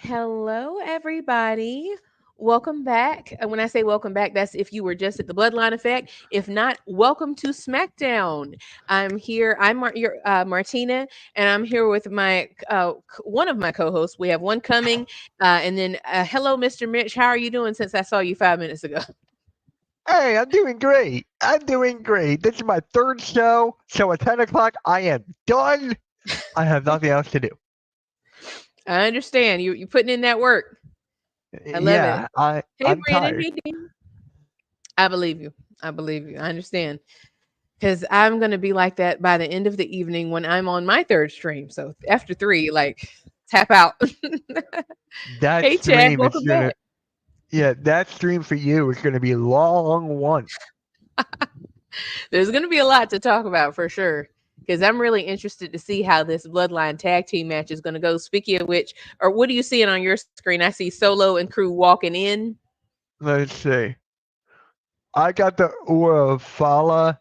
Hello, everybody. Welcome back. And when I say welcome back, that's if you were just at the Bloodline Effect. If not, welcome to SmackDown. I'm here. Martina, and I'm here with one of my co-hosts. We have one coming, and then hello, Mr. Mitch. How are you doing? Since I saw you 5 minutes ago. Hey, I'm doing great. I'm doing great. This is my third show, so at 10 o'clock, I am done. I have nothing else to do. I understand you putting in that work. I love it. Yeah, Hey, I'm Brandon. tired. Hey, Dean. I believe you. I believe you. I understand. Because I'm going to be like that by the end of the evening when I'm on my third stream. So after three, like, tap out. That Hey, Chad, stream is welcome gonna, back. yeah, that stream for you is gonna be a long one. There's going to be a lot to talk about for sure. Because I'm really interested to see how this Bloodline tag team match is going to go. Speaking of which, or what are you seeing on your screen? I see Solo and crew walking in. Let's see. I got the Ura of Fala,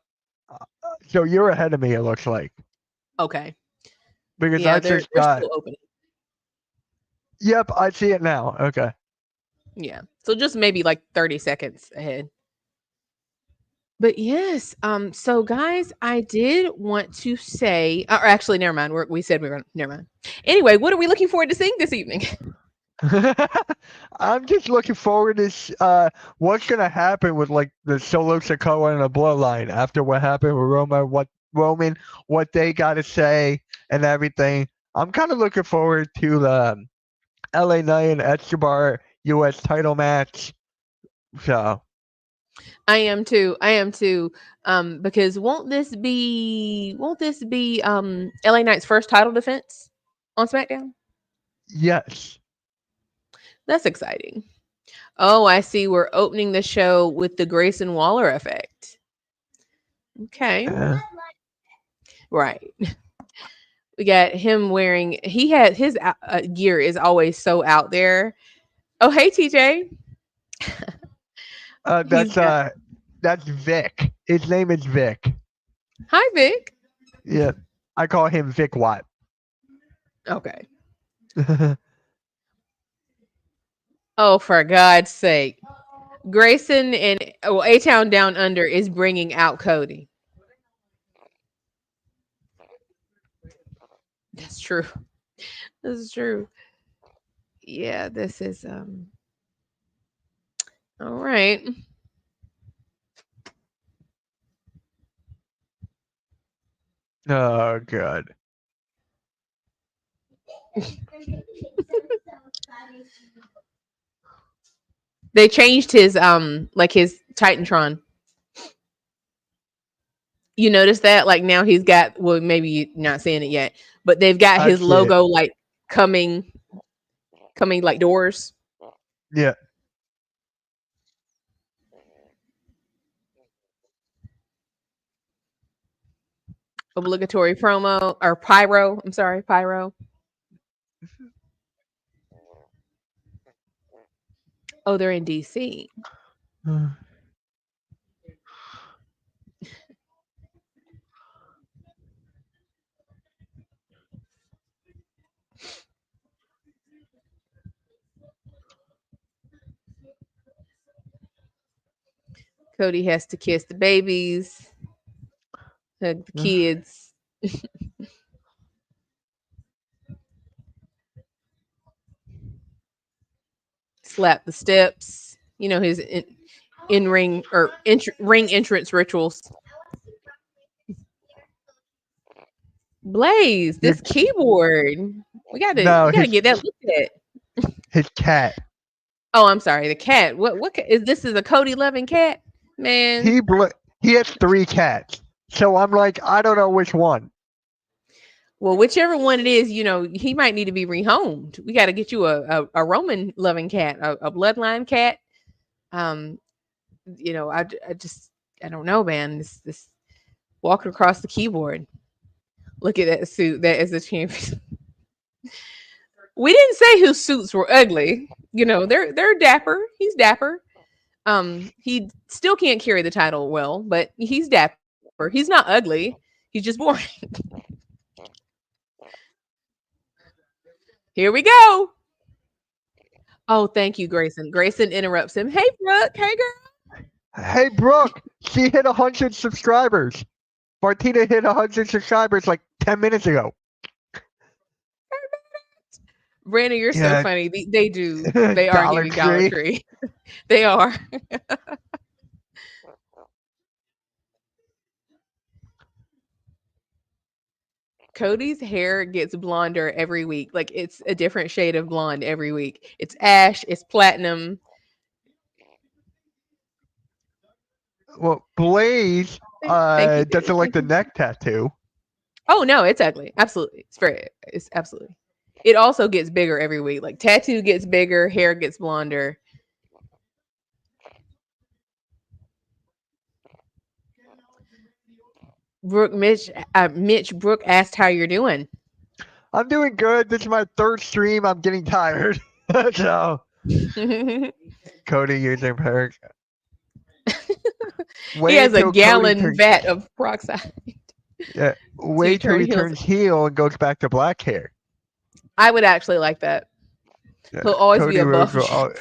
so you're ahead of me. It looks like Okay. because Yeah, I they're just they're got. still opening. Yep, I see it now. Okay. Yeah. So just maybe like 30 seconds ahead. But yes, so guys, I did want to say, or actually, never mind. We said we were gonna, never mind. Anyway, what are we looking forward to seeing this evening? I'm just looking forward to what's gonna happen with like the Solo Sokoa and the Bloodline after what happened with Roman, what they got to say and everything. I'm kind of looking forward to the LA Knight and Escobar U.S. title match. So I am too. I am too. Because won't this be LA Knight's first title defense on SmackDown? yes, That's exciting. Oh, I see. We're opening the show with the Grayson Waller effect. Okay, uh, right. We got him wearing. He had his gear is always so out there. Oh, hey, TJ. uh, He's that's got. uh that's Vic. His name is Vic. Hi, Vic. Yeah, I call him Vic Watt. Okay. Oh, for God's sake. Grayson and A Town Down Under is bringing out Cody. That's true. This is true. Yeah, this is all right. Oh god. They changed his like his Titantron. You notice that? Like now he's got, well, maybe you're not seeing it yet, but they've got I his see it. logo like coming like doors. Yeah. Obligatory promo or pyro. I'm sorry, pyro. Oh, they're in DC. Cody has to kiss the babies, hug the kids, slap the steps. You know his in ring or ring entrance rituals. Blaze, You're, this keyboard. no, We gotta get that looked at. his cat. Oh, I'm sorry, the cat. Is this? Is a Cody loving cat? Man. He bl- he has three cats. So I'm like, I don't know which one. Well, whichever one it is, he might need to be rehomed. We got to get you a Roman loving cat, a bloodline cat. Um, I just I don't know, man. This walking across the keyboard. Look at that suit. That is a champion. We didn't say whose suits were ugly. They're dapper. He's dapper. He still can't carry the title well, but he's dapper. He's not ugly. He's just boring. Here we go. Oh, thank you, Grayson. Grayson interrupts him. Hey, Brooke. Hey, girl. Hey, Brooke, she hit 100 subscribers. Martina hit 100 subscribers like 10 minutes ago. Brandon, you're so Yeah, funny. They do. They are Dollar giving Dollar Tree. Tree. They are. Cody's hair gets blonder every week. Like it's a different shade of blonde every week. It's ash, it's platinum. Well, Blaze Thank you, doesn't dear. like Thank the you. neck tattoo. Oh no, it's ugly. Absolutely. It's absolutely. It also gets bigger every week. Like tattoo gets bigger, hair gets blonder. Mitch Brooke asked how you're doing. I'm doing good. This is my third stream. I'm getting tired. So, He Cody using her. Wait has a until Cody gallon turns. vat of peroxide Yeah, to wait till turn he heels. turns heel and goes back to black hair. I would actually like that. Yeah, He'll always be Cody a Rhodes buff. will.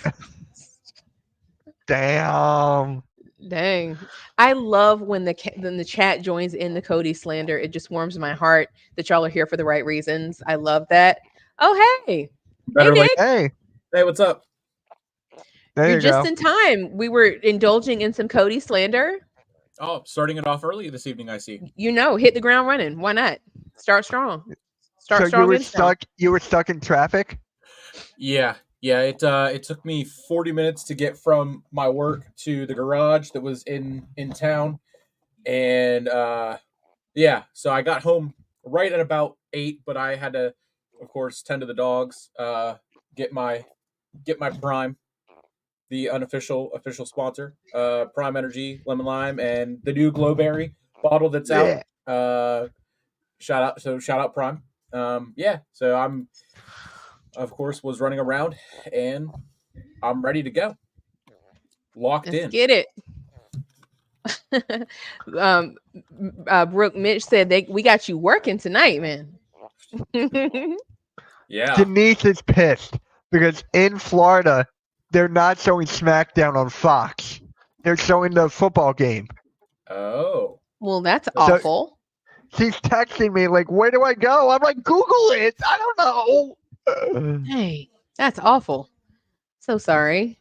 Damn. Dang. I love when the chat joins in the Cody slander. It just warms my heart that y'all are here for the right reasons. I love that. Oh, hey. Hey, Better late. Nick. Hey, Hey, what's up? there You're you just go. in time. We were indulging in some Cody slander. Oh, starting it off early this evening, I see. You know, hit the ground running. Why not? Start strong. So Start strong and strong. You were stuck in traffic. Yeah. It took me 40 minutes to get from my work to the garage that was in town, and yeah, so I got home right at about 8, but I had to, of course, tend to the dogs, get my get my Prime, the unofficial official sponsor, Prime Energy Lemon Lime, and the new Glowberry bottle that's out. Yeah. Shout out Prime. Yeah, so I'm of course was running around, and I'm ready to go, locked Let's in. get it. um, Brooke Mitch said we got you working tonight, man. Yeah. Denise is pissed because in Florida they're not showing SmackDown on Fox. They're showing the football game. Oh. Well, that's So awful. she's texting me like, "Where do I go?" I'm like, "Google it. I don't know." Hey, that's awful. So sorry.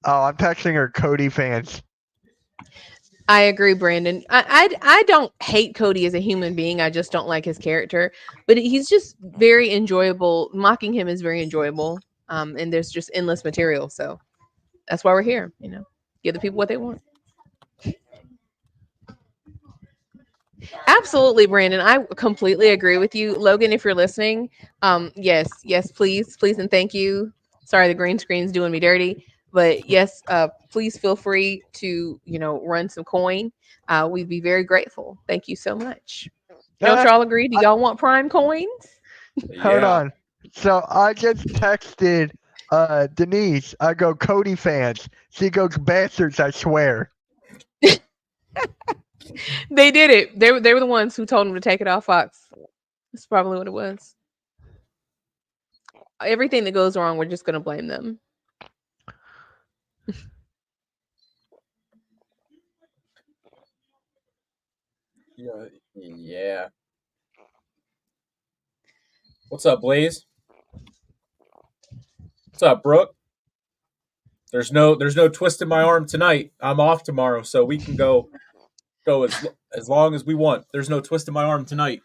Oh, I'm texting her Cody fans. I agree, Brandon. I don't hate Cody as a human being. I just don't like his character, but he's just very enjoyable. Mocking him is very enjoyable. And there's just endless material. So that's why we're here. You know, give the people what they want. Absolutely, Brandon. I completely agree with you, Logan. If you're listening, yes, please, and thank you. Sorry, the green screen's doing me dirty, but yes, please feel free to run some coin. We'd be very grateful. Thank you so much. Don't Uh, y'all agree? Do I, y'all want Prime coins? hold Yeah. on. So I just texted Denise. I go Cody fans. She goes bastards. I swear. They did it. They were the ones who told him to take it off Fox. That's probably what it was. Everything that goes wrong, we're just gonna blame them. Yeah. Yeah. What's up, Blaze? What's up, Brooke? There's no twist in my arm tonight. I'm off tomorrow, so we can go as long as we want. There's no twist in my arm tonight.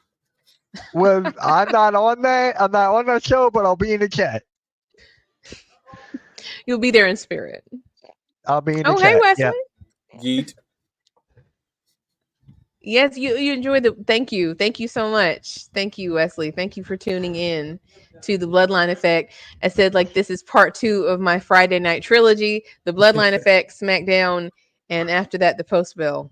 Well, I'm not on that. I'm not on that show, but I'll be in the chat. You'll be there in spirit. I'll be in the Oh, hey, chat. Wesley. Yeah. Yeet. Yes, you enjoyed the. Thank you so much. Thank you, Wesley. Thank you for tuning in to the Bloodline Effect. I said like this is part 2 of my Friday night trilogy: the Bloodline Effect, SmackDown, and after that the Post Bell.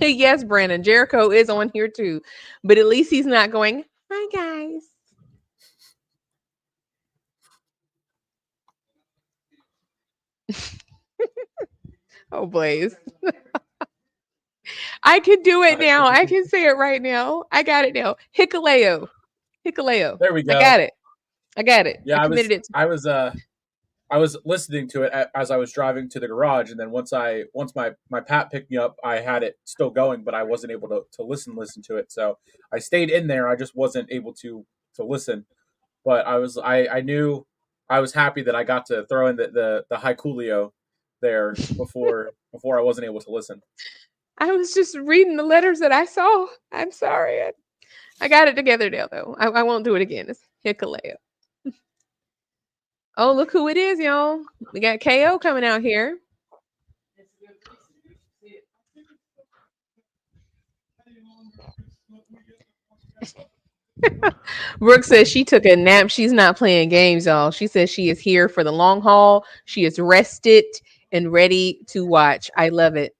Yes, Brandon Jericho is on here too, but at least he's not going. Hi guys. Oh, Blaze. I can do it now. I can say it right now. I got it now. Hikaleo. Hikaleo. There we I go. got it. I got it. I Yeah, committed it. I was listening to it as I was driving to the garage, and then once my Pat picked me up, I had it still going, but I wasn't able to listen to it. So I stayed in there. I just wasn't able to listen. But I knew I was happy that I got to throw in the high coolio there before I wasn't able to listen. I was just reading the letters that I saw. I'm sorry. I got it together now, though. I won't do it again. It's Hikaleo. Oh, look who it is, y'all. We got KO coming out here. Brooke says she took a nap. She's not playing games, y'all. She says she is here for the long haul. She is rested and ready to watch. I love it.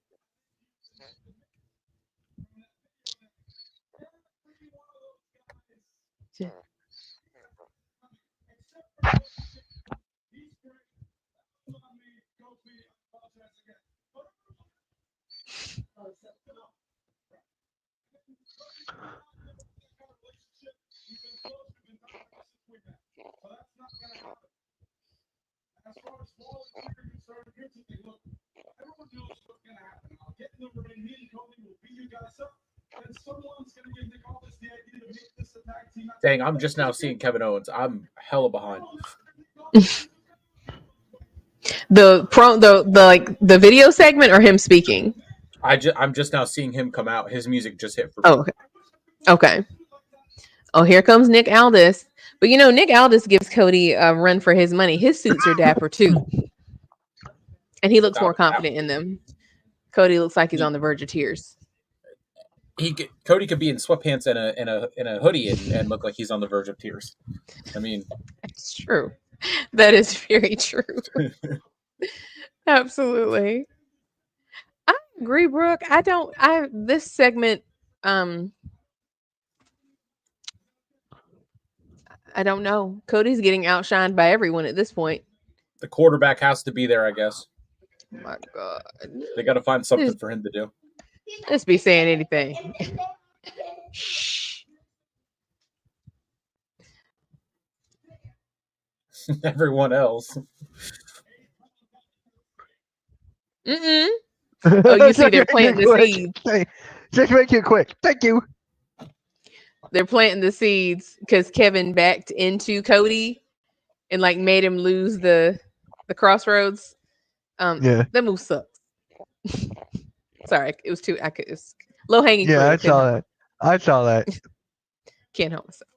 Dang, I'm just now seeing Kevin Owens. I'm hella behind. The like the video segment or him speaking. I'm just now seeing him come out. His music just hit for me. Oh, okay. Okay. Oh, here comes Nick Aldis. But Nick Aldis gives Cody a run for his money. His suits are dapper too, and he looks more confident in them. Cody looks like he's on the verge of tears. Cody could be in sweatpants and a hoodie and look like he's on the verge of tears. I mean, that's true. That is very true. Absolutely. I agree, Brooke. This segment, I don't know. Cody's getting outshined by everyone at this point. The quarterback has to be there, I guess. Oh my God. They got to find something for him to do. Let's be saying anything. Shh. Everyone else. Mm-mm. Oh, you see, they're planting the seeds. Just make it quick. Thank you. They're planting the seeds because Kevin backed into Cody and like made him lose the crossroads. Yeah. That move sucks. Sorry, it was too. It was low hanging fruit. Yeah, I saw that. Can't help myself.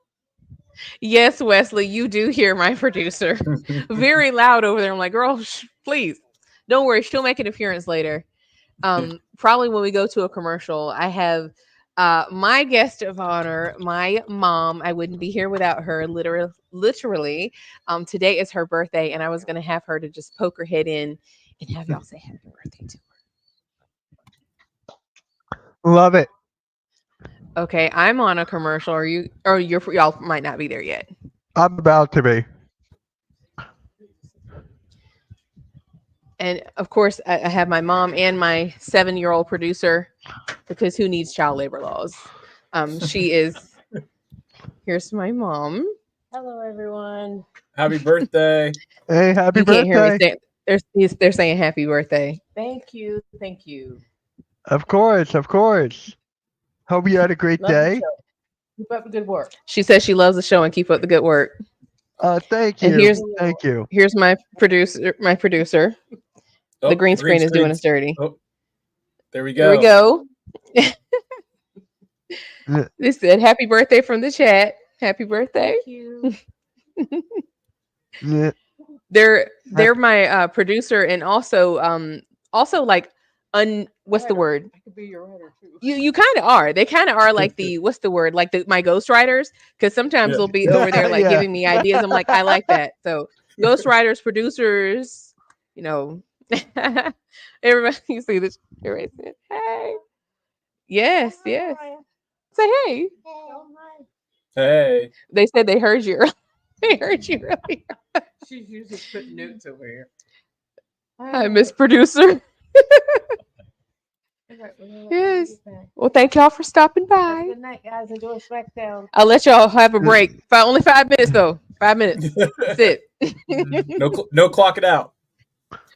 Yes, Wesley, you do hear my producer very loud over there. I'm like, girl, please, don't worry. She'll make an appearance later. Probably when we go to a commercial. I have my guest of honor, my mom. I wouldn't be here without her. Literally. Today is her birthday, and I was gonna have her to just poke her head in and have y'all say happy birthday to her. Love it. Okay, I'm on a commercial. Y'all might not be there yet. I'm about to be. And of course, I have my mom and my 7-year-old producer because who needs child labor laws? She is. Here's my mom. Hello, everyone. Happy birthday! Hey, happy You birthday! Can't hear me. They're saying happy birthday. Thank you. Thank you. Of course, of course. Hope you had a great day. Keep up the good work. She says she loves the show and keep up the good work. Thank you. And thank you. Here's my producer. Oh, the green screen is doing us dirty. Oh, there we go. Here we go. They said happy birthday from the chat. Happy birthday. Thank you. Yeah. They're my producer and also like what's the word? I could be your writer too. You kind of are. They kind of are like the what's the word? Like my ghostwriters, because sometimes they'll be over there like giving me ideas. I'm like, I like that. So ghostwriters, producers, everybody. You see this? Everybody said, "Hey, yes, yes." Say hey. Hey. They said they heard you. They heard you earlier. She's usually putting notes over here. Hi, Miss Producer. Yes. Well, thank y'all for stopping by. Good night, guys. Enjoy SmackDown. I'll let y'all have a break. Only 5 minutes though. 5 minutes. That's it. No clocking out.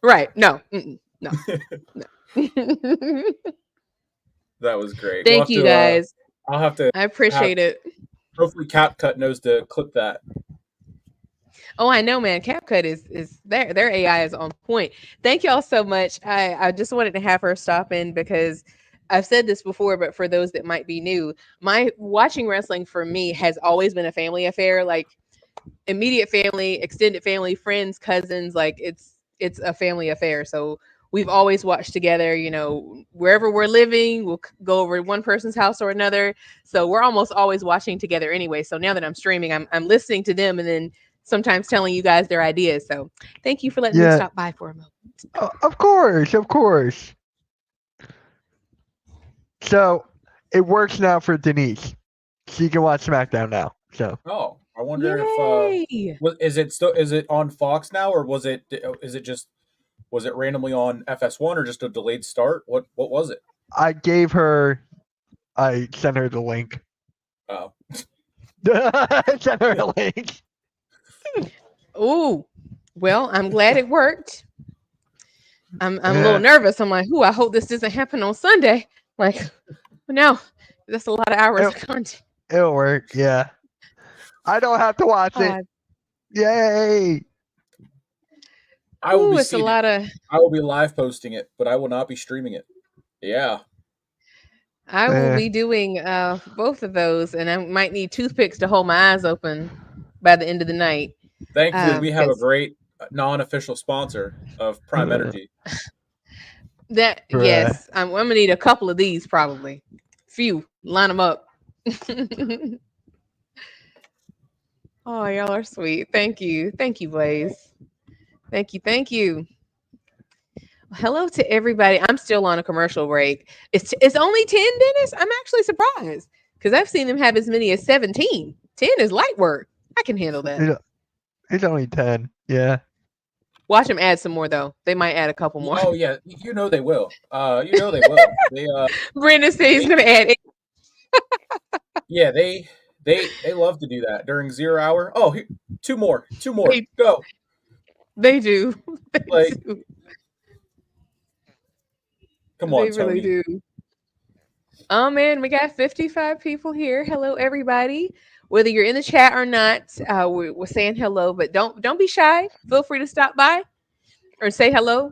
Right. No. No. No. That was great. We'll Thank have you to. guys. I'll have to I have. appreciate it. Hopefully, CapCut knows to clip that. Oh, I know, man. CapCut is their AI is on point. Thank y'all so much. I just wanted to have her stop in because I've said this before, but for those that might be new, my watching wrestling for me has always been a family affair. Like immediate family, extended family, friends, cousins, like it's a family affair. So we've always watched together, wherever we're living, we'll go over one person's house or another. So we're almost always watching together anyway. So now that I'm streaming, I'm listening to them and then sometimes telling you guys their ideas. So thank you for letting me Yeah. stop by for a moment. Of course, of course. So it works now for Denise. She can watch SmackDown now. So Oh, I wonder Yay! is it on Fox now, or was it randomly on FS1 or just a delayed start? What was it? I sent her the link. Oh, I sent her a link. Ooh, well, I'm glad it worked. I'm a Yeah. little nervous. I'm like, I hope this doesn't happen on Sunday. Like, no, that's a lot of hours of content. It'll work. Yeah. I don't have to watch it. Yay! I will be it's a seeing it. lot of. I will be live posting it, but I will not be streaming it. Yeah. I will be doing both of those, and I might need toothpicks to hold my eyes open by the end of the night. Thankfully, we have a great non-official sponsor of Prime Energy. Yes, I'm gonna need a couple of these probably. Few, line them up. Oh, y'all are sweet. Thank you, Blaze. Thank you. Hello to everybody. I'm still on a commercial break. It's only 10, Dennis. I'm actually surprised because I've seen them have as many as 17. 10 is light work. I can handle that. It's only 10. Yeah. Watch them add some more though. They might add a couple more. Oh yeah, they will. They will. Brandon says he's gonna add 8. Yeah, they love to do that during 0 hour. Oh, here, two more. Go. They do. They do. Come on, they really Tony. do. Oh man, we got 55 people here. Hello, everybody. Whether you're in the chat or not, we're saying hello, but don't be shy. Feel free to stop by or say hello.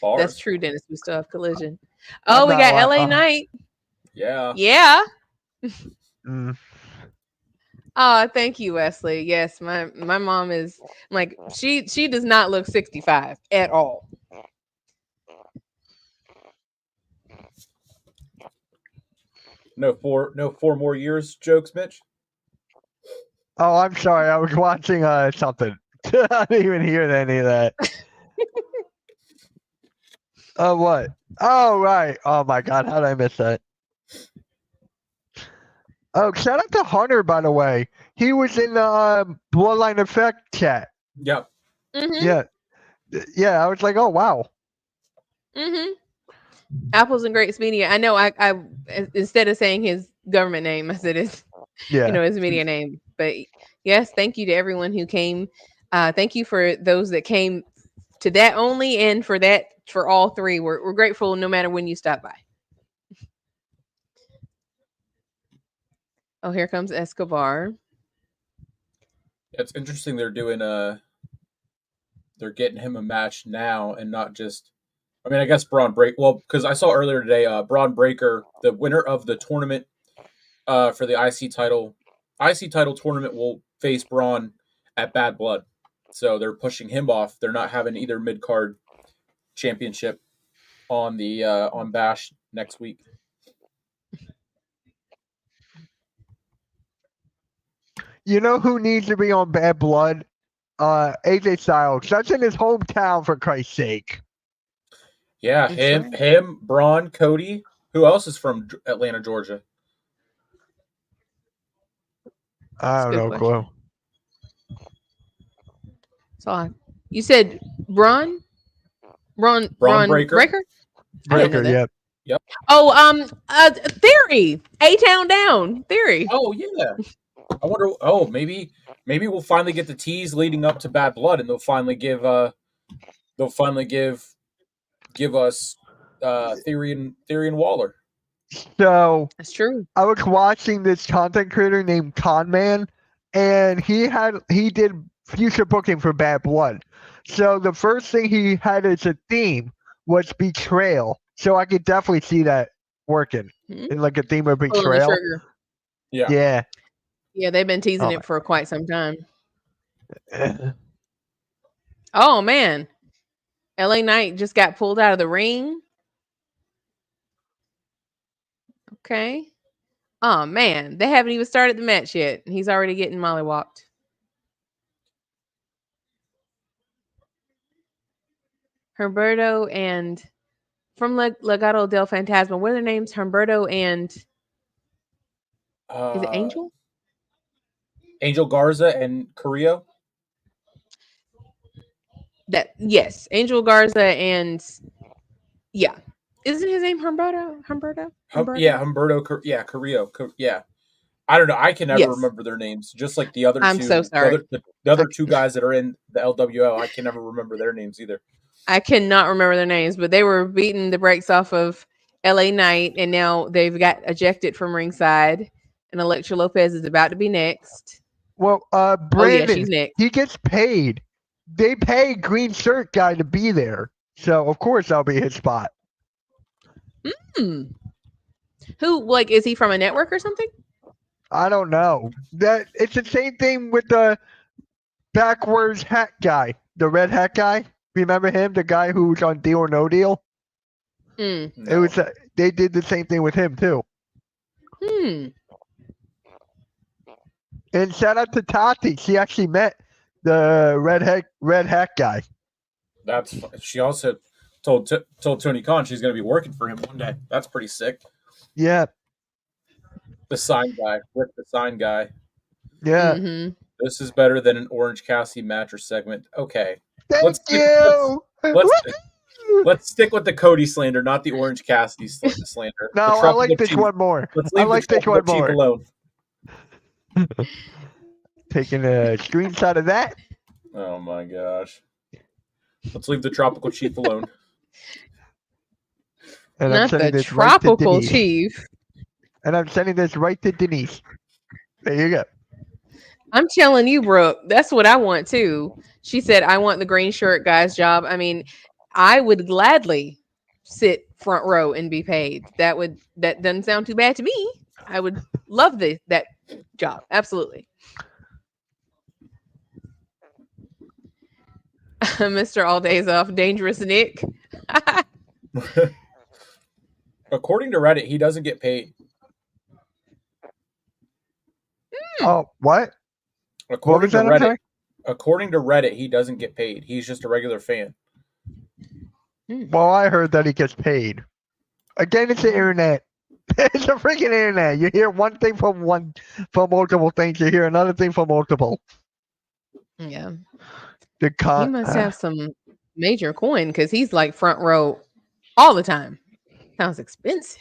Bars. That's true, Dennis. We still have Collision. Oh, we got LA Knight. Yeah. Yeah. Oh, thank you, Wesley. Yes, my mom is like she does not look 65 at all. No four more years jokes, Mitch. Oh, I'm sorry. I was watching something. I didn't even hear any of that. Oh, what? Oh, right. Oh my God, how did I miss that? Oh, shout out to Hunter, by the way. He was in the Bloodline Effect chat. Yep. Mm-hmm. Yeah. I was like, oh wow. Mm-hmm. Apples and Grapes Media. I know. I instead of saying his government name, I said his his media name. But yes, thank you to everyone who came. Thank you for those that came to that only, and for all three. We're grateful no matter when you stop by. Oh, here comes Escobar. It's interesting they're doing they're getting him a match now and not just I guess Braun Breaker. Well, because I saw earlier today, Braun Breaker, the winner of the tournament for the IC title tournament, will face Braun at Bad Blood. So they're pushing him off. They're not having either mid card championship on the on Bash next week. You know who needs to be on Bad Blood? AJ Styles. That's in his hometown, for Christ's sake. Yeah, him, Braun, Cody. Who else is from Atlanta, Georgia? I don't know, clue. So you said Braun Breaker? Breaker, yep. Oh, Theory. A-Town Down. Theory. Oh yeah. I wonder. Oh, maybe maybe we'll finally get the tease leading up to Bad Blood, and they'll finally give us Theory and Waller. So That's true. I was watching this content creator named Conman, and he did future booking for Bad Blood. So the first thing he had as a theme was betrayal. So I could definitely see that working Hmm? in like a theme of Pull on the betrayal. trigger. Yeah. Yeah. Yeah, they've been teasing Oh it for quite some time. my. Oh man, LA Knight just got pulled out of the ring. Okay. Oh man, they haven't even started the match yet. He's already getting mollywopped. Humberto and from Legado del Fantasma. What are their names? Humberto and is it Uh, Angel? Angel Garza and Carrillo. That yes, Angel Garza and yeah. Isn't his name Humberto? Humberto? Humberto? Yeah, Humberto. Yeah, Carrillo. Yeah. I don't know. I can never Yes. remember their names. Just like the other I'm so two, sorry. the other two guys that are in the LWO, I can never remember their names either. I cannot remember their names, but they were beating the brakes off of LA Knight, and now they've got ejected from ringside. And Electra Lopez is about to be next. Well, Oh yeah, Brandon, she's next. he gets paid. They pay green shirt guy to be there. So of course that'll be his spot. Hmm. Who like is he from a network or something? I don't know. That it's the same thing with the backwards hat guy, the red hat guy. Remember him, the guy who was on Deal or No Deal? Hmm. It was they did the same thing with him too. Hmm. And shout out to Tati. She actually met the red hat guy. That's she also told Tony Khan she's going to be working for him one day. That's pretty sick. Yeah, The sign guy, Rick, the sign guy. yeah. Mm-hmm. This is better than an Orange Cassidy mattress segment. Okay, Thank let's you. let's let's stick with the Cody slander, not the Orange Cassidy slander. No, The I Tropical like this Chief. one more. Let's I leave like the this Tropical one Chief more. alone. Taking a screenshot of that. Oh my gosh. Let's leave the Tropical Chief alone. And I'm Not sending the this right to tropical Denise. chief. And I'm sending this right to Denise. There you go. I'm telling you, Brooke, that's what I want too. She said, I want the green shirt guy's job. I mean, I would gladly sit front row and be paid. That doesn't sound too bad to me. I would love that job. Absolutely. Mr. All Days Off, Dangerous Nick. According to Reddit, he doesn't get paid. Oh, what? What According was to that? I'm Reddit, sorry? according to Reddit, he doesn't get paid. He's just a regular fan. Well, I heard that he gets paid. Again, it's the internet. It's a freaking internet. You hear one thing from multiple things. You hear another thing from multiple. Yeah. The He must have some major coin because he's like front row all the time. Sounds expensive.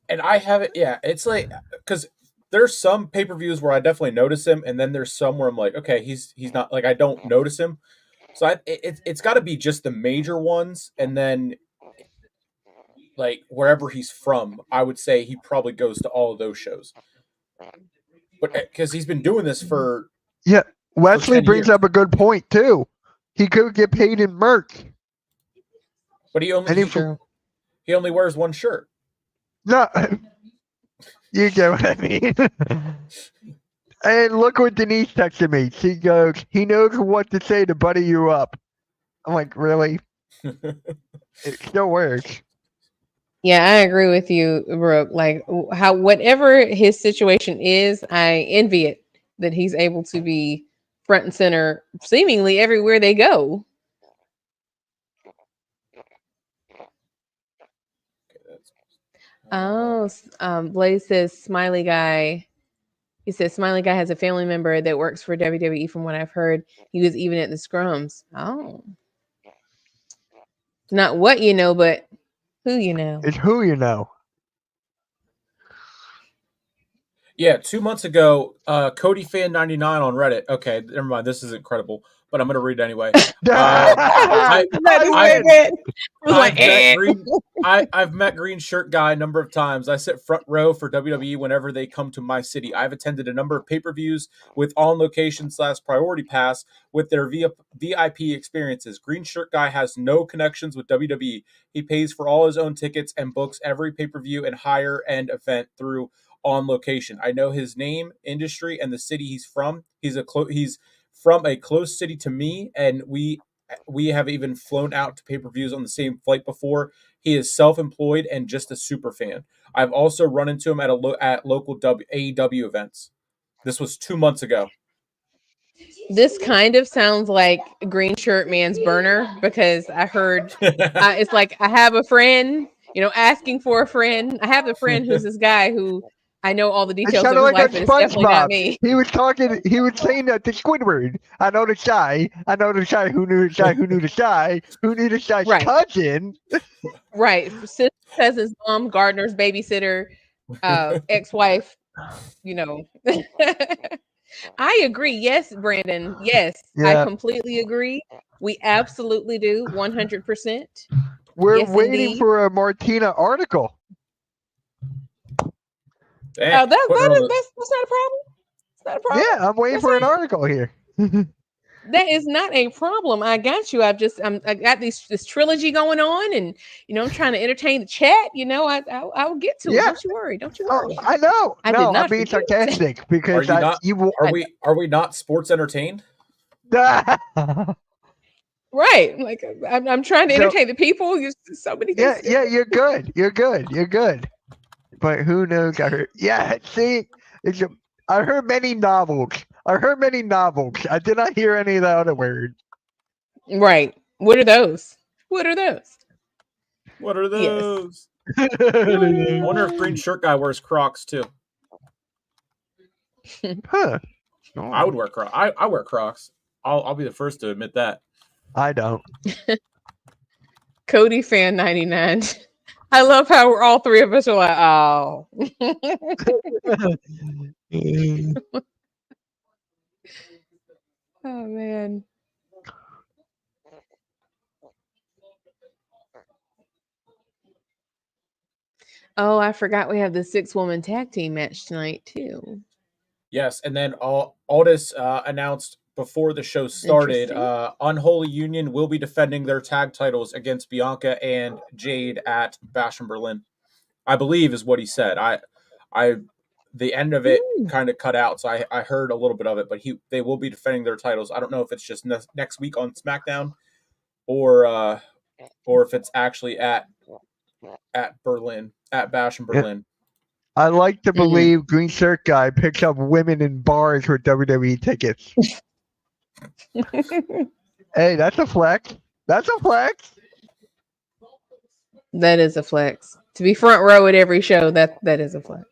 And I have it. Yeah, it's like because there's some pay per views where I definitely notice him, and then there's some where I'm like, okay, he's not like I don't notice him. So it's got to be just the major ones, and then like wherever he's from, I would say he probably goes to all of those shows. But because he's been doing this for Yeah, Wesley 10 brings years. up a good point too. He could get paid in merch. But he only wears one shirt. No, you get what I mean. And look what Denise texted me. She goes, "He knows what to say to buddy you up." I'm like, really? It still works. Yeah, I agree with you, Brooke. Like how whatever his situation is, I envy it that he's able to be front and center seemingly everywhere they go. Oh, Blaze says Smiley Guy. He says Smiley Guy has a family member that works for WWE. From what I've heard, he was even at the scrums. Oh, not what you know, but who you know. It's who you know. Yeah, 2 months ago, Cody Fan 99 on Reddit. Okay, never mind. This is incredible, but I'm gonna read it anyway. I That is I very good. It was like, I've met eh. Green. I've met Green Shirt Guy a number of times. I sit front row for WWE whenever they come to my city. I've attended a number of pay-per-views with on location / priority pass with their VIP experiences. Green Shirt Guy has no connections with WWE. He pays for all his own tickets and books every pay-per-view and higher end event through on location. I know his name, industry, and the city he's from. He's from a close city to me, and we have even flown out to pay-per-views on the same flight before. He is self-employed and just a super fan. I've also run into him at local AEW events. This was 2 months ago. This kind of sounds like Green Shirt Man's burner because I heard it's like I have a friend, asking for a friend. I have a friend who's this guy who I know all the It details of sounded his like on life, but it's definitely not SpongeBob. me. He was talking. He was saying that to Squidward. I know the guy. I know the guy who knew the guy who knew the guy who knew the guy's Right. cousin. Right. Sister, cousin's mom, gardener's babysitter, ex-wife, I agree. Yes, Brandon. Yes, I Yeah, completely agree. We absolutely do. 100%. we're Yes, waiting indeed. for a Martina article. Eh, That's putting her on the- not a problem. It's not a problem. Yeah, I'm waiting That's for an fine. article here. That is not a problem. I got you. I got this trilogy going on, and I'm trying to entertain the chat. I'll get to it. Yeah. Don't you worry. Don't you worry. Oh, I know. I did No, I'm not being forget. sarcastic Are because you not? you will. Are we not sports entertained? Right. Like I'm trying to So- entertain the people. So many things. Yeah, you're good. You're good. But who knows? See, I heard many novels. I did not hear any of the other words. Right. What are those? What are those? What are Yes. those? I wonder if Green Shirt Guy wears Crocs too. Huh. I would wear Crocs. I wear Crocs. I'll be the first to admit that. I don't. Cody Fan 99. I love how we're all three of us are like, oh. Oh man. Oh, I forgot we have the 6-woman tag team match tonight too. Yes, and then Aldis announced before the show started, Interesting. Unholy Union will be defending their tag titles against Bianca and Jade at Bash in Berlin. I believe is what he said. The end of it kind of cut out, so I heard a little bit of it, but they will be defending their titles. I don't know if it's just next week on SmackDown, or if it's actually at Berlin, at Bash in Berlin. I like to believe Green Shirt Guy picks up women in bars for WWE tickets. Hey, that's a flex. That's a flex. That is a flex. To be front row at every show, that is a flex.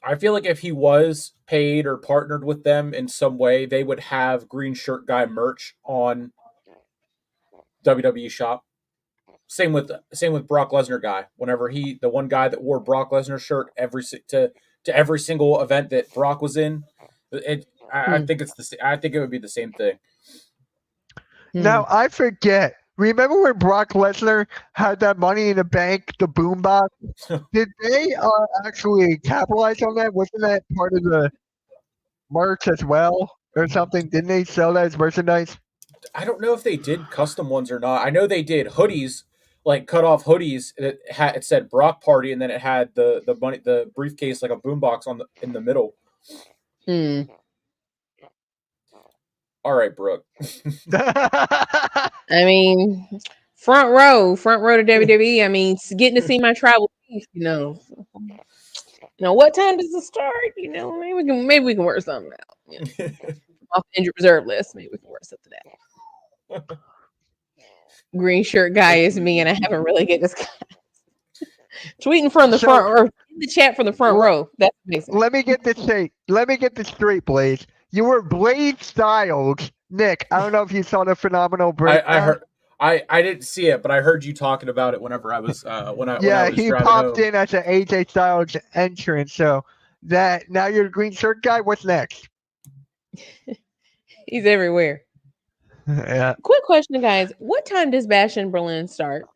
I feel like if he was paid or partnered with them in some way, they would have Green Shirt Guy merch on WWE Shop. Same with Brock Lesnar guy. Whenever the one guy that wore Brock Lesnar shirt to every single event that Brock was in, I think I think it would be the same thing. Now I forget. Remember when Brock Lesnar had that Money in the Bank, the boombox? Did they actually capitalize on that? Wasn't that part of the merch as well, or something? Didn't they sell that as merchandise? I don't know if they did custom ones or not. I know they did hoodies, like cut off hoodies. It said Brock Party, and then it had the briefcase like a boombox in the middle. All right, Brooke. I mean, front row to WWE. I mean, getting to see my tribal chief. What time does it start? Maybe we can work something out. Off the injured reserve list, maybe we can work something out. Green Shirt Guy is me, and I haven't really get this guy. Tweeting from the front row, in the chat from the front row. That's amazing. Let me get this straight, Blaze. You were Blaze Styles, Nick. I don't know if you saw the phenomenal breakdown. I heard. I didn't see it, but I heard you talking about it whenever I was when I was he driving popped home. in as an AJ Styles entrance. So that now you're a green shirt guy. What's next? He's everywhere. Yeah, Quick question, guys. What time does Bash in Berlin start?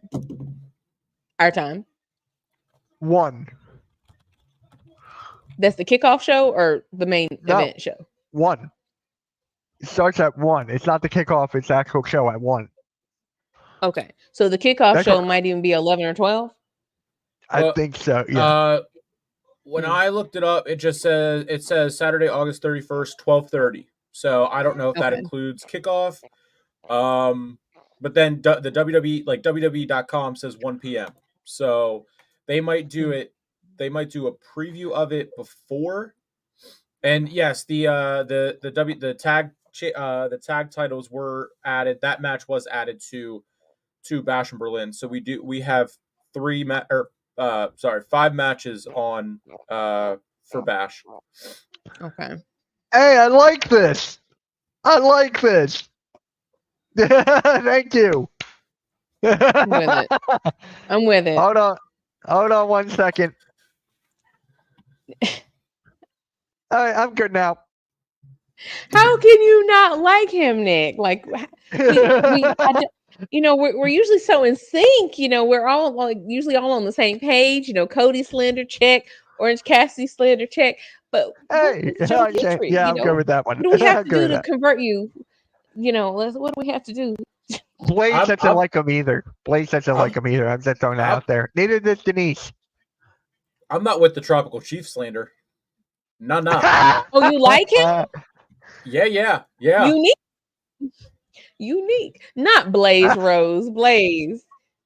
Our time. 1. That's the kickoff show or the main No, event show? 1. It starts at 1. It's not the kickoff. It's the actual show at 1. Okay. So the kickoff That's show what might even be 11 or 12? I Well, think so. Yeah. When Hmm. I looked it up, it says Saturday, August 31st, 12:30. So I don't know if that Okay. includes kickoff. But then the WWE like WWE.com says 1 p.m. So they might do Hmm. it. They might do a preview of it before. And yes, the tag titles were added. That match was added to Bash in Berlin. So we have 5 matches on for Bash. Okay. Hey, I like this. I like this. Thank you. I'm with it. I'm with it. Hold on. Hold on 1 second. All right, I'm good now. How can you not like him, Nick? Like we're usually so in sync. We're all like usually all on the same page. Cody Slender check, Orange Cassidy Slender check. But Hey, what's your hatred? yeah, I'm good with that What one. do we have I'm to good do with to that. convert you? What do we have to do? Blaze I'm doesn't I'm like him either. Blaze doesn't like I'm him either. I'm just throwing that I'm, out there. Neither does Denise. I'm not with the Tropical Chief slander. Nah. Oh, you like him? Yeah. Unique, unique. Not Blaze Rose. Blaze,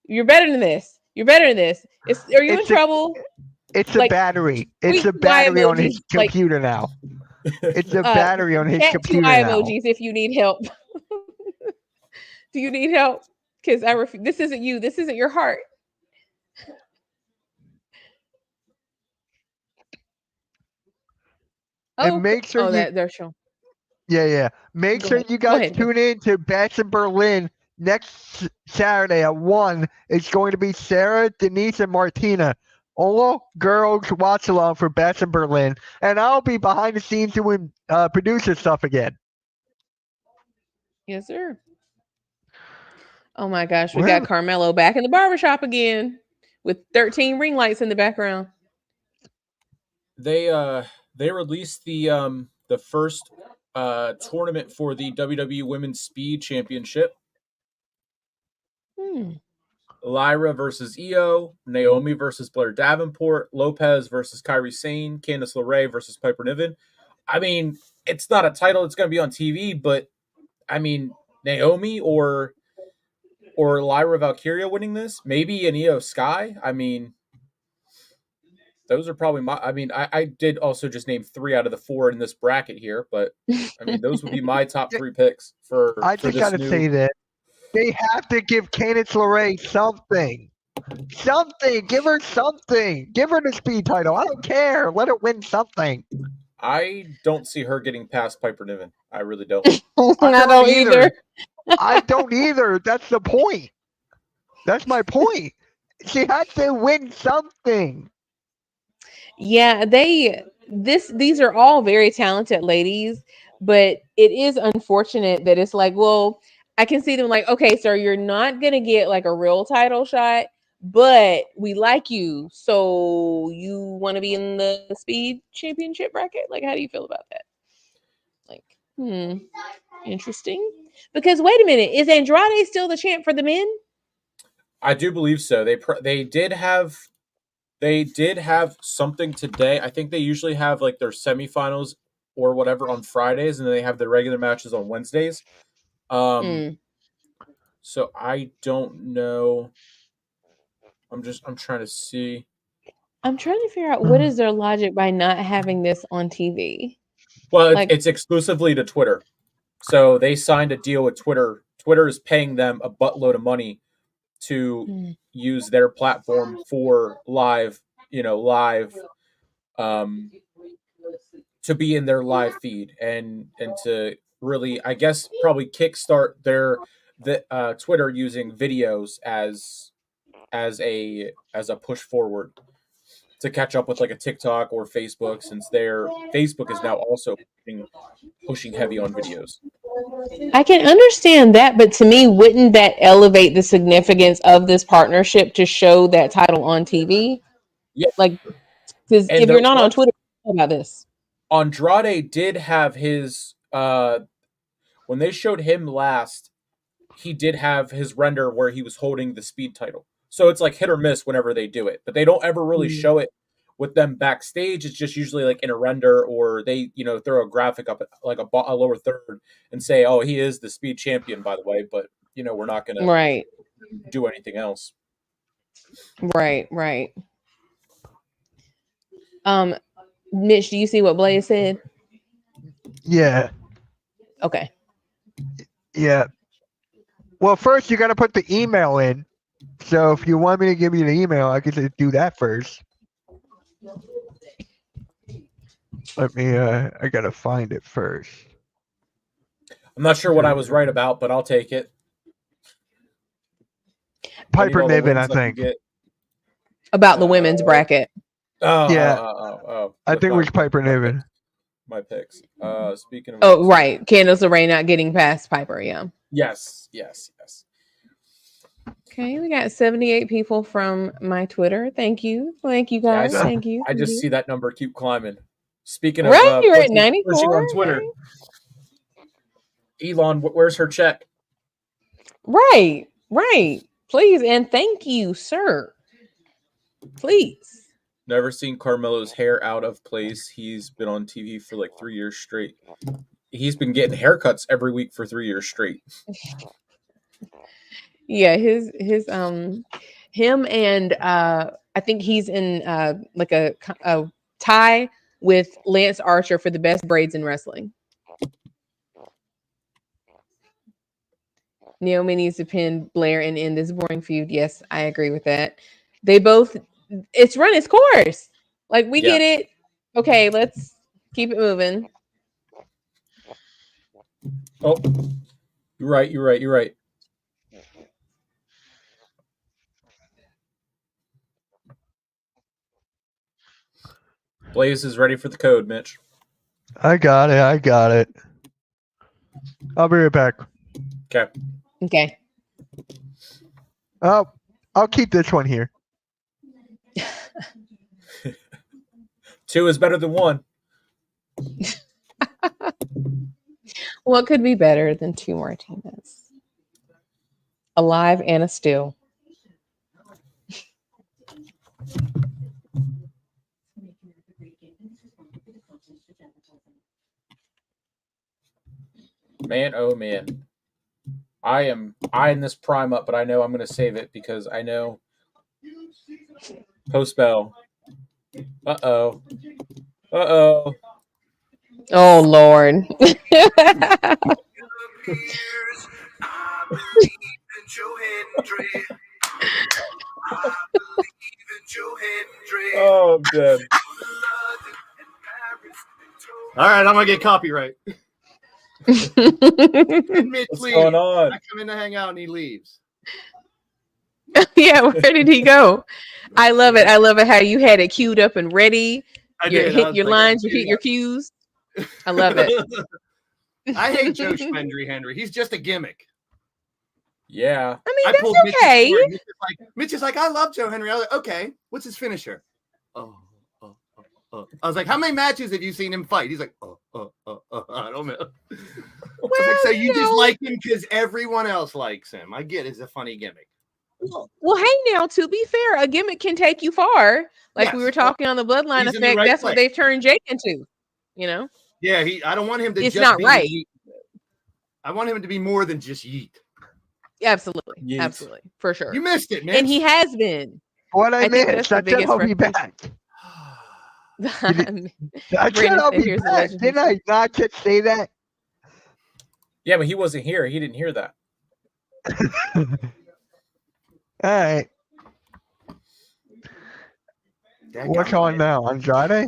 you're better than this. You're better than this. Are you in it's a trouble? it's a Like battery. It's tweet a 2 eye battery on his emojis. Like computer now. It's a battery on his chat 2 computer eye now. emojis if you need help. Do you need help? Because this isn't you. This isn't your heart. And Oh, make sure you they're showing. yeah. Make Go sure ahead. you Go guys ahead. tune in to Bats in Berlin next Saturday at 1. It's going to be Sarah, Denise, and Martina. All girls watch along for Bats in Berlin. And I'll be behind the scenes doing producer stuff again. Yes, sir. Oh my gosh, we got Well, Carmelo back in the barbershop again with 13 ring lights in the background. They released the first tournament for the WWE Women's Speed Championship. Hmm. Lyra versus Io, Naomi versus Blair Davenport, Lopez versus Kairi Sane, Candice LeRae versus Piper Niven. I mean, it's not a title that's going to be on TV, but I mean, Naomi or Lyra Valkyria winning this, maybe an Io Sky. I mean, those are probably my. I mean, I did also just name 3 out of the 4 in this bracket here, but I mean, those would be my top 3 picks I for just this got to new. say that they have to give Candice LeRae something. Something. Give her something. Give her the speed title. I don't care. Let her win something. I don't see her getting past Piper Niven. I really don't. I I don't don't either. I don't either. That's the point. That's my point. She has to win something. Yeah, these are all very talented ladies, but it is unfortunate that it's like, well, I can see them like, okay, so you're not gonna get like a real title shot, but we like you, so you want to be in the speed championship bracket. Like, how do you feel about that? Like, interesting. Because wait a minute, is Andrade still the champ for the men? I do believe so. They did have something today. I think they usually have like their semifinals or whatever on Fridays, and then they have their regular matches on Wednesdays. Um, Hmm. so I don't know. I'm trying to see. I'm trying to figure out what is their logic by not having this on TV. Well, Like, it's exclusively to Twitter. So they signed a deal with Twitter. Twitter is paying them a buttload of money to use their platform for live um to be in their live feed and to really, I guess, probably kickstart the Twitter using videos as a push forward to catch up with like a TikTok or Facebook, since their Facebook is now also pushing heavy on videos. I can understand that, but to me, wouldn't that elevate the significance of this partnership to show that title on TV? Yeah, Like, because and if there you're not on was Twitter, you know about this. Andrade did have his when they showed him last, he did have his render where he was holding the speed title. So it's like hit or miss whenever they do it, but they don't ever really show it with them backstage. It's just usually like in a render, or they, throw a graphic up like a lower third and say, "Oh, he is the speed champion, by the way," but we're not going to Right, do anything else. right. Mitch, do you see what Blaze said? Yeah. Okay. Yeah. Well, first you got to put the email in. So if you want me to give you the email, I can just do that first. Let me. I gotta find it first. I'm not sure what I was right about, but I'll take it. Piper Niven, I think. About the women's bracket. Oh. I think it was Piper Niven. My picks. Speaking of. Oh, right. Candice LeRae not getting past Piper. Yeah. Yes. Okay, we got 78 people from my Twitter. Thank you guys. Thank you. I just see that number keep climbing. Speaking of you're at 94 pushing on Twitter. Okay. Elon, where's her check? Right. Please and thank you, sir. Please. Never seen Carmelo's hair out of place. He's been on TV for like 3 years straight. He's been getting haircuts every week for 3 years straight. Yeah, his him and I think he's in like a tie with Lance Archer for the best braids in wrestling. Naomi needs to pin Blair and end this boring feud. Yes, I agree with that. It's run its course. Like, we get it. Okay, let's keep it moving. Oh, you're right. Blaze is ready for the code, Mitch. I got it. I'll be right back. Okay. Oh, I'll keep this one here. 2 is better than 1. What could be better than 2 Martinez? Alive and a still. Man, oh man. I am eyeing this prime up, but I know I'm going to save it because I know post bell. Uh-oh. Oh, Lord. Oh, I'm dead. All right, I'm going to get copyright. What's going on? I come in to hang out and he leaves. Yeah, where did he go? I love it how you had it queued up and ready. You hit your lines, you hit your cues. I love it. I hate Joe Henry. He's just a gimmick. Yeah. I mean, that's okay. Mitch is like, I love Joe Henry. I was like, okay, what's his finisher? I was like, how many matches have you seen him fight? He's like, I don't know. Well, so you just like him because everyone else likes him. I get it's a funny gimmick. Well, hey, now, to be fair, a gimmick can take you far. Like we were talking on the Bloodline effect. That's what they've turned Jake into, Yeah, I don't want him to it's not right. I want him to be more than just yeet. Absolutely. Yeet. Absolutely. For sure. You missed it, man. And he has been. What I missed, I said I'll be back. I said I'll be back. Didn't I not just say that? Yeah, but he wasn't here. He didn't hear that. All right. What's on now? Andrade?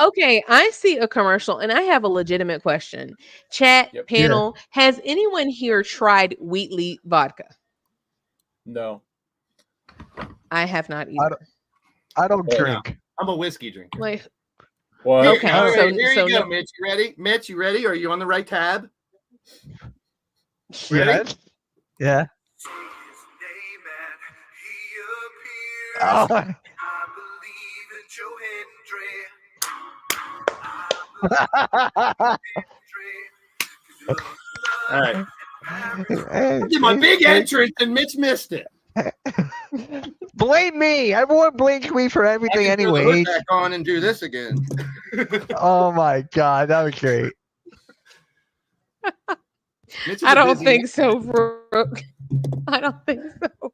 Okay, I see a commercial and I have a legitimate question. Chat, panel, has anyone here tried Wheatley vodka? No. I have not either. I don't Oh, no. drink. I'm a whiskey drinker. Like, What? Here, Okay, all right, so- here so you go, no- Mitch. You ready? Mitch, you ready? Are you on the right tab? Ready? Yes. Yeah. Oh. All right. I did my big entrance and Mitch missed it. Blame me. Everyone blames me for I everything can throw the hood anyway. back on and do this again. Oh my god, that was great. Mitch is I a don't busy think man. so, Brooke. I don't think so.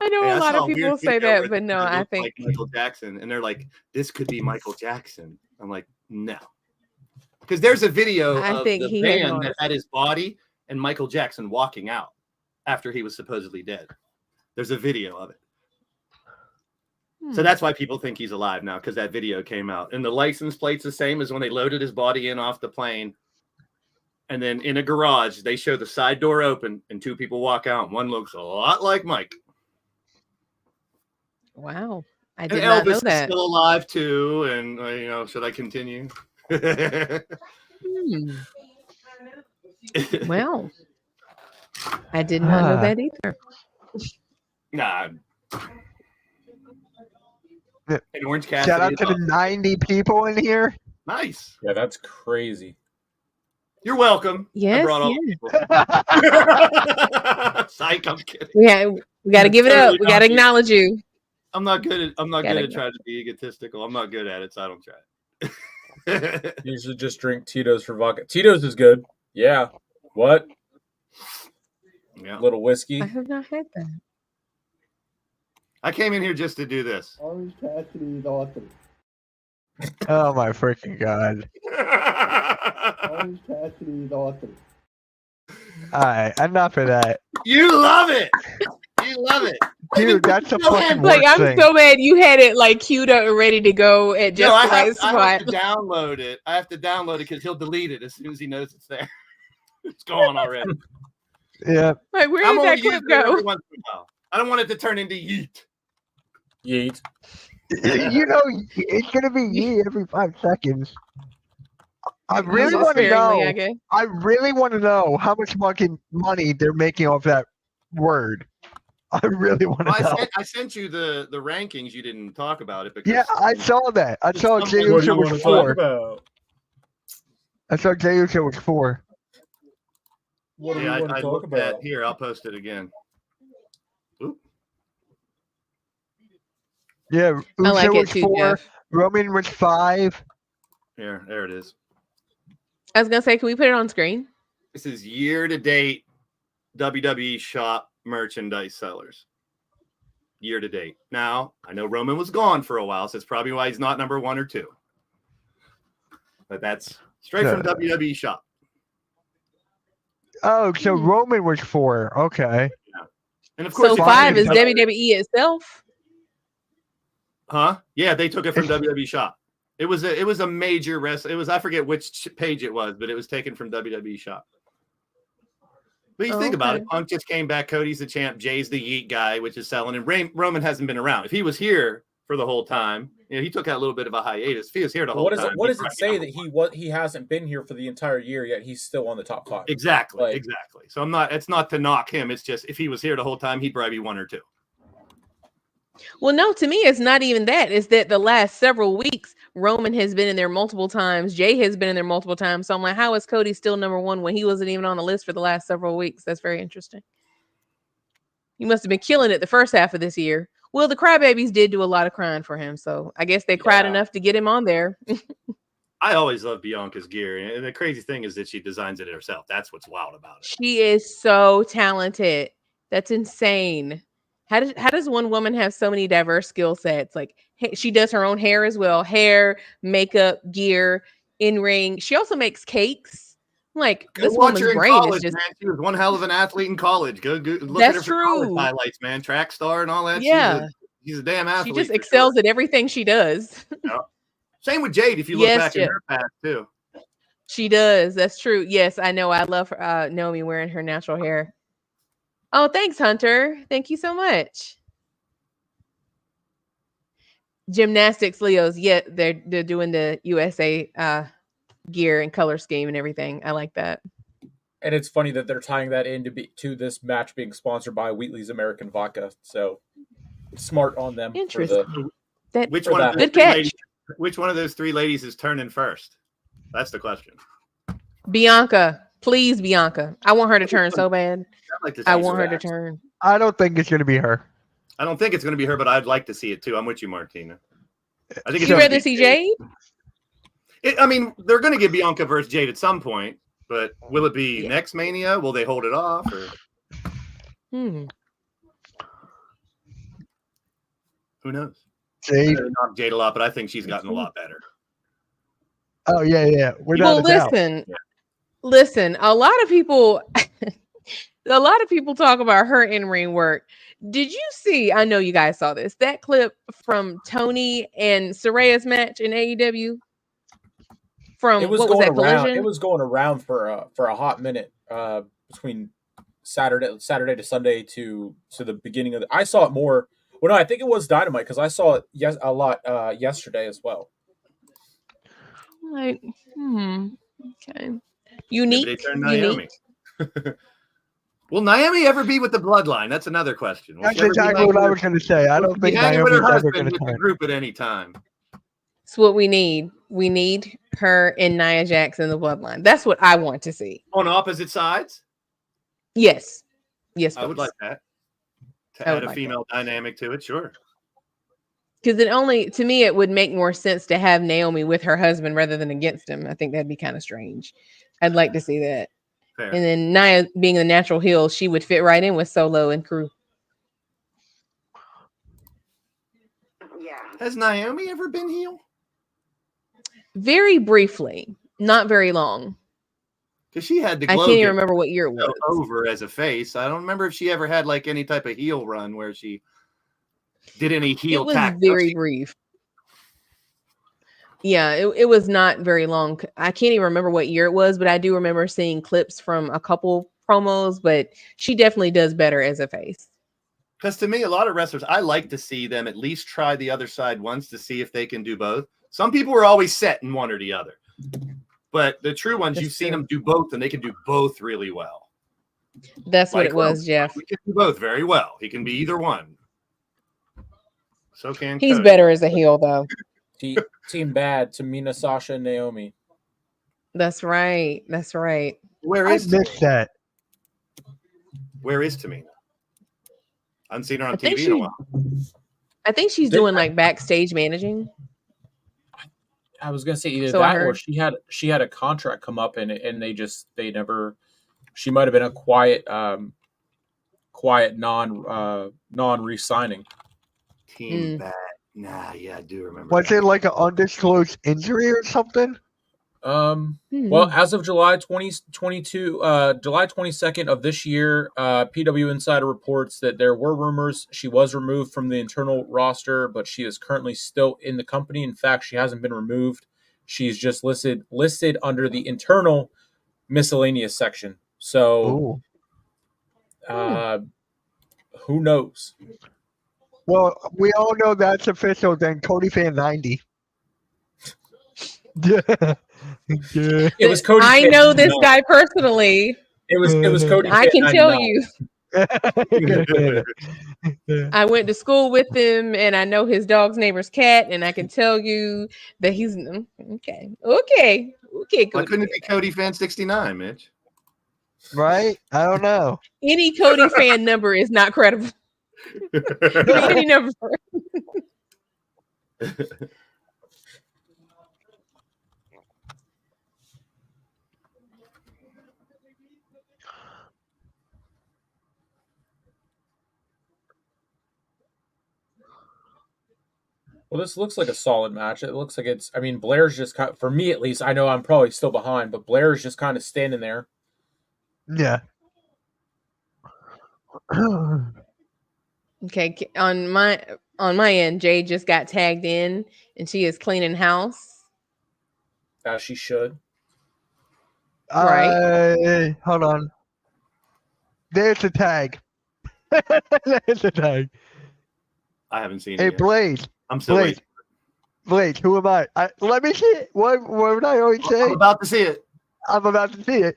I know Hey, a I lot saw of people weird say video where that, but no, it I looked think like Michael Jackson, and they're like, "This could be Michael Jackson." I'm like, no, because there's a video I of think the he has band that noticed. had his body and Michael Jackson walking out after he was supposedly dead. There's a video of it, so that's why people think he's alive now, because that video came out, and the license plate's the same as when they loaded his body in off the plane. And then in a garage, they show the side door open and two people walk out. One looks a lot like Mike. Wow. I And did not know Elvis is that. still alive too. And should I continue? Hmm. Well, I did not know that either. Nah. Yeah. And Orange Shout Cassidy. out to the 90 people in here. Nice. Yeah, that's crazy. You're welcome. I Yes, brought all yes. the people. Psych, I'm kidding. We got to give it Totally up. We got to not you. acknowledge you. I'm not good at Gotta trying to be egotistical. I'm not good at it, so I don't try it. You should just drink Tito's for vodka. Tito's is good. Yeah. What? Yeah. Little whiskey. I have not had that. I came in here just to do this. Orange Cassidy daughter. Oh my freaking god. Orange Cassidy daughter. Alright, enough of that. You love it. You love it. Dude, that's a fucking Like, worst I'm thing. so mad you had it like queued up and ready to go at just No, I the right have spot. to download it. I have to download it because he'll delete it as soon as he knows it's there. It's gone already. Yeah. Like, where I'm did only that using clip it go? every once in a while. I don't want it to turn into yeet. Yeet. You know, it's gonna be ye every 5 seconds. I really Use it want to sparingly, I know. guess. I really want to know how much fucking money they're making off that word. I really want to Well, know. I sent you the rankings. You didn't talk about it because Yeah, I saw that. I saw What Jey do What do Uso you was want to talk 4. about? I saw Jey Uso was 4. What do yeah, we want I to talk looked at about? here. I'll post it again. Oop. Yeah, I Uso like it was too, 4. Jeff. Roman was 5. There it is. I was gonna say, can we put it on screen? This is year to date WWE shop merchandise sellers. Year to date. Now, I know Roman was gone for a while, so it's probably why he's not number 1 or 2. But that's straight from WWE shop. Oh, so Roman was 4. Okay. And of course, So if you 5 is look at- WWE itself. Huh? Yeah, they took it from WWE shop. It was a major wrestling. It was, I forget which page it was, but it was taken from WWE shop. But you think about it, Punk just came back. Cody's the champ. Jay's the yeet guy, which is selling. And Roman hasn't been around. If he was here for the whole time, he took out a little bit of a hiatus. If he was here the whole time. What does it say that he hasn't been here for the entire year yet? He's still on the top 5. Exactly. Exactly. So it's not to knock him. It's just if he was here the whole time, he'd probably be 1 or 2. Well, no, to me, it's not even that. It's that the last several weeks, Roman has been in there multiple times. Jay has been in there multiple times. So I'm like, how is Cody still number 1 when he wasn't even on the list for the last several weeks? That's very interesting. He must have been killing it the first half of this year. Well, the Crybabies did do a lot of crying for him. So I guess they cried enough to get him on there. I always love Bianca's gear. And the crazy thing is that she designs it herself. That's what's wild about it. She is so talented. That's insane. How does one woman have so many diverse skill sets? Like, she does her own hair as well. Hair, makeup, gear, in-ring. She also makes cakes. Like, this watch woman's her in brain college, is just... man. She was one hell of an athlete in college. Go look That's at her for college true. highlights, man. Track star and all that. Yeah. She's a damn athlete. She just excels at everything she does. Yeah. Same with Jade, if you look back in her past, too. She does. That's true. Yes, I know. I love Naomi wearing her natural hair. Oh, thanks, Hunter. Thank you so much. Gymnastics Leos, yeah, they're doing the USA gear and color scheme and everything. I like that. And it's funny that they're tying that to this match being sponsored by Wheatley's American Vodka. So smart on them for Interesting. That Which For one that. of those good three catch. ladies? Which one of those three ladies is turning first? That's the question. Bianca, please, Bianca. I want her to turn so bad. I'd like to see I some want her to action. turn. I don't think it's gonna be her. I don't think it's going to be her, but I'd like to see it too. I'm with you, Martina. I think it's You gonna rather be see Jade? I mean, they're going to get Bianca versus Jade at some point, but will it be Yeah. next Mania? Will they hold it off? Or Hmm. who knows? Jade. Not Jade a lot, but I think she's gotten a lot better. Oh yeah. Without Well, a doubt. listen. A lot of people talk about her in-ring work. Did you see? I know you guys saw this. That clip from Tony and Soraya's match in AEW. From it was what was going that around. collision? It was going around for a hot minute between Saturday to Sunday to the beginning of the. I saw it more. Well, no, I think it was Dynamite because I saw it a lot yesterday as well. Like, okay. Maybe Unique. they turn Naomi. Unique. Will Naomi ever be with the Bloodline? That's another question. Will That's she ever be exactly what I hanging was gonna say. I will don't she be think hanging with her Naomi's ever husband gonna with the turn. group at any time. That's what we need. We need her and Nia Jax in the bloodline. That's what I want to see. On opposite sides? Yes. Yes, I would please. like that. To I add would a like female dynamic to it, sure. Because to me, it would make more sense to have Naomi with her husband rather than against him. I think that'd be kind of strange. I'd like to see that. Fair. And then Nia being the natural heel, she would fit right in with Solo and crew. Has Naomi ever been heel? Very briefly, not very long. Because she had the I glow can't even get remember what year it was. over as a face. I don't remember if she ever had like any type of heel run where she did any heel It was tack. very brief. Yeah, it was not very long. I can't even remember what year it was, but I do remember seeing clips from a couple promos, but she definitely does better as a face. Because to me, a lot of wrestlers, I like to see them at least try the other side once to see if they can do both. Some people are always set in one or the other. But the true ones, That's you've seen true. them do both, and they can do both really well. That's what Like it was, Roman. Jeff. He can do both very well. He can be either one. So can He's Cody. better as a heel, though. Team Bad, Tamina, Sasha, and Naomi. That's right. That's right. Where I is missed that. Where is Tamina? I haven't seen her on I think TV in a while. I think she's doing like backstage managing. I was gonna say either So I that or heard. she had a contract come up and they never. She might have been a quiet non re-signing. Team Bad. Nah, yeah, I do remember. Was that. it like an undisclosed injury or something? Well, as of July 2022, July 22nd of this year, PW Insider reports that there were rumors she was removed from the internal roster, but she is currently still in the company. In fact, she hasn't been removed. She's just listed under the internal miscellaneous section. So, who knows? Well, we all know that's official. Then Cody fan 90. Yeah. Yeah. It was Cody. I Fan know this 99. guy personally. It was Cody. I Fan can tell 99. you. I went to school with him, and I know his dog's neighbor's cat, and I can tell you that he's okay. Okay. Why Cody. couldn't it be Cody fan 69, Mitch? Right? I don't know. Any Cody fan number is not credible. Any number. Well, this looks like a solid match. It looks like it's. I mean, Blair's just kind for me at least. I know I'm probably still behind, but Blair's just kind of standing there. Yeah. Okay, on my end, Jade just got tagged in, and she is cleaning house. As she should. Right. Hold on. There's the tag. There's the tag. I haven't seen Hey, it yet. Blaze. I'm still Blaze. waiting Wait, who am I? Let me see it. What would I always say? I'm about to see it. I'm about to see it.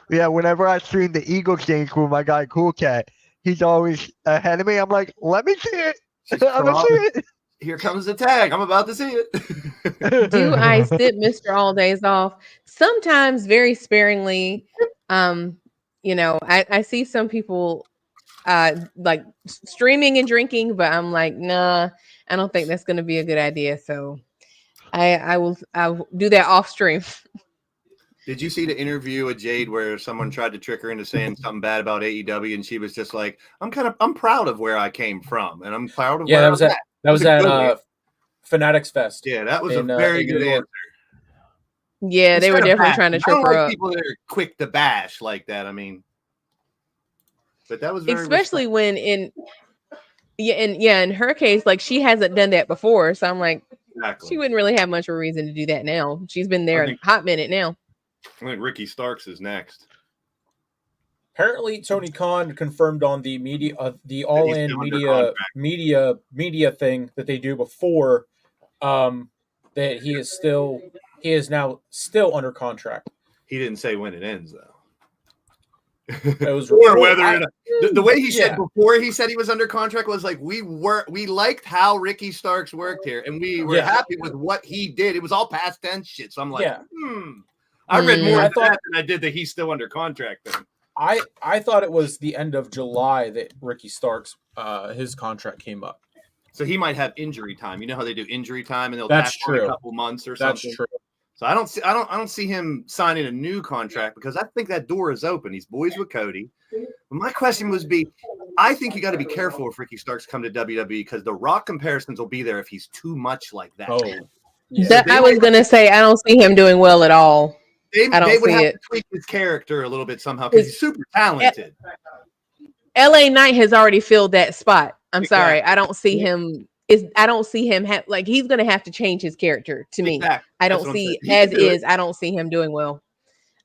Yeah, whenever I stream the Eagles games with my guy Cool Cat, he's always ahead of me. I'm like, let me see it. She's I'm gonna see Here comes the tag. I'm about to see it. it. Do I sit Mr. All Days Off? Sometimes very sparingly. I see some people like streaming and drinking, but I'm like, nah, I don't think that's gonna be a good idea. So I'll do that off stream. Did you see the interview with Jade where someone tried to trick her into saying something bad about AEW, and she was just like, I'm proud of where I came from, and I'm proud of Yeah, where that was I'm at at. that was a at good one. Fanatics Fest. Yeah, that was in, a very in good New York. answer. Yeah, they were Instead of definitely trying to bashing. I trip don't her like up. people that are quick to bash like that. I mean, but that was very Especially when in her case, like she hasn't done that before. So I'm like, exactly. she wouldn't really have much of a reason to do that now. She's been there I a think- hot minute now. I think Ricky Starks is next. Apparently, Tony Khan confirmed on the media, the All In still under media thing that they do before, that he is now still under contract. He didn't say when it ends though. It was Or whether the way he said yeah. before he said he was under contract was like we liked how Ricky Starks worked here and we were Yeah. happy with what he did. It was all past tense shit. So I'm like, Yeah. I read more I of thought- that than I did that he's still under contract thing. I thought it was the end of July that Ricky Starks his contract came up. So he might have injury time. You know how they do injury time and they'll That's tack on a true. couple months or That's something. true. So I don't see him signing a new contract because I think that door is open. He's boys with Cody. But my question was I think you got to be careful if Ricky Starks come to WWE because the Rock comparisons will be there if he's too much like that. Oh, I was gonna say I don't see him doing well at all. I don't They would see have it. to tweak his character a little bit somehow because he's super talented. LA Knight has already filled that spot. I'm sorry. Exactly. I don't see him. I don't see him like he's gonna have to change his character to me. Exactly. I That's don't what I'm see saying. He as can do it. is. I don't see him doing well.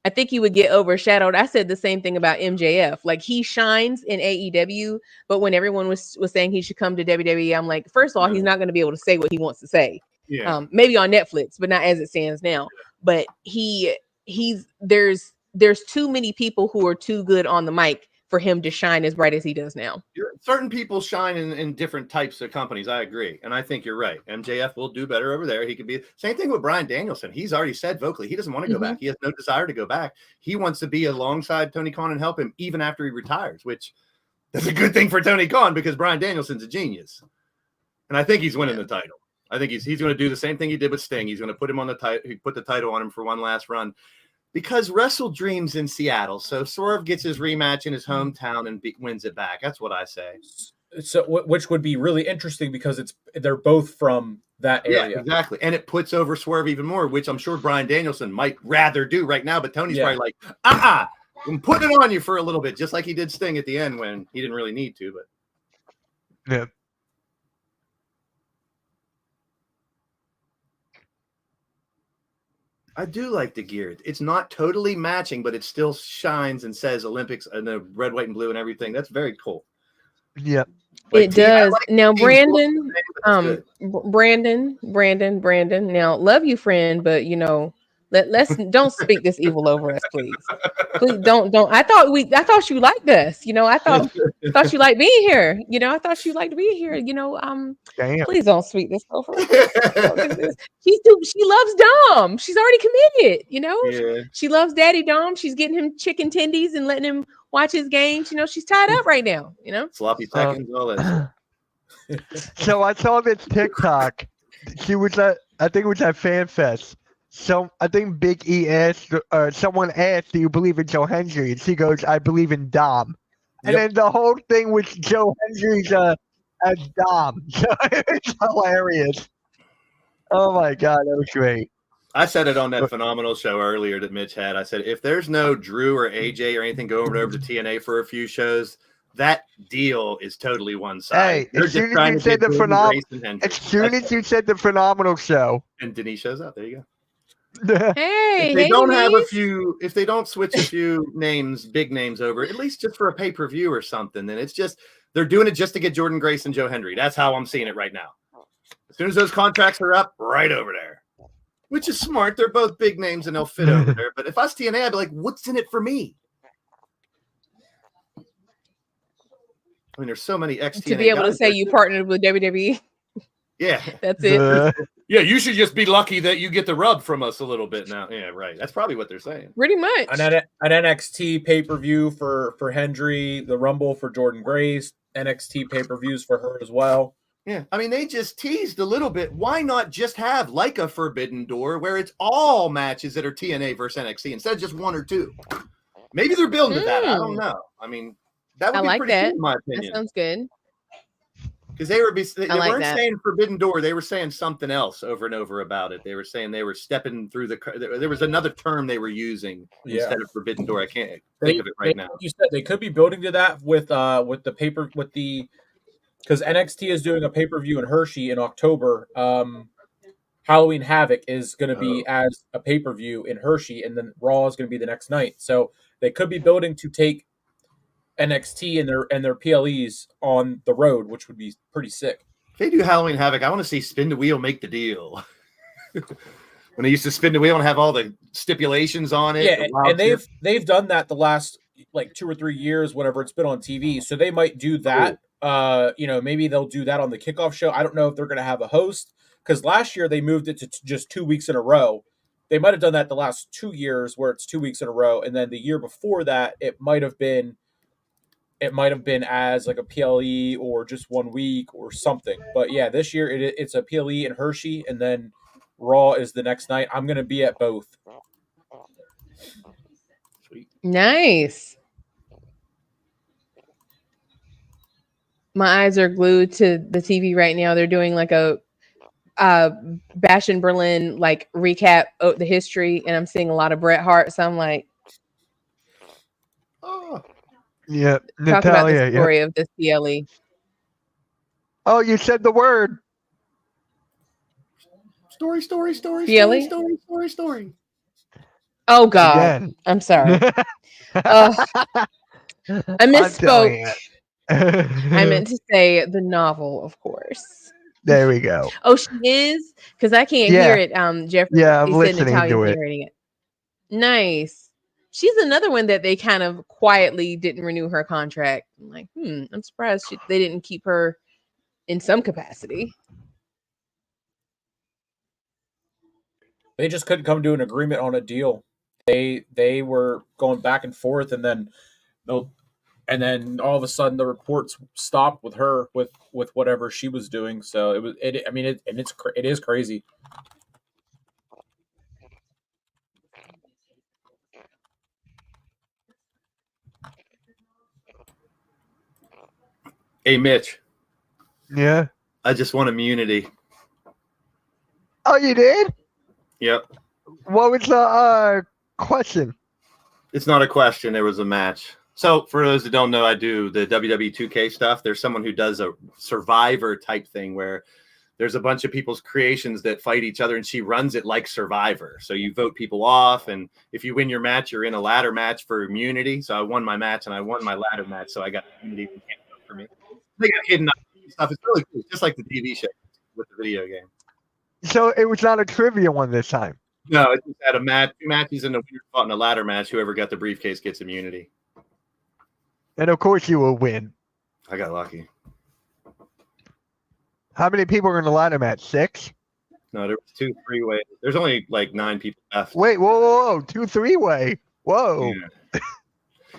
I think he would get overshadowed. I said the same thing about MJF. Like he shines in AEW, but when everyone was saying he should come to WWE, I'm like, first of all, he's not going to be able to say what he wants to say. Yeah. Maybe on Netflix, but not as it stands now. But there's too many people who are too good on the mic for him to shine as bright as he does now. Certain people shine in different types of companies. I agree. And I think you're right. MJF will do better over there. He could be same thing with Bryan Danielson. He's already said vocally he doesn't want to go back. He has no desire to go back. He wants to be alongside Tony Khan and help him even after he retires, which is a good thing for Tony Khan because Bryan Danielson's a genius. And I think he's winning the title. I think he's going to do the same thing he did with Sting. He's going to put him on the title. He put the title on him for one last run. Because Wrestle Dreams in Seattle, so Swerve gets his rematch in his hometown and wins it back. That's what I say. So, which would be really interesting because they're both from that area. Yeah, exactly. And it puts over Swerve even more, which I'm sure Bryan Danielson might rather do right now. But Tony's probably like, I'm putting it on you for a little bit, just like he did Sting at the end when he didn't really need to. But Yeah. I do like the gear. It's not totally matching, but it still shines and says Olympics and the red, white, and blue and everything. That's very cool. Yeah. Like, It does. Now, Team Brandon, Blue, Brandon. Now, love you, friend, but let's don't speak this evil over us, please. Please don't. I thought you liked us. I thought you liked being here. I thought you liked to be here. Damn. Please don't speak this over us. Don't do this. She loves Dom. She's already committed. Yeah. She loves Daddy Dom. She's getting him chicken tendies and letting him watch his games. She's tied up right now. Sloppy seconds, all that. So I saw this TikTok. She was at, I think it was at FanFest. So I think Big E asked, someone asked, "Do you believe in Joe Hendry?" And she goes, "I believe in Dom." And then the whole thing was Joe Hendry's as Dom. So it's hilarious. Oh my god, that was great. I said it on that phenomenal show earlier that Mitch had. I said, if there's no Drew or AJ or anything going over to TNA for a few shows, that deal is totally one side. Hey, as soon as you said the phenomenal show, and Denise shows up. There you go. Hey, If they don't have if they don't switch a few names, big names over, at least just for a pay-per-view or something, then it's just they're doing it just to get Jordan Grace and Joe Hendry. That's how I'm seeing it right now. As soon as those contracts are up, right over there. Which is smart. They're both big names and they'll fit over there. But if I was TNA, I'd be like, what's in it for me? I mean, there's so many ex-TNA To be able to guys say there, you too. partnered with WWE. Yeah. That's it. Yeah, you should just be lucky that you get the rub from us a little bit now. Yeah, right. That's probably what they're saying. Pretty much. An NXT pay-per-view for Hendry, the Rumble for Jordan Grace, NXT pay-per-views for her as well. Yeah, I mean, they just teased a little bit. Why not just have like a Forbidden Door where it's all matches that are TNA versus NXT instead of just one or two? Maybe they're building to that. I don't know. I mean, that would I be like pretty that. cool in my That opinion. sounds good. Because they like weren't that. saying Forbidden Door. They were saying something else over and over about it. They were saying they were stepping through there was another term they were using instead of Forbidden Door. I can't think of it right now. Like you said, they could be building to that with the paper with the because NXT is doing a pay-per-view in Hershey in October. Halloween Havoc is going to be as a pay-per-view in Hershey, and then Raw is going to be the next night. So they could be building to take NXT and their PLEs on the road, which would be pretty sick. If they do Halloween Havoc, I want to see Spin the Wheel make the deal. When they used to spin the wheel and have all the stipulations on it. Yeah, and they've done that the last like 2 or 3 years, whenever it's been on TV. So they might do that. Maybe they'll do that on the kickoff show. I don't know if they're going to have a host because last year they moved it to just 2 weeks in a row. They might have done that the last 2 years where it's 2 weeks in a row, and then the year before that it might have been as like a PLE or just 1 week or something. But yeah, this year it's a PLE in Hershey, and then Raw is the next night. I'm going to be at both. Sweet. Nice. My eyes are glued to the TV right now. They're doing like a Bash in Berlin like recap of the history, and I'm seeing a lot of Bret Hart. So I'm like, Yeah, talk about Natalia. the story of this PLE. Oh, you said the word. Story. PLE? Story. Oh God, Again. I'm sorry. I misspoke. I meant to say the novel, of course. There we go. Oh, she is? Because I can't hear it. Jeffrey. Yeah, I'm he said listening Natalia's to it. narrating it. Nice. She's another one that they kind of quietly didn't renew her contract. I'm like, I'm surprised they didn't keep her in some capacity. They just couldn't come to an agreement on a deal. They were going back and forth, and then all of a sudden the reports stopped with her with whatever she was doing. So it is crazy. Hey, Mitch. Yeah. I just want immunity. Oh, you did? Yep. What was the question? It's not a question. There was a match. So for those that don't know, I do the WWE 2K stuff. There's someone who does a Survivor type thing where there's a bunch of people's creations that fight each other, and she runs it like Survivor. So you vote people off, and if you win your match, you're in a ladder match for immunity. So I won my match, and I won my ladder match, so I got immunity. You can't vote for me. They got hidden stuff. It's really cool. It's just like the TV show with the video game. So it was not a trivia one this time. No, it just had a match, 2 matches, and the winner fought in a ladder match. Whoever got the briefcase gets immunity. And of course you will win. I got lucky. How many people are in the ladder match? 6? No, there was 2 3-way. There's only like 9 people left. Wait, whoa. 2 3-way. Whoa. Yeah.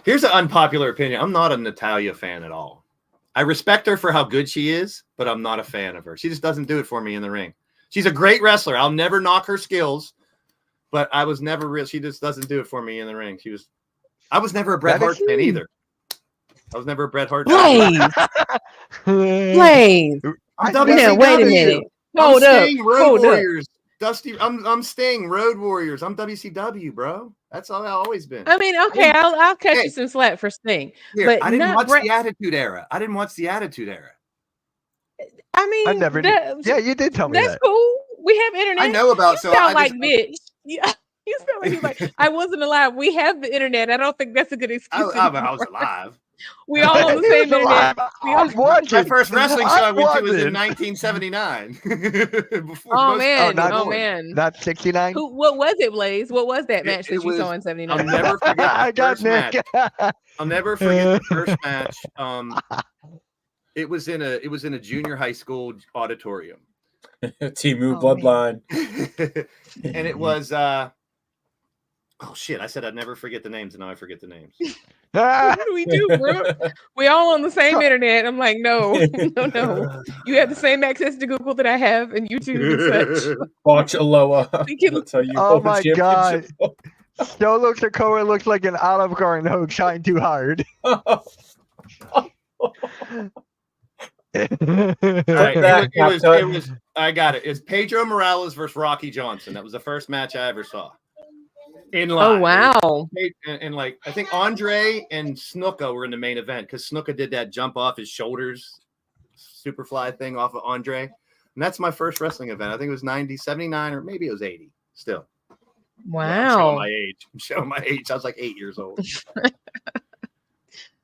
Here's an unpopular opinion. I'm not a Natalia fan at all. I respect her for how good she is, but I'm not a fan of her. She just doesn't do it for me in the ring. She's a great wrestler. I'll never knock her skills, but I was never real. She just doesn't do it for me in the ring. I was never a Bret Hart fan either. I was never a Bret Hart fan. Blaze. I'm Now, wait a minute. Hold up. Warriors. Dusty. I'm staying Road Warriors. I'm WCW, bro. That's all I've always been. I mean, okay, I'll cut you some slack for Sting. Here, but I didn't not watch Bret. the Attitude Era. I I mean, I never did. Yeah, you did tell me that's that. cool. We have internet. I know about. You So sound I like just, Mitch. Yeah, you sound like he's like I wasn't alive. We have the internet. I don't think that's a good excuse. I was alive. We all on the He same was alive. internet. We I all, My watching. first wrestling show I went to was in wasn't. 1979. Before oh most man, not- oh man. Not 69. What was it, Blaze? What was that match it that you saw was- in I'll '79? never forget I the got first match. Nick. I'll never forget the first match. It was in a junior high school auditorium. Timu Oh, Bloodline. And it was oh shit, I said I'd never forget the names and now I forget the names. What do we do, bro? We all on the same internet. I'm like, no. You have the same access to Google that I have and YouTube and such. Watch Aloha. We can- That's how you Oh hold a my championship. Solo Sokoa looks like an Olive Garden hook trying too hard. All right, that, it was I got it. It's Pedro Morales versus Rocky Johnson. That was the first match I ever saw. In live. Oh wow. And like I think Andre and Snuka were in the main event because Snuka did that jump off his shoulders Superfly thing off of Andre. And that's my first wrestling event. I think it was 90, 79, or maybe it was 80 still. Yeah, I'm showing Wow. my age. I'm showing my age. I was like 8 years old.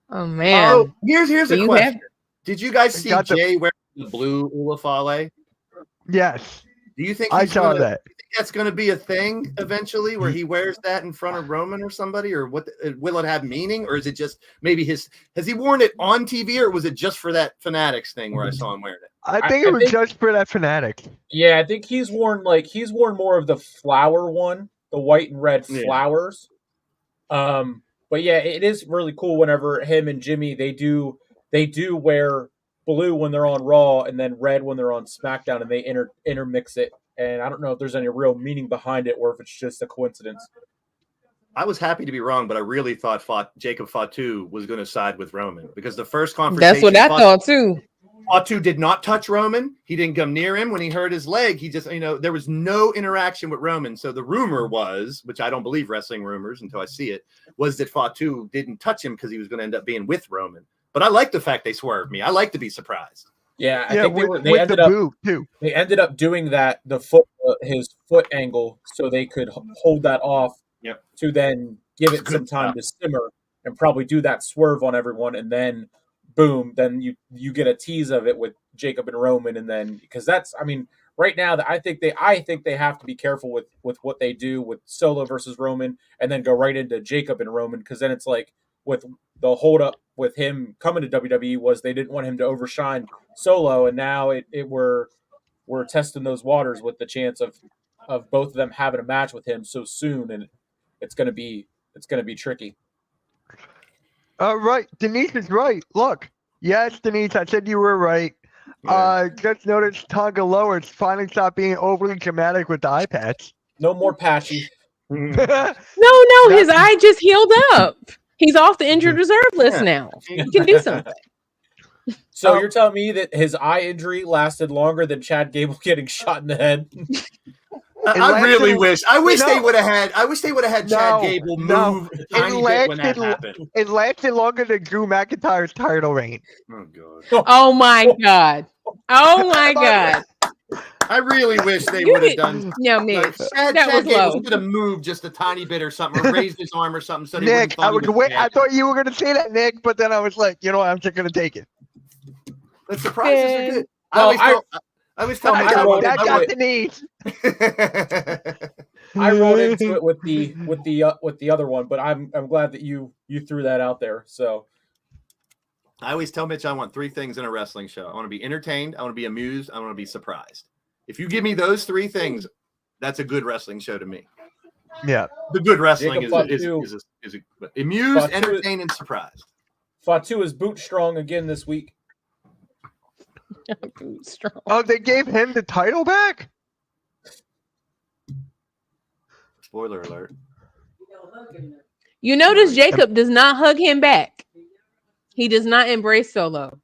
Oh man. Oh, here's So a you question. have- Did you guys see Got the- Jay wearing the blue Ulafale? Yes, Do you think I he's saw gonna, that. that's going to be a thing eventually where he wears that in front of Roman or somebody, or what will it have meaning, or is it just maybe has he worn it on TV, or was it just for that Fanatics thing where I saw him wearing it? I think it was just for that fanatic. Yeah, I think he's worn more of the flower one, the white and red Yeah. flowers. But yeah, it is really cool whenever him and Jimmy they do wear blue when they're on Raw and then red when they're on SmackDown, and they intermix it. And I don't know if there's any real meaning behind it or if it's just a coincidence. I was happy to be wrong, but I really thought Jacob Fatu was going to side with Roman because the first conversation That's what I thought too. Fatu did not touch Roman. He didn't come near him when he hurt his leg. He just, there was no interaction with Roman. So the rumor was, which I don't believe wrestling rumors until I see it, was that Fatu didn't touch him because he was going to end up being with Roman. But I like the fact they swerved me. I like to be surprised. Yeah, I Yeah, think with they ended the up boot too. they ended up doing that his foot angle so they could hold that off Yep. to then give it Good some time stuff. to simmer and probably do that swerve on everyone, and then boom, then you get a tease of it with Jacob and Roman, and then because that's right now that I think they have to be careful with what they do with Solo versus Roman, and then go right into Jacob and Roman, because then it's like with the hold up with him coming to WWE was they didn't want him to overshine Solo, and now we're testing those waters with the chance of both of them having a match with him so soon, and it's gonna be tricky. Right, Denise is right. Look, yes, Denise, I said you were right. Yeah. Just noticed Tonga Lower's finally stopped being overly dramatic with the eye patch. No more patchy. No, his eye just healed up. He's off the injured reserve list Yeah. now. He can do something. So you're telling me that his eye injury lasted longer than Chad Gable getting shot in the head? I really wish. I wish No. they would have had. I wish they would have had Chad No, Gable no. move a tiny bit when that happened. It lasted longer than Drew McIntyre's title reign. Oh god! Oh my god. Oh my god. I really wish they You would have did- done. No, Like, Mitch. Chad That was Gable low. should have moved just a tiny bit or something, or raised his arm or something. So they Nick, wouldn't I was thought he wait. I dead. thought you were gonna say that, Nick, but then I was like, you know what? I'm just gonna take it. The surprises are good. Well, I always tell I Mitch I wrote wanted- That I got wrote- Denise. I rolled into it with the other one, but I'm glad that you threw that out there. So I always tell Mitch I want three things in a wrestling show. I want to be entertained, I want to be amused, I want to be surprised. If you give me those three things, that's a good wrestling show to me. Yeah. The good wrestling Jacob is amused, Fatu- entertained, and surprised. Fatu is boot strong again this week. Strong. Oh, they gave him the title back? Spoiler alert. You notice Jacob does not hug him back. He does not embrace Solo.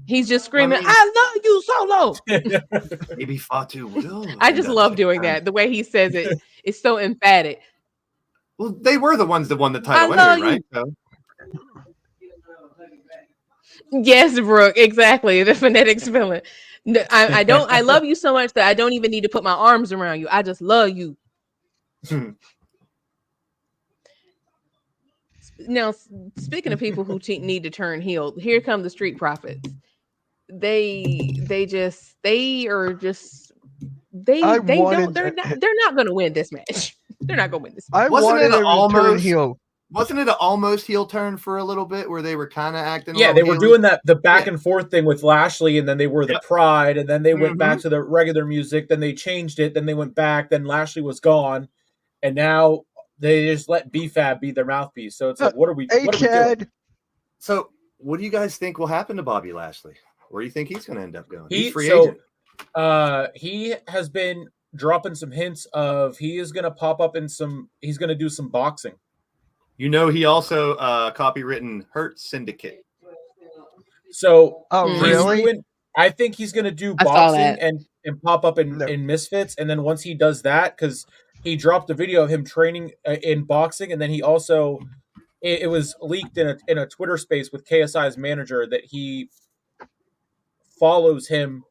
He's just screaming, I love you, Solo. Maybe Fatu will. I just love doing that. The way he says it is so emphatic. Well, they were the ones that won the title I love anyway, right? So, Yes, Brooke, exactly. The phonetics feeling. No, I don't. I love you so much that I don't even need to put my arms around you. I just love you. now, speaking of people who need to turn heel, here come the Street Profits. They are just I they don't wanted they're not going to win this match. They're not going to win this match. I Wasn't wanted it him to turn almost- heel. Wasn't it an almost heel turn for a little bit where they were kind of acting? Yeah, a they little were heely? doing that the back Yeah. and forth thing with Lashley, and then they were the Yep. Pride, and then they went Mhm. back to the regular music. Then they changed it. Then they went back. Then Lashley was gone, and now they just let BFAB be their mouthpiece. So it's like, what are we? Hey, What are we doing? Chad. So, what do you guys think will happen to Bobby Lashley? Where do you think he's going to end up going? He's free So, agent. he has been dropping some hints of he is going to pop up in some. He's going to do some boxing. You know, he also copywritten Hurt Syndicate. So Oh, Mm. he's really? doing- I think he's going to do I saw boxing that. and pop up No. in Misfits, and then once he does that, because he dropped a video of him training in boxing, and then he also it was leaked in a Twitter space with KSI's manager that he follows him.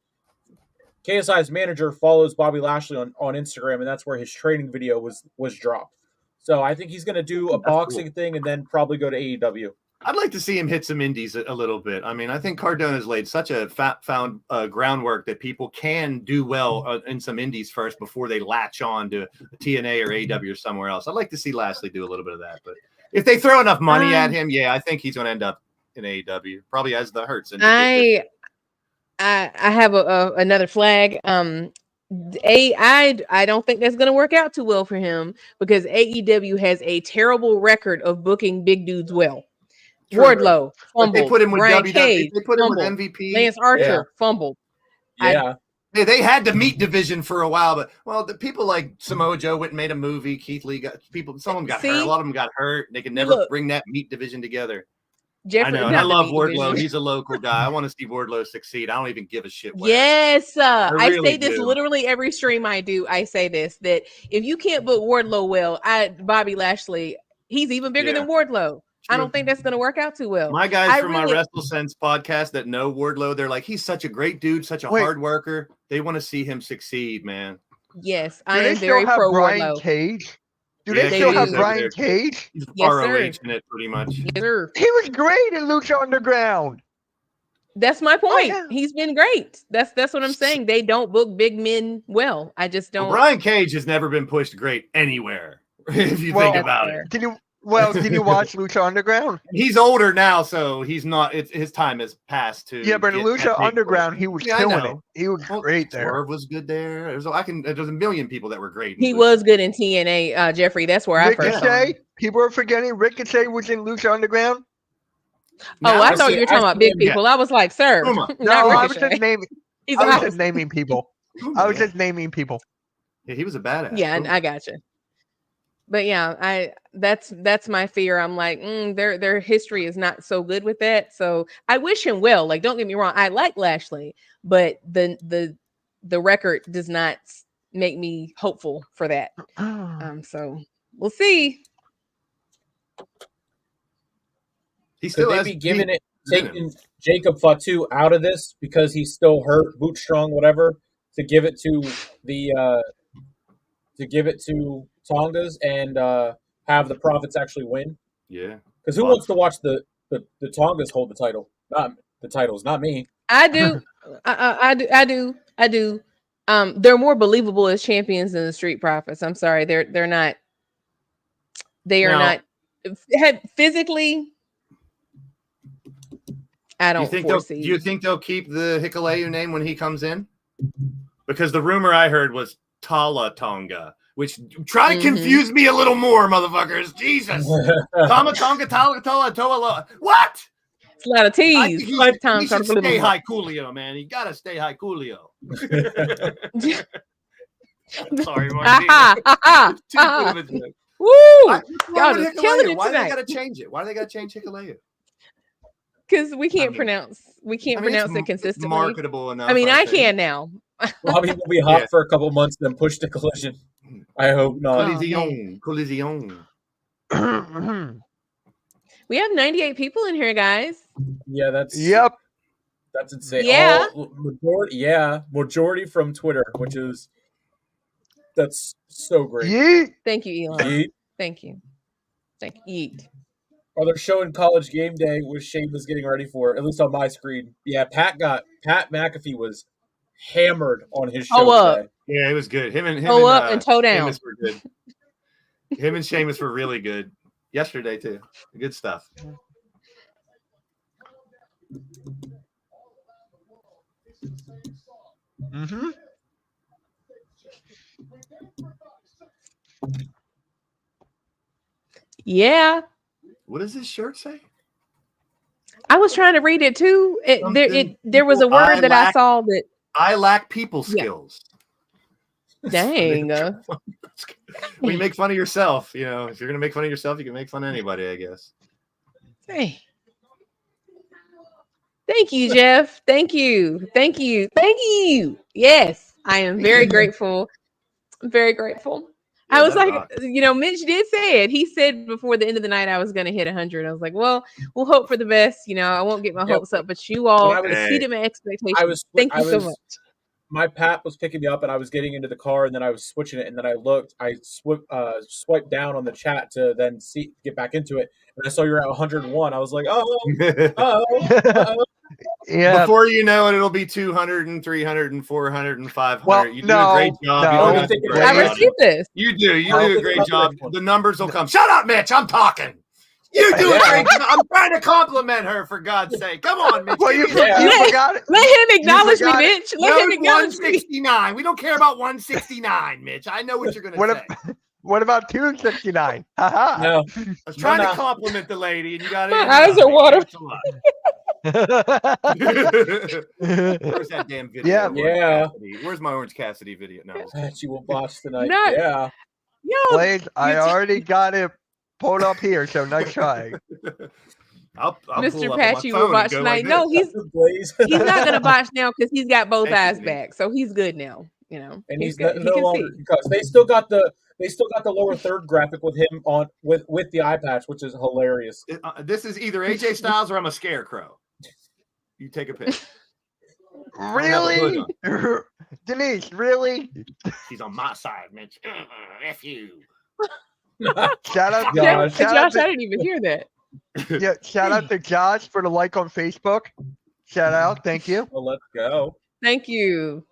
KSI's manager follows Bobby Lashley on Instagram, and that's where his training video was dropped. So I think he's going to do a That's boxing thing and then probably go to AEW. I'd like to see him hit some indies a little bit. I mean, I think Cardona's laid such a found groundwork that people can do well in some indies first before they latch on to TNA or AEW or somewhere else. I'd like to see Lashley do a little bit of that. But if they throw enough money at him, yeah, I think he's going to end up in AEW, probably as the Hurt Syndicate. I have another flag. I don't think that's going to work out too well for him because AEW has a terrible record of booking big dudes well. True. Wardlow If fumbled. they put him with Brian WWE, Cage if they put him with fumbled. MVP. Lance Archer fumbled. Yeah. They had the meat division for a while, but the people like Samoa Joe went and made a movie. Keith Lee got people. Some of them got hurt. A lot of them got hurt. They could never bring that meat division together. Jeffrey, I know, and I love Wardlow. He's a local guy. I want to see Wardlow succeed. I don't even give a shit. Yes, I really say this do. literally every stream I do. I say this that if you can't book Wardlow well, Bobby Lashley, he's even bigger than Wardlow. I don't think that's going to work out too well. My guys from my WrestleSense podcast that know Wardlow, they're like, he's such a great dude, such a hard worker. They want to see him succeed, man. Yes, Do I they am still very have pro Brian Wardlow. Cage? Do Yeah, they still they have do. Brian Cage? He's Yes, ROH sir. in it, pretty much. Yes, sir. He was great in Lucha Underground. That's my point. yeah. He's been great. That's what I'm saying. They don't book big men well. I just don't. Well, Brian Cage has never been pushed great anywhere, if you think about it. Did you watch Lucha Underground? He's older now, so he's not. His time has passed to. Yeah, but in get Lucha that big Underground, push. he was Yeah, I killing it. know. He was great there. Swerve was good there. There's a million people that were great. in He Lucha. was good in TNA, Jeffrey. That's where I first saw him. Ricochet. People are forgetting Ricochet was in Lucha Underground. Oh, I thought see- you were I talking about see big him, yeah. people. I was like, sir, Puma. not No, I was Ricochet. just naming. He's I was a just naming people. I was just naming people. Yeah, he was a badass. Yeah, Puma. I got you. But yeah, that's my fear. I'm like, their history is not so good with that. So I wish him well. Like, don't get me wrong, I like Lashley, but the record does not make me hopeful for that. So we'll see. He Could still they has be giving it in him. taking Jacob Fatu out of this because he's still hurt, boot strong, whatever, to give it to the Tongas and have the Profits actually win? Yeah. Because who wants to watch the Tongas hold the title? Not the titles, not me. I do. I do. They're more believable as champions than the Street Profits. I'm sorry, they're not. They are Now- not physically. I don't Do foresee. you think they'll keep the Hikuleu name when he comes in? Because the rumor I heard was Tala Tonga, which try to confuse me a little more, motherfuckers. Jesus. Tama Tonga, Tala Toa. What? It's a lot of I T's. think he should stay high coolio, man. You gotta stay high coolio. Sorry, Martina. Too cool of a joke. Woo! What's Y'all wrong with just killing Hikuleu? it Why do they tonight. gotta change it? Why do they gotta change Hikuleu? Because we can't mean- pronounce. We can't I mean, pronounce it's it consistently. marketable enough. I mean, I think. can now. Bobby will be hot Yeah. for a couple months, then push to Collision. I hope not. Collision. Collision. We have 98 people in here, guys. Yeah, that's Yep. that's insane. Yeah. Majority from Twitter, which is that's so great. Yeet. Thank you, Elon. Yeet. Thank you. Thank you. Yeet. Or they're showing College Game Day, which Shane was getting ready for, at least on my screen. Yeah, Pat McAfee was hammered on his show Toe up, today. Yeah, it was good. Him and toe up, and toe down. Sheamus were good. Him and Sheamus were really good yesterday too. Good stuff. Mm-hmm. Yeah, What does this shirt say? I was trying to read it too. There was a word that I saw that. I lack people Yeah. skills. Dang. When you make fun of yourself, you know, if you're gonna make fun of yourself, you can make fun of anybody, I guess. Hey. Thank you, Jeff. Thank you. Thank you. Thank you. Yes, I am very grateful. Very grateful. Yeah, I was that like, rocks. Mitch did say it. He said before the end of the night I was going to hit 100. I was like, well, we'll hope for the best. I won't get my hopes up, but you all When I was- exceeded my expectations. I was- Thank you I so was- much. My Pat was picking me up, and I was getting into the car, and then I was switching it, and then I looked. I swiped down on the chat to then get back into it, and I saw you're at 101. I was like, oh. Yeah. Before you know it, it'll be 200 and 300 and 400 and 500. Well, You do no, a great job. no. You don't I have to think worry I Right. about received it. this. You do. You I'll do a think great about the job. next one. The numbers will come. Shut up, Mitch. I'm talking. You do a Yeah. great job. I'm trying to compliment her, for God's sake. Come on, Mitch. Well, Give you, me a- Yeah. you forgot it. Let him acknowledge me, forgot it. Mitch. Let him Road acknowledge me. 169. We don't care about 169, Mitch. I know what you're going What to say. if- What about 269? Haha. No, I was trying No. to compliment the lady, and you got it. My eyes are watering. Where's that damn video? Yeah. Orange Yeah. Cassidy? Where's my Orange Cassidy video? No, I'm just kidding. that you will watch tonight. No. Yeah. Yo, Blaze, I already got it pulled up here, so nice try. I'll pull Mr. up on my Patchy will phone and watch go tonight. like No, this. he's not gonna botch now because he's got both Thank you, eyes Denise. back, so he's good now. And he's good. no He can longer see. because they still got the lower third graphic with him on with the eye patch, which is hilarious. This is either AJ Styles or I'm a scarecrow. You take a pick. Really? Denise, really? She's on my side, Mitch. F you. Shout out to Josh. shout out Josh, I to, didn't even hear that. yeah, shout out to Josh for the like on Facebook. Shout out, thank you. Well, let's go. Thank you.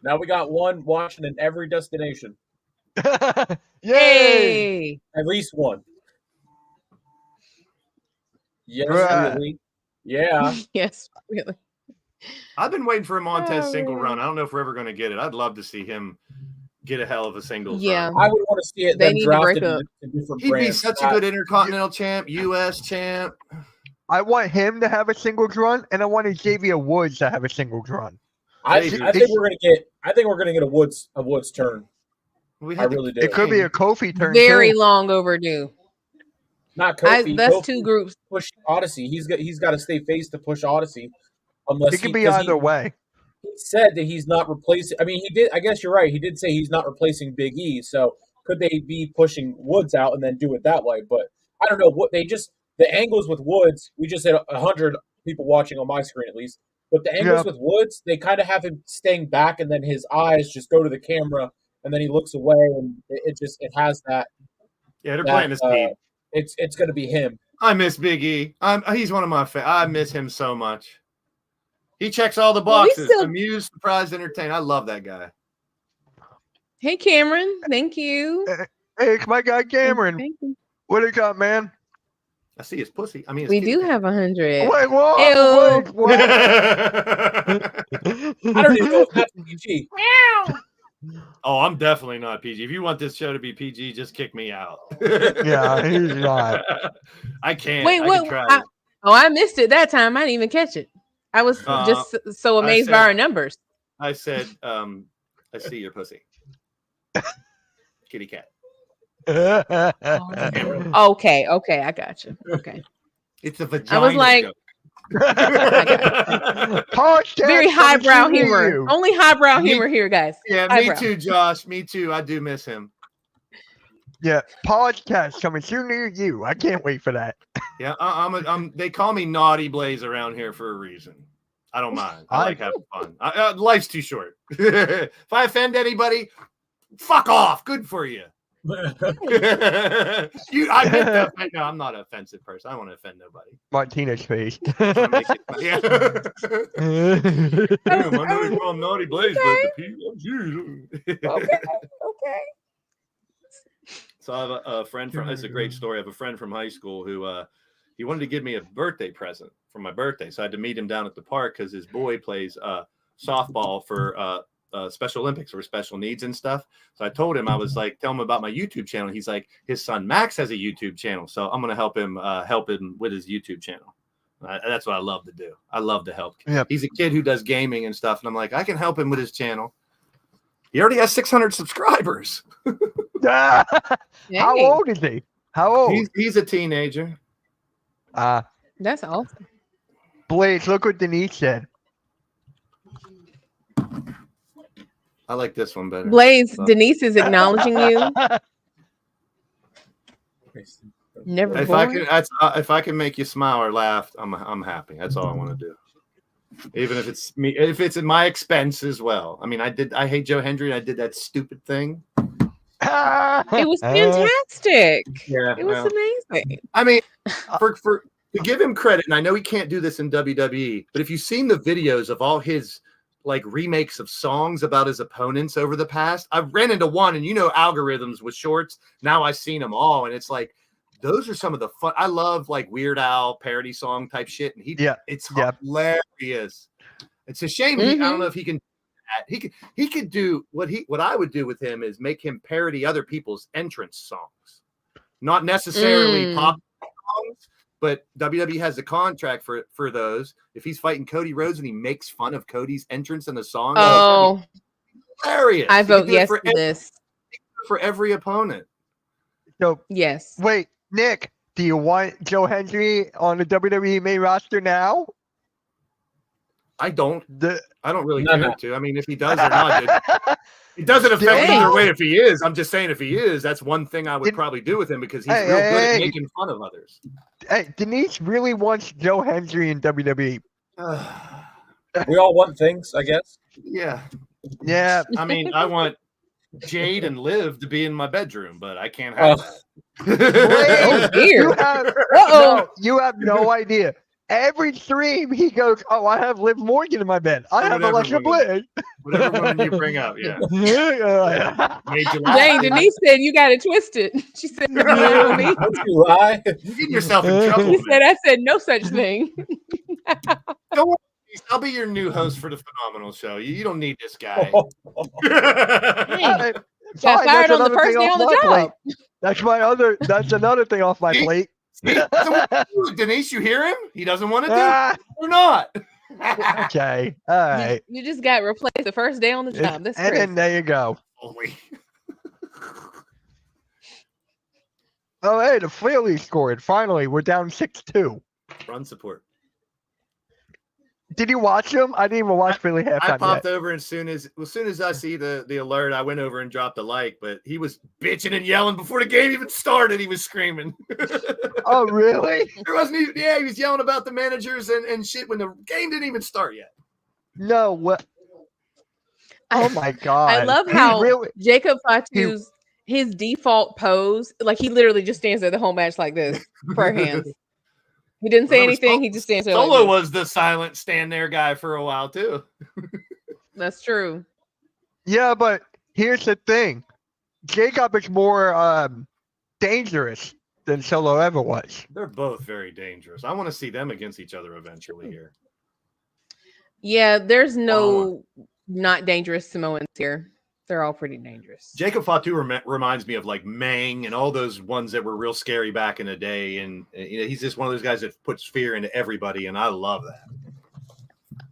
Now we got one watching in every destination, Yay! Hey, at least one. Yes, Bruh. really. Yeah. yes, really. I've been waiting for a Montez Oh, single man. run. I don't know if we're ever going to get it. I'd love to see him get a hell of a singles Yeah. run. I would want to see it They then need to drafted break up. in different He'd be brands. such a good Intercontinental champ, U.S. champ. I want him to have a singles run, and I want Xavier Woods to have a singles run. I They do. think we're gonna get a Woods turn. We I had to- really do. It could be a Kofi turn Very too. long overdue. Not Kofi. That's Kofi two groups. push Odyssey. He's got to stay face to push Odyssey, unless It could be 'cause either way. He said that he's not replacing. I mean, he did. I guess you're right. He did say he's not replacing Big E. So could they be pushing Woods out and then do it that way? But I don't know what they just the angles with Woods. We just had 100 people watching on my screen at least. But the angles with Woods, they kind of have him staying back, and then his eyes just go to the camera, and then he looks away, and it has that. Yeah, they're playing the speed. It's going to be him. I miss Big E. He's one of my I miss him so much. He checks all the Well, we boxes. still- Amused, surprised, entertained. I love that guy. Hey, Cameron. Thank you. Hey, it's my guy Cameron. Thank you. What you got, man? I see his pussy. I mean, his We kitty do cat. have 100. Wait, whoa, Ew. wait, what? I don't even know if that's PG. Oh, I'm definitely not PG. If you want this show to be PG, just kick me out. Yeah, he's not. I can't. Wait, I what? can try. I missed it that time. I didn't even catch it. I was just so amazed by said- our numbers. I said, I see your pussy. Kitty cat. Okay, I got you. Okay. It's a vagina. I was like- joke. Podcast Very highbrow coming to humor. you. Only highbrow Me- humor here, guys. Yeah, me Eyebrow. too, Josh. Me too. I do miss him. Yeah, podcast coming soon near you. I can't wait for that. Yeah, they call me Naughty Blaze around here for a reason. I don't mind. I like having fun. Life's too short. If I offend anybody, fuck off. Good for you. I meant to offend. No, I'm not an offensive person. I don't want to offend nobody. Martinez face. Trying to make it- yeah. Damn, I know you call him Naughty Blaze, but the P loves you. Okay. Okay. So I have a friend from. It's a great story. I have a friend from high school who he wanted to give me a birthday present for my birthday, so I had to meet him down at the park because his boy plays softball for Special Olympics or special needs and stuff. So I told him, I was like, tell him about my YouTube channel. He's like, his son Max has a YouTube channel, so I'm gonna help him with his YouTube channel. That's what I love to do. I love to help. Yep. He's a kid who does gaming and stuff, and I'm like, I can help him with his channel. He already has 600 subscribers. How Dang. old is he? How old? He's a teenager. That's awesome. Blaze, look what Denise said. I like this one better. Blaze, So- Denise is acknowledging you. Never If I can make you smile or laugh, I'm happy. That's all I want to do. Even if it's me, if it's at my expense as well. I mean, I hate Joe Hendry. I did that stupid thing. It was fantastic. Yeah, It was amazing. I mean, for to give him credit, and I know he can't do this in WWE, but if you've seen the videos of all his like remakes of songs about his opponents over the past, I've ran into one, and algorithms with shorts. Now I've seen them all, and it's like those are some of the fun. I love like Weird Al parody song type shit, and it's hilarious. It's a shame I don't know if he can. He could do what I would do with him is make him parody other people's entrance songs, not necessarily pop songs, but WWE has a contract for those. If he's fighting Cody Rhodes and he makes fun of Cody's entrance in the song, Oh, hilarious! I vote yes for this. For every opponent. So Yes. wait, Nick, do you want Joe Hendry on the WWE main roster now? I don't really No, care no. to. I mean, if he does or not, it doesn't affect me either way if he is. I'm just saying if he is, that's one thing I would probably do with him because he's real good at making fun of others. Hey, Denise really wants Joe Hendry in WWE. We all want things, I guess. Yeah. Yeah. I mean, I want Jade and Liv to be in my bedroom, but I can't have Blaze, Oh, dear. you have no idea. Every stream he goes, "Oh, I have Liv Morgan in my bed. I have Whatever Alexa woman. Bliss." Whatever woman you bring up, yeah. Made you laugh. Dang, Denise said you got it twisted. She said, "You know me." Don't you lie. You're getting yourself in trouble. She said, "I said no such thing." Don't worry, I'll be your new host for the Phenomenal Show. You don't need this guy. Dang. Fine, Got fired that's on the another first thing day off on the my job. plate. That's another thing off my plate. Denise, you hear him? He doesn't want to do Ah, it or not. okay. All right. You just got replaced the first day on the job. That's And crazy. then there you go. Only. Oh, hey, the Phillies scored. Finally, we're down 6-2. Run support. Did you watch them? I didn't even watch Philly I halftime popped yet. over as soon as I see the alert, I went over and dropped a like, but he was bitching and yelling before the game even started. He was screaming. Oh, really? There wasn't even, he was yelling about the managers and shit when the game didn't even start yet. No. What? Oh my God! I love He how really. Jacob Fatu's his default pose, like he literally just stands there the whole match like this, prayer hands. He didn't say Remember, anything. He just stands there. Solo Like was the silent stand there guy for a while too. this. That's true. Yeah, but here's the thing: Jacob is more dangerous than Solo ever was. They're both very dangerous. I want to see them against each other eventually here. Yeah, there's no not dangerous Samoans here. They're all pretty dangerous. Jacob Fatu reminds me of like Mang and all those ones that were real scary back in the day. And he's just one of those guys that puts fear into everybody. And I love that.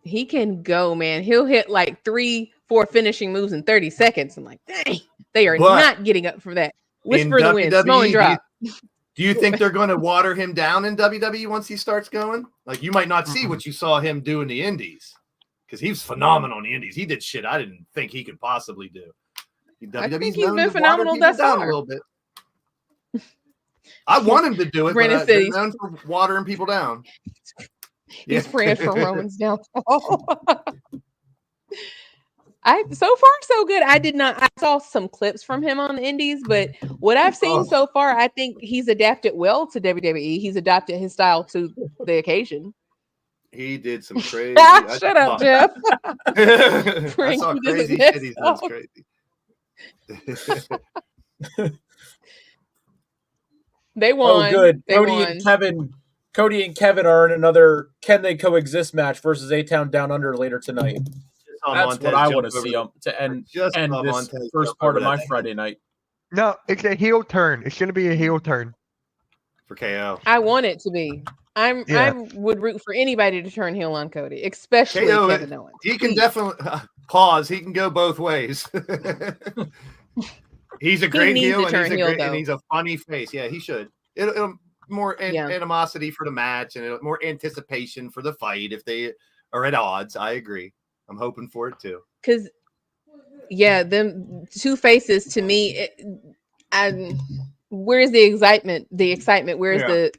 He can go, man. He'll hit like 3-4 finishing moves in 30 seconds. I'm like, dang, they are But not getting up for that. Whisper in the win, WWE, Samoan drop. Do you think they're going to water him down in WWE once he starts going? Like you might not see what you saw him do in the Indies. Because he was phenomenal in the Indies. He did shit I didn't think he could possibly do. I think WWE's he's known been to phenomenal water people thus down far. a little bit. I want him to do it, Brandon but said they're he's- known for watering people down. He's praying for Roman's downfall. So far so good. I did not. I saw some clips from him on the Indies, but what I've seen Oh. so far, I think he's adapted well to WWE. He's adapted his style to the occasion. He did some crazy. I Shut up, saw- Jeff. I Frank, saw he doesn't crazy mess shit. He's done up. crazy. They won. Oh, good. They won. Cody and Kevin are in another Can They Coexist match versus A-Town Down Under later tonight. That's what I want to see to end this first part of my Friday night. No, it's a heel turn. It's going to be a heel turn. For KO. I want it to be. I would root for anybody to turn heel on Cody, especially KO, Kevin Owens. He can definitely pause. He can go both ways. He's a great heel, and he's a funny face. Yeah, he should. It'll more animosity for the match and more anticipation for the fight if they are at odds. I agree. I'm hoping for it too. Because, them two faces to me, where's the excitement? Where's the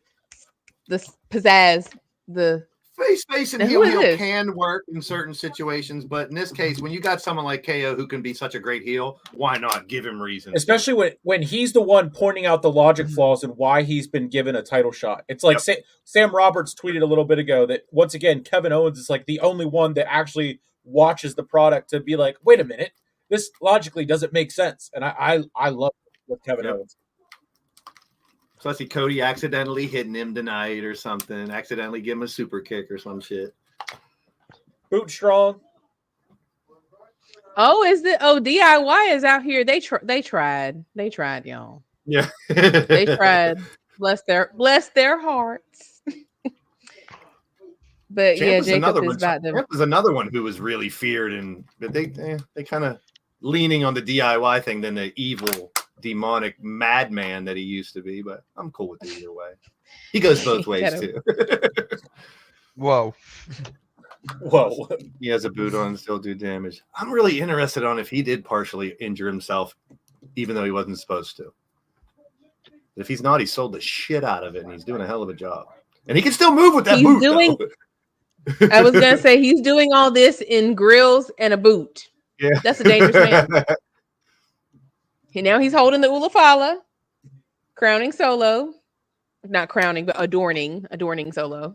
pizzazz? The face and heel can work in certain situations, but in this case, when you got someone like KO who can be such a great heel, why not give him reasons? Especially when he's the one pointing out the logic flaws and why he's been given a title shot. It's like Sam Roberts tweeted a little bit ago that once again Kevin Owens is like the only one that actually watches the product to be like, wait a minute, this logically doesn't make sense, and I love what Kevin Owens. So I see Cody accidentally hitting him tonight or something. Accidentally give him a super kick or some shit. Boot strong. Oh, DIY is out here. They tried, y'all. Yeah, they tried. Bless their hearts. But Jacob is about to. Champ was another one who was really feared, but they kind of leaning on the DIY thing than the evil demonic madman that he used to be, but I'm cool with it either way. He goes both ways too. Whoa. He has a boot on and still do damage. I'm really interested on if he did partially injure himself, even though he wasn't supposed to. If he's not, he sold the shit out of it, and he's doing a hell of a job. And he can still move with that boot. I was gonna say he's doing all this in grills and a boot. Yeah, that's a dangerous man. Now he's holding the Ulafala, crowning Solo. Not crowning, but adorning Solo.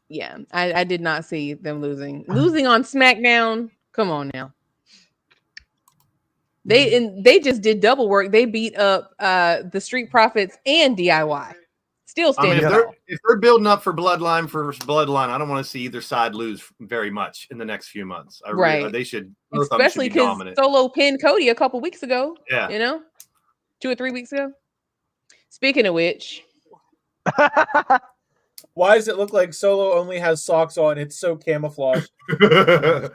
Yeah, I did not see them losing on SmackDown. Come on now. They just did double work. They beat up the Street Profits and DIY. Still standing. If they're building up for Bloodline, I don't want to see either side lose very much in the next few months. They should, especially because Solo pinned Cody a couple weeks ago. Yeah, 2 or 3 weeks ago. Speaking of which, why does it look like Solo only has socks on? It's so camouflaged. It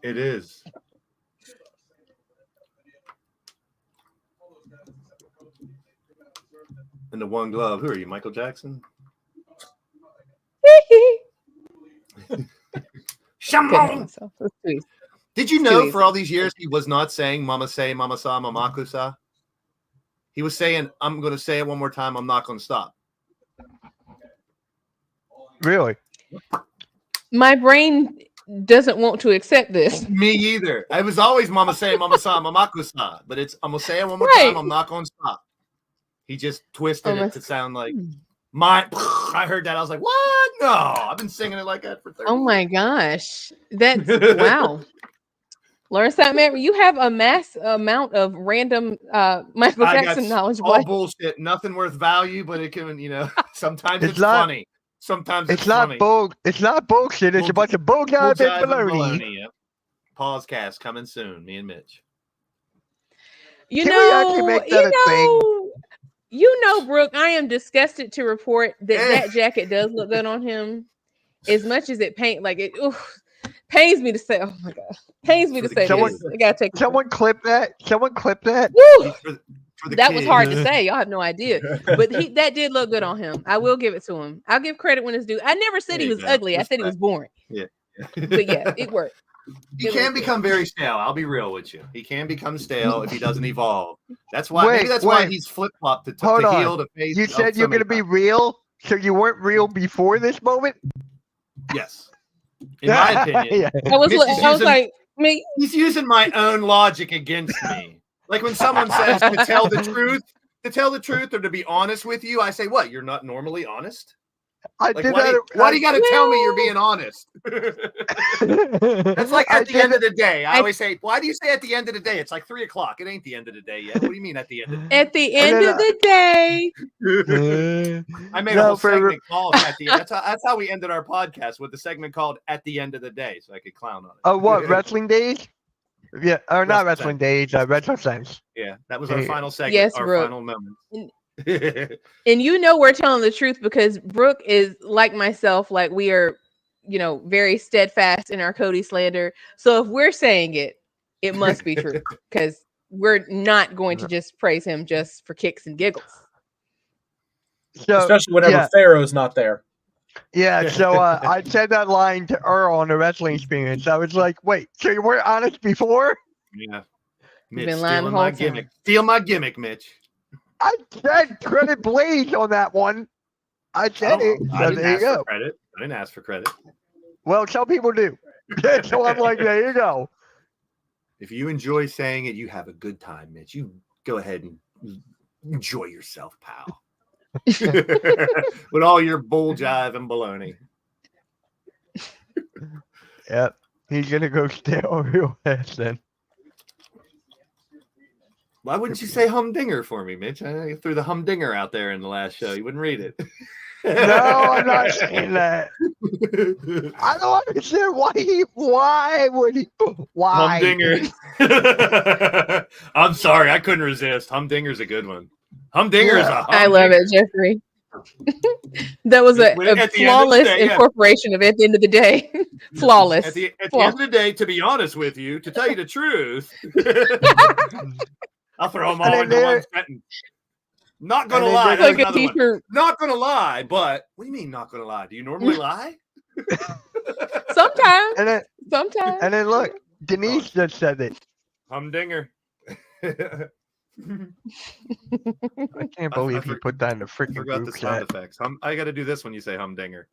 is. And the one glove. Who are you, Michael Jackson? Did you know for all these years he was not saying Mama say, Mama sa, Mamaku sa? He was saying, I'm going to say it one more time. I'm not going to stop. Really? My brain doesn't want to accept this. Me either. I was always Mama say, Mama sa, Mamaku sa. But it's, I'm going to say it one more time. I'm not going to stop. He just twisted it to sound like I heard that. I was like, what? No, I've been singing it like that for 30 years. Oh my gosh. That's wow. Learn something. You have a mass amount of random Michael Jackson knowledge. All bullshit. Nothing worth value, but it can, sometimes it's funny. Sometimes it's funny. It's not bullshit. It's a bunch of bull guys and baloney. Yep. Pause cast coming soon. Me and Mitch. Brooke, I am disgusted to report that jacket does look good on him. As much as it pains me to say, oh my god, pains me to say this. I gotta take someone clip that. Woo! That was hard to say. Y'all have no idea, but that did look good on him. I will give it to him. I'll give credit when it's due. I never said he was ugly. I said he was boring. Yeah, but yeah, it worked. He can become very stale. I'll be real with you. He can become stale if he doesn't evolve. That's why. Why he's flip flopped to heel to face. You said you're going to be real, so you weren't real before this moment. Yes. In my opinion, Yeah. I was Mitch is using- like, me. he's using my own logic against me. Like when someone says to tell the truth or to be honest with you, I say, what? You're not normally honest? I Like, did why that. do you got to tell me you're being honest? That's like at the end of the day. I always say, why do you say at the end of the day? It's like 3:00. It ain't the end of the day yet. What do you mean at the end of the day? At the end of the day, I made a whole segment called at the end. That's how we ended our podcast with the segment called At the End of the Day, so I could clown on it. Oh, what, wrestling days? Yeah, or not Wrestling wrestling days, retro sense. Yeah, that was our Yeah. final segment, Yes, our Brooke. final moment. and you know we're telling the truth because Brooke is like myself, like we are, very steadfast in our Cody slander. So if we're saying it, it must be true because we're not going to just praise him just for kicks and giggles. So, Especially whenever Pharaoh's not there. Yeah, so I said that line to Earl on the wrestling experience. I was like, wait, so you weren't honest before? Yeah. You've Mitch, been lying the stealing whole my time. gimmick. Steal my gimmick, Mitch. I said credit Blaze on that one. I said it. I So didn't there you ask for go. credit. I didn't ask for credit. Well, some people do. So I'm like, there you go. If you enjoy saying it, you have a good time, Mitch. You go ahead and enjoy yourself, pal. With all your bull jive and baloney. Yep. He's going to go stay on real fast then. Why wouldn't you say humdinger for me, Mitch? I threw the humdinger out there in the last show. You wouldn't read it. No, I'm not saying that. I don't understand why would he? Why? Humdinger. I'm sorry, I couldn't resist. Humdinger's a good one. Humdinger is a humdinger. I love it, Jeffrey. That was a flawless incorporation of at the end of the day. Flawless. At the end of the day, to be honest with you, to tell you the truth, I'll throw them all into one sentence. Not gonna lie. Like a teacher. Not gonna lie, but what do you mean not gonna lie? Do you normally lie? Sometimes. Sometimes. And then look, Denise just said it. Humdinger. I can't believe he put that in the freaking forgot group the sound chat. effects. I got to do this when you say humdinger.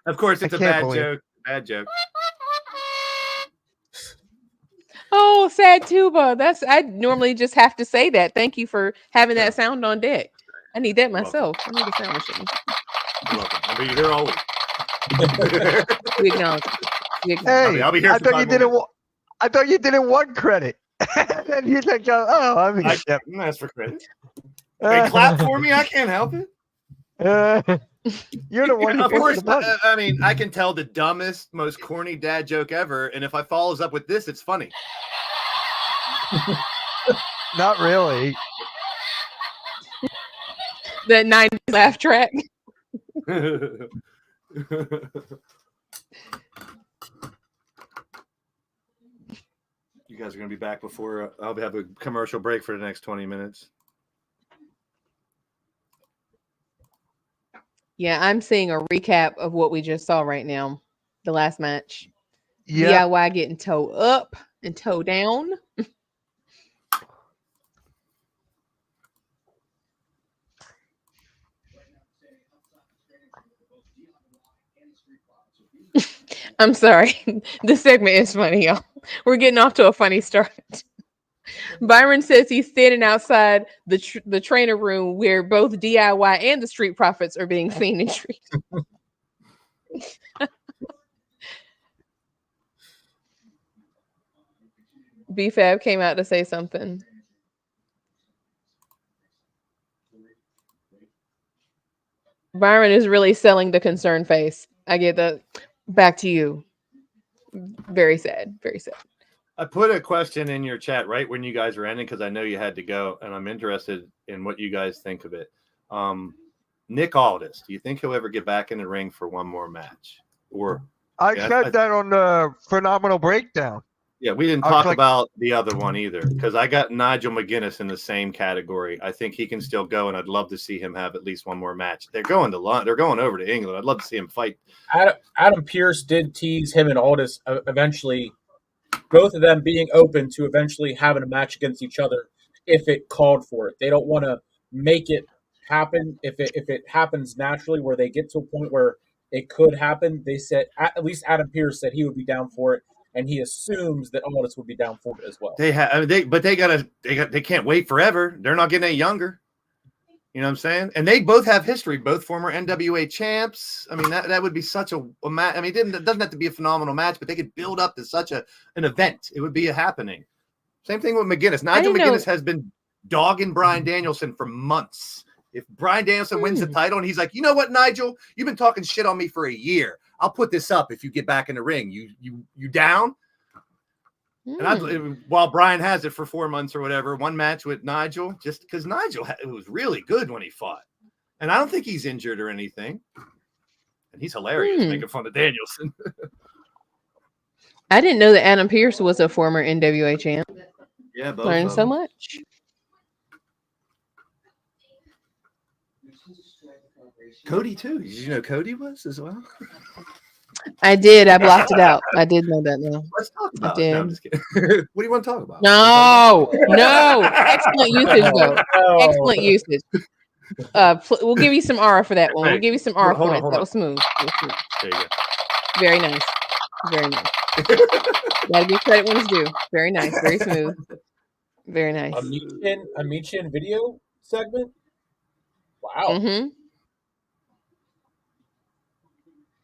Of course, it's a bad joke. Bad joke. Oh, sad tuba. I normally just have to say that. Thank you for having that sound on deck. I need that myself. I need a sound machine. You're welcome. I'll be here all week. We acknowledge. Hey, I'll be here. I thought you didn't want credit. And you think, I didn't ask for credit. They clap for me. I can't help it. You're the one who of course, the button. I mean, I can tell the dumbest, most corny dad joke ever, and if I follows up with this, it's funny. Not really. That 90s laugh track. You guys are going to be back before I'll have a commercial break for the next 20 minutes. Yeah, I'm seeing a recap of what we just saw right now. The last match. Yeah. DIY getting toe up and toe down. I'm sorry. This segment is funny, y'all. We're getting off to a funny start. Byron says he's standing outside the trainer room where both DIY and the Street Profits are being seen and treated. BFAB came out to say something. Byron is really selling the concerned face. I get that. Back to you. Very sad. Very sad. I put a question in your chat right when you guys were ending because I know you had to go, and I'm interested in what you guys think of it. Nick Aldis, do you think he'll ever get back in the ring for one more match? Or I said that on the Phenomenal Breakdown. Yeah, we didn't talk about the other one either because I got Nigel McGuinness in the same category. I think he can still go, and I'd love to see him have at least one more match. They're going over to England. I'd love to see him fight. Adam Pearce did tease him and Aldis eventually, both of them being open to eventually having a match against each other if it called for it. They don't want to make it happen, if it happens naturally, where they get to a point where it could happen, they said at least Adam Pearce said he would be down for it, and he assumes that Aldis would be down for it as well. They can't wait forever. They're not getting any younger. You know what I'm saying? And they both have history, both former NWA champs. I mean, that would be such a match. I mean, it doesn't have to be a phenomenal match, but they could build up to such an event. It would be a happening. Same thing with McGuinness. Nigel McGuinness has been dogging Bryan Danielson for months. If Bryan Danielson wins the title and he's like, you know what, Nigel, you've been talking shit on me for a year. I'll put this up if you get back in the ring. You down? And while Bryan has it for 4 months or whatever, one match with Nigel, just because Nigel was really good when he fought. And I don't think he's injured or anything. And he's hilarious making fun of Danielson. I didn't know that Adam Pearce was a former NWA champ. Yeah, both Learned of so them. much. Cody, too. Did you know Cody was as well? I did. I blocked it out. I did know that now. Let's talk about I it. No, did. I'm just kidding. What do you want to talk about? No. Excellent usage, though. Excellent usage. We'll give you some aura for that one. We'll give you some aura points. That was smooth. There you go. Very nice. Very nice. Gotta give credit when it's due. Very nice. Very smooth. Very nice. A Michin video segment? Wow. Mm-hmm.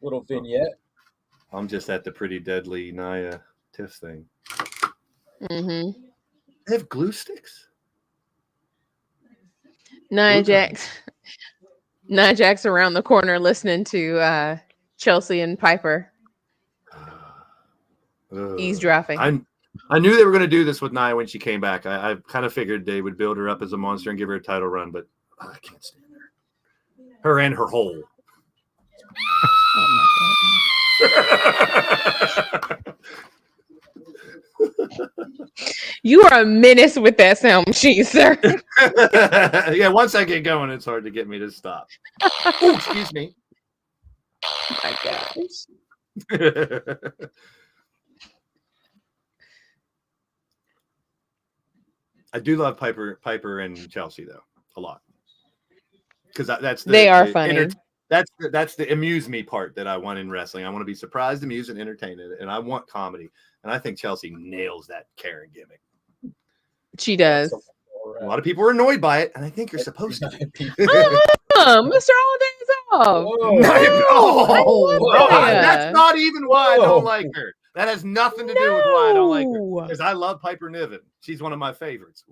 Little vignette. I'm just at the Pretty Deadly Nia Tiff thing. Mm-hmm. They have glue sticks? Nia Jax around the corner listening to Chelsea and Piper eavesdropping. I knew they were going to do this with Nia when she came back. I kind of figured they would build her up as a monster and give her a title run, but I can't stand her. Her and her hole. You are a menace with that sound machine, sir. Yeah, once I get going, it's hard to get me to stop. Oh, excuse me. Oh my gosh. I do love Piper and Chelsea though a lot because that's they are funny. That's the amuse me part that I want in wrestling. I want to be surprised, amused, and entertained, and I want comedy. And I think Chelsea nails that Karen gimmick. She does. A lot of people are annoyed by it, and I think you're supposed to. Mr. All Days Off. That's not even why I don't like her. That has nothing to do with why I don't like her. Because I love Piper Niven. She's one of my favorites.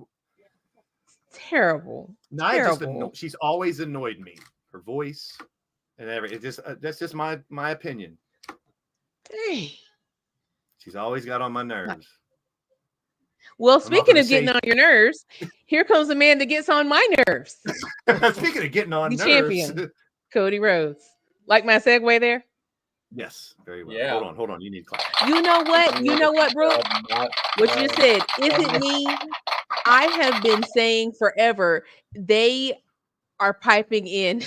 Terrible. She's always annoyed me. Her voice and everything. That's just my opinion. Dang. She's always got on my nerves. Well, speaking of getting on your nerves, here comes a man that gets on my nerves. Speaking of getting on the nerves. Champion, Cody Rhodes. Like my segue there? Yes, very well. Yeah. Hold on. You need class. You know what, Brooke? What you just said. Is it me? I have been saying forever, they are piping in.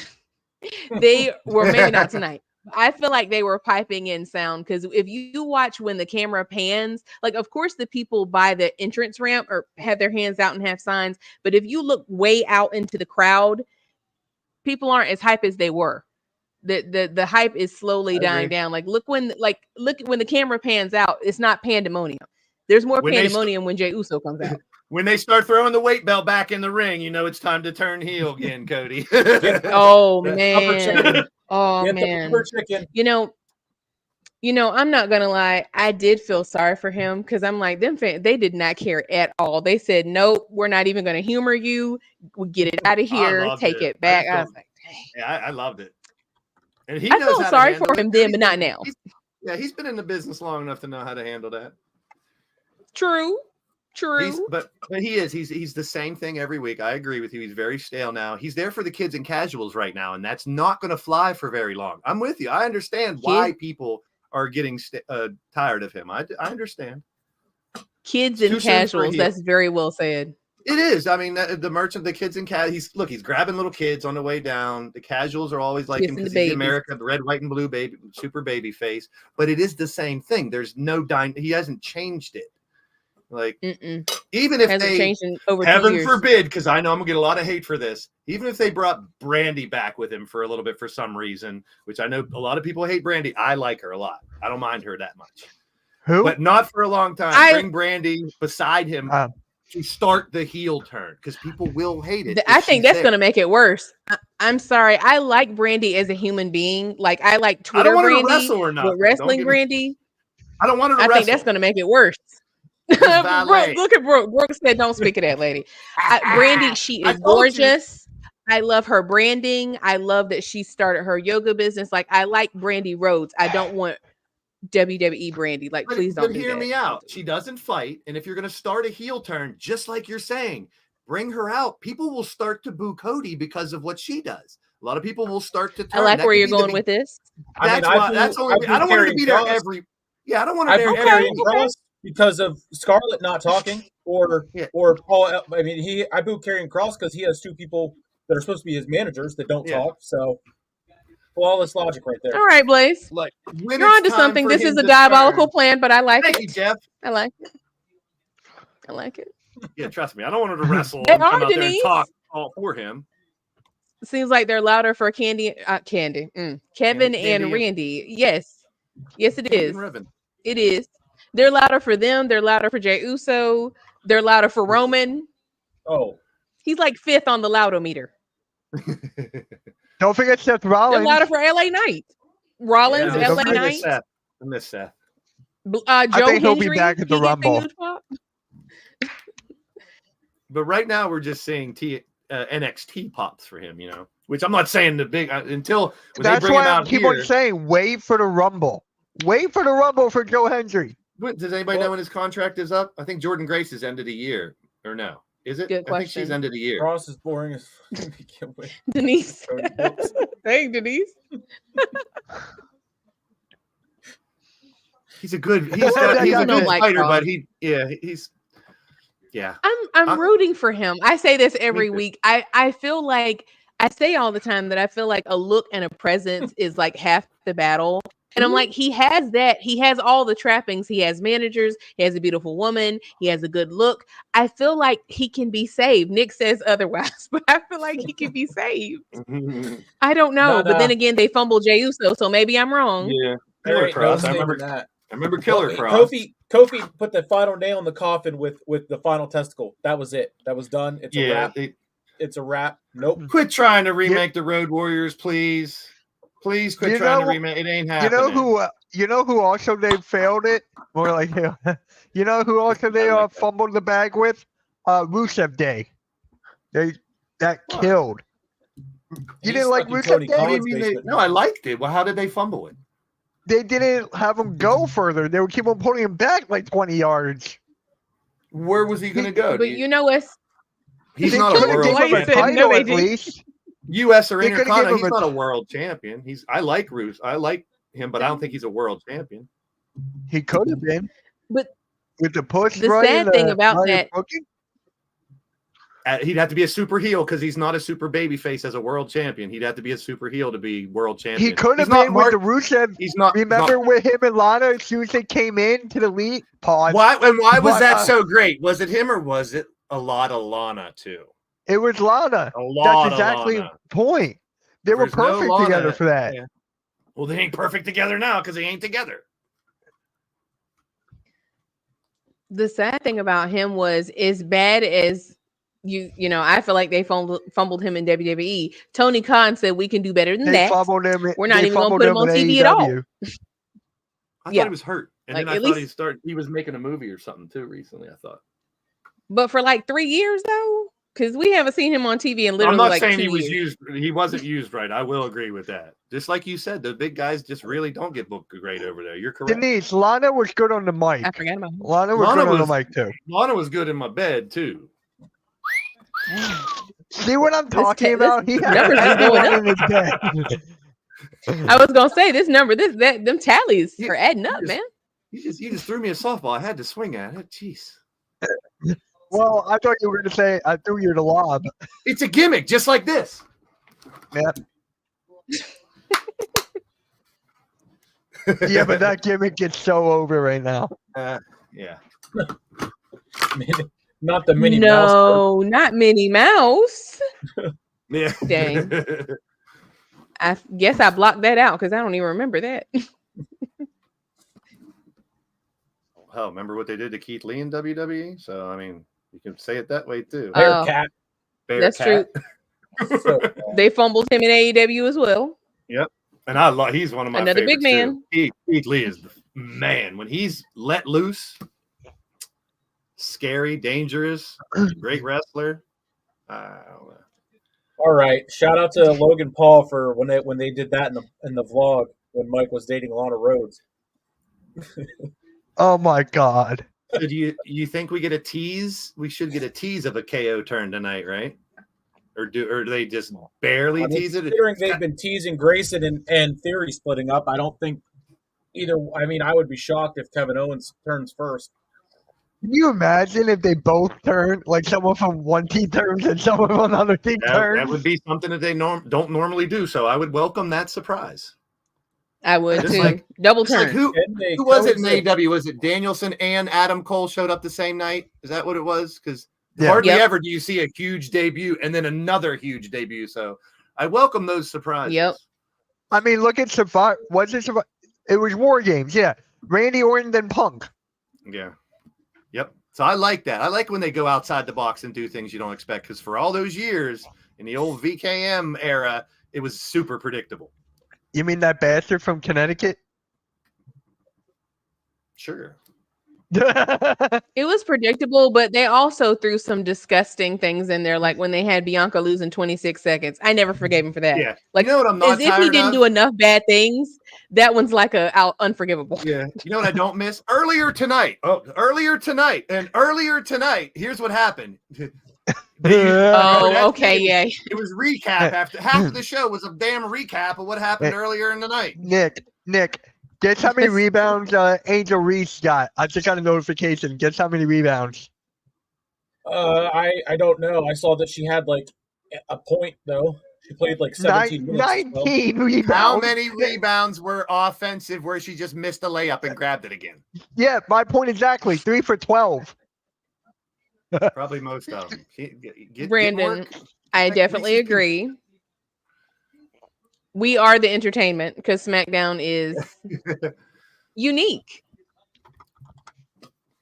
They were maybe not tonight. I feel like they were piping in sound because if you watch when the camera pans, like of course the people by the entrance ramp or have their hands out and have signs, but if you look way out into the crowd, people aren't as hype as they were. The hype is slowly dying down. Like look when the camera pans out, it's not pandemonium. There's more pandemonium when Jey Uso comes out. When they start throwing the weight belt back in the ring, you know it's time to turn heel again, Cody. Oh man. Oh man. You know, I'm not gonna lie. I did feel sorry for him because I'm like, them fans, they did not care at all. They said, nope, we're not even gonna humor you. We'll get it out of here, take it back. I was like, dang. Yeah, I loved it. And I felt sorry for him then, but not now. He's been in the business long enough to know how to handle that. True. But he is. He's the same thing every week. I agree with you. He's very stale now. He's there for the kids and casuals right now, and that's not going to fly for very long. I'm with you. I understand why people are getting tired of him. I understand. Kids and casuals. That's very well said. It is. I mean, the kids and cat. He's grabbing little kids on the way down. The casuals are always like him because he's America, the red, white, and blue baby, super baby face. But it is the same thing. There's no he hasn't changed it. Like, Mm-mm. even if Hasn't they, changed in over 2 heaven years. forbid, because I know I'm gonna get a lot of hate for this. Even if they brought Brandy back with him for a little bit for some reason, which I know a lot of people hate Brandy. I like her a lot. I don't mind her that much, Who? but not for a long time. Bring Brandy beside him to start the heel turn, because people will hate it. I think that's going to make it worse. I'm sorry. I like Brandy as a human being. Like, I like I don't Twitter want her to Brandy, wrestle or but not. wrestling Brandy, I don't want her to I wrestle. think that's going to make it worse. Brooke, look at Brooke. Brooke said, "Don't speak of that lady." Brandy, she is gorgeous. I love her branding. I love that she started her yoga business. Like, I like Brandy Rhodes. I don't want WWE Brandy. Like, please don't do hear that. me out. She doesn't fight, and if you're going to start a heel turn, just like you're saying, bring her out. People will start to boo Cody because of what she does. A lot of people will start to turn. I like where you're going with this. That's why. That's only. I don't want her to be there every. Yeah, I don't want her there every. Cross because of Scarlett not talking, or Paul. I mean, I boo Karrion Kross because he has two people that are supposed to be his managers that don't talk. So flawless logic right there. All right, Blaze. Like, you're onto something. This is a diabolical plan, but I like it. Thank you, Jeff. I like it. I like it. Yeah, trust me. I don't want her to wrestle They and come are, out there and Denise. talk all for him. Seems like they're louder for Kevin and Randy. Yes, it is. It is. They're louder for them. They're louder for Jey Uso. They're louder for Roman. Oh, he's like 5th on the loudometer. Don't forget Seth Rollins. They're louder for LA Knight. Rollins, Yeah, LA Knight. I miss Seth. Joe I think he'll Hendry, be back at the Rumble. But right now we're just saying NXT pops for him, which I'm not saying the big until when that's they bring why him I out keep here. on saying wait for the Rumble. Wait for the Rumble for Joe Hendry. Does anybody know when his contract is up? I think Jordan Grace is end of the year, or no? Is it? Good question. I think she's end of the year. Cross is boring as Denise. Hey, Denise. He's a good. He's a good like fighter, Cross. but he's. Yeah. I'm rooting for him. I say this every week. I feel like I say all the time that I feel like a look and a presence is like half the battle. And I'm like, he has that. He has all the trappings. He has managers. He has a beautiful woman. He has a good look. I feel like he can be saved. Nick says otherwise, but I feel like he can be saved. I don't know. But then again, they fumbled Jey Uso, so maybe I'm wrong. Yeah. Killer Cross. I remember Killer Cross. Kofi put the final nail in the coffin with the final testicle. That was it. That was done. It's a wrap. It's a wrap. Nope. Quit trying to remake the Road Warriors, please. Please quit trying to remake. It ain't happening. You know who also they failed it? More like you know who also they fumbled the bag with? Rusev Day. That killed. You didn't like Rusev Day? No, I liked it. Well, how did they fumble it? They didn't have him go further. They would keep on pulling him back like 20 yards. Where was he going to go? But you know what? He's not a world champion. At least. U.S. or Intercontinental, he's not a world champion. I like Roos. I like him, but I don't think he's a world champion. He could have been. But with the push, the sad thing about that. He'd have to be a super heel because he's not a super baby face as a world champion. He'd have to be a super heel to be world champion. He could have been with the Rusev. He's not. Remember with him and Lana as soon as they came in to the league? Pause. Why was that so great? Was it him or was it a lot of Lana too? It was Lana. That's exactly the point. They were perfect together for that. Yeah. Well, they ain't perfect together now because they ain't together. The sad thing about him was as bad as you know, I feel like they fumbled him in WWE. Tony Khan said we can do better than that. We're not even going to put him on TV at all. I thought he was hurt, and then I thought he was making a movie or something too recently. I thought, but for like 3 years though, because we haven't seen him on TV in literally. I'm not like saying 2 he was years. used. He wasn't used right. I will agree with that. Just like you said, the big guys just really don't get booked great over there. You're correct. Denise, Lana was good on the mic. I forgot about him. Lana was good on the mic too. Lana was good in my bed too. See what I'm talking about? He numbers are going up. In his bed. I was gonna say this number, them tallies are adding up, man. You just threw me a softball. I had to swing at it. Jeez. Well, I thought you were going to say I threw you the lob. It's a gimmick, just like this. Yeah. Yeah, but that gimmick gets so over right now. Yeah. Not the Minnie Mouse. No, not Minnie Mouse. Yeah. Dang. I guess I blocked that out because I don't even remember that. Hell, remember what they did to Keith Lee in WWE? So, I mean, you can say it that way too. Oh, Bearcat. that's Bearcat. So, They fumbled him in AEW as well. Yep. And I love, he's one of my Another big favorites, man. too. Keith Lee is the man. When he's let loose, scary, dangerous, great wrestler. all right. Shout out to Logan Paul for when they did that in the vlog when Mike was dating Lana Rhodes. Oh my God. So do you think we get a tease? We should get a tease of a KO turn tonight, right? Or do they just barely tease it? Considering they've been teasing Grayson and Theory splitting up, I don't think either. I mean, I would be shocked if Kevin Owens turns first. Can you imagine if they both turn, like someone from one team turns and someone from another team turns? That would be something that they don't normally do. So I would welcome that surprise. I would Just too. like- Double It's like turn. who Can they was it in coexist? AEW? Was it Danielson and Adam Cole showed up the same night? Is that what it was? Because Yeah. hardly Yep. ever do you see a huge debut and then another huge debut. So I welcome those surprises. Yep. I mean, look at Survivor. Was it Survivor? It was War Games, yeah. Randy Orton then Punk. Yeah. Yep. So I like that. I like when they go outside the box and do things you don't expect. Because for all those years in the old VKM era, it was super predictable. You mean that bastard from Connecticut? Sure. It was predictable, but they also threw some disgusting things in there, like when they had Bianca losing 26 seconds. I never forgave him for that. Yeah. Like, you know what I'm not as if he tired didn't of? do enough bad things. That one's like unforgivable. Yeah. You know what I don't miss? Earlier tonight. Here's what happened. Oh, okay, yeah. It was recap after half of the show was a damn recap of what happened earlier in the night. Nick, guess how many rebounds Angel Reese got? I just got a notification. Guess how many rebounds? I don't know. I saw that she had like a point though. She played like 17 minutes. 19 rebounds. How many rebounds were offensive where she just missed a layup and grabbed it again? Yeah, my point exactly. 3 for 12. Probably most of them. Get Brandon, work. I Like, definitely Reese's Pieces. agree. We are the entertainment because SmackDown is unique.